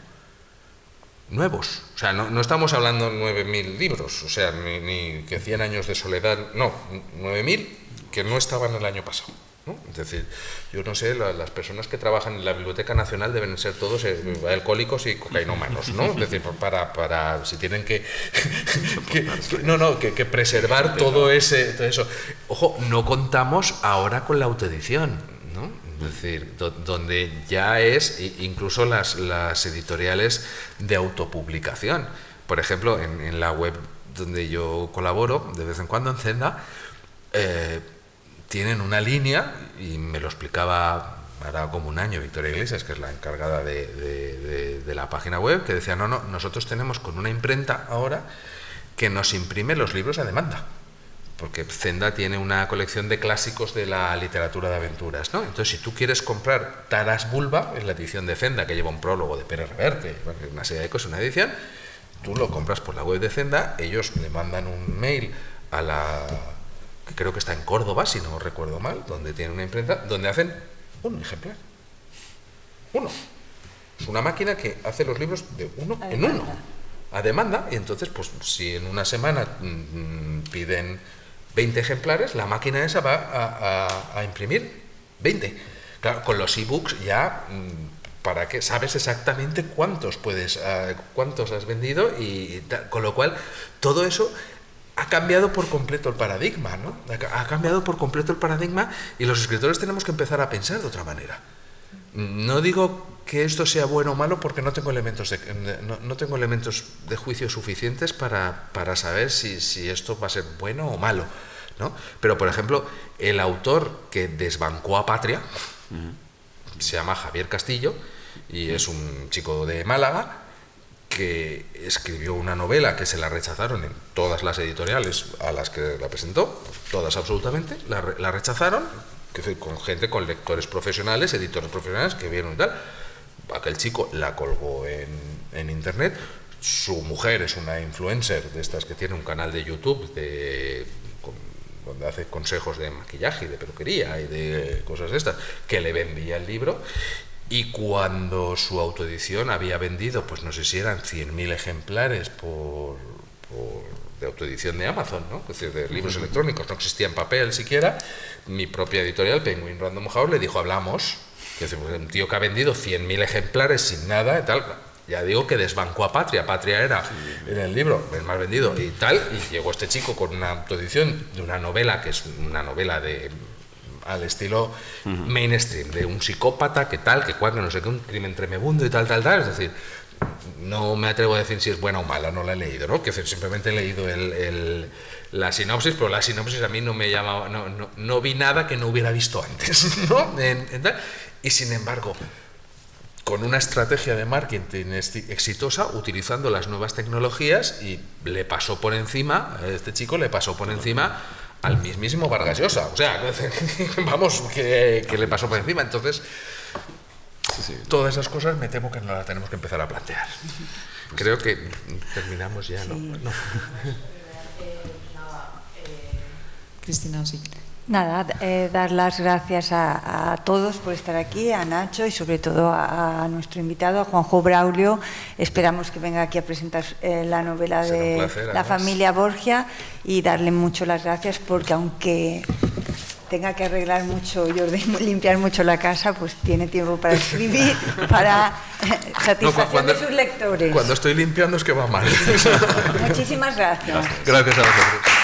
Speaker 2: Nuevos, o sea, no estamos hablando de 9.000 libros, o sea, ni que 100 años de soledad, no, 9.000 que no estaban el año pasado. ¿no? Es decir, yo no sé, las personas que trabajan en la Biblioteca Nacional deben ser todos alcohólicos y cocainómanos, ¿no? Es decir, para si tienen que preservar todo eso. Ojo, no contamos ahora con la autoedición, ¿no? Es decir, donde ya es incluso las editoriales de autopublicación. Por ejemplo, en la web donde yo colaboro, de vez en cuando en Zenda, tienen una línea, y me lo explicaba ahora como un año Victoria Iglesias, que es la encargada de la página web, que decía, no, nosotros tenemos con una imprenta ahora que nos imprime los libros a demanda, porque Zenda tiene una colección de clásicos de la literatura de aventuras, ¿no? Entonces, si tú quieres comprar Taras Bulba, en la edición de Zenda, que lleva un prólogo de Pérez Reverte, una serie de cosas, una edición, tú lo compras por la web de Zenda, ellos le mandan un mail a la... que creo que está en Córdoba, si no recuerdo mal, donde tiene una imprenta, donde hacen un ejemplar. Uno. Es una máquina que hace los libros de uno en uno, a demanda, y entonces, pues si en una semana piden 20 ejemplares, la máquina esa va a imprimir 20. Claro, con los ebooks ya, para que sabes exactamente cuántos has vendido, y con lo cual todo eso ha cambiado por completo el paradigma, ¿no? Ha cambiado por completo el paradigma, y los escritores tenemos que empezar a pensar de otra manera. No digo que esto sea bueno o malo, porque no tengo elementos de juicio suficientes para saber si esto va a ser bueno o malo, ¿no? Pero, por ejemplo, el autor que desbancó a Patria se llama Javier Castillo, y es un chico de Málaga que escribió una novela que se la rechazaron en todas las editoriales a las que la presentó, todas absolutamente, la rechazaron, que fue con gente, con lectores profesionales, editores profesionales que vieron y tal. Aquel chico la colgó en internet. Su mujer es una influencer de estas que tiene un canal de YouTube donde hace consejos de maquillaje y de peluquería y de cosas de estas, que le vendía el libro. Y cuando su autoedición había vendido, pues no sé si eran 100.000 ejemplares de autoedición de Amazon, ¿no? Es decir, de libros electrónicos, no existía en papel siquiera, mi propia editorial, Penguin Random House, le dijo, hablamos. Es decir, un tío que ha vendido 100.000 ejemplares sin nada y tal, ya digo que desbancó a Patria. Patria era en el libro el más vendido y tal, y llegó este chico con una autoedición de una novela, que es una novela al estilo mainstream, de un psicópata, que tal, que cual, que no sé qué, un crimen tremebundo y tal, es decir, no me atrevo a decir si es buena o mala, no la he leído, ¿no? Que simplemente he leído la sinopsis, pero la sinopsis a mí no me llamaba, no vi nada que no hubiera visto antes, ¿no? Y sin embargo, con una estrategia de marketing exitosa, utilizando las nuevas tecnologías, y le pasó por encima, este chico le pasó por encima al mismísimo Vargas Llosa, o sea, vamos, que le pasó por encima. Entonces, todas esas cosas me temo que no las tenemos que empezar a plantear. Creo que terminamos ya, ¿no?
Speaker 1: Sí.
Speaker 2: No.
Speaker 5: Cristina, sí.
Speaker 1: Nada, dar las gracias a todos por estar aquí, a Nacho y sobre todo a nuestro invitado, a Juanjo Braulio. Esperamos que venga aquí a presentar la novela de la familia Borgia, y darle mucho las gracias, porque aunque tenga que arreglar mucho y limpiar mucho la casa, pues tiene tiempo para escribir, para satisfacer a sus lectores.
Speaker 2: Cuando estoy limpiando es que va mal.
Speaker 1: Muchísimas gracias.
Speaker 2: Gracias a vosotros.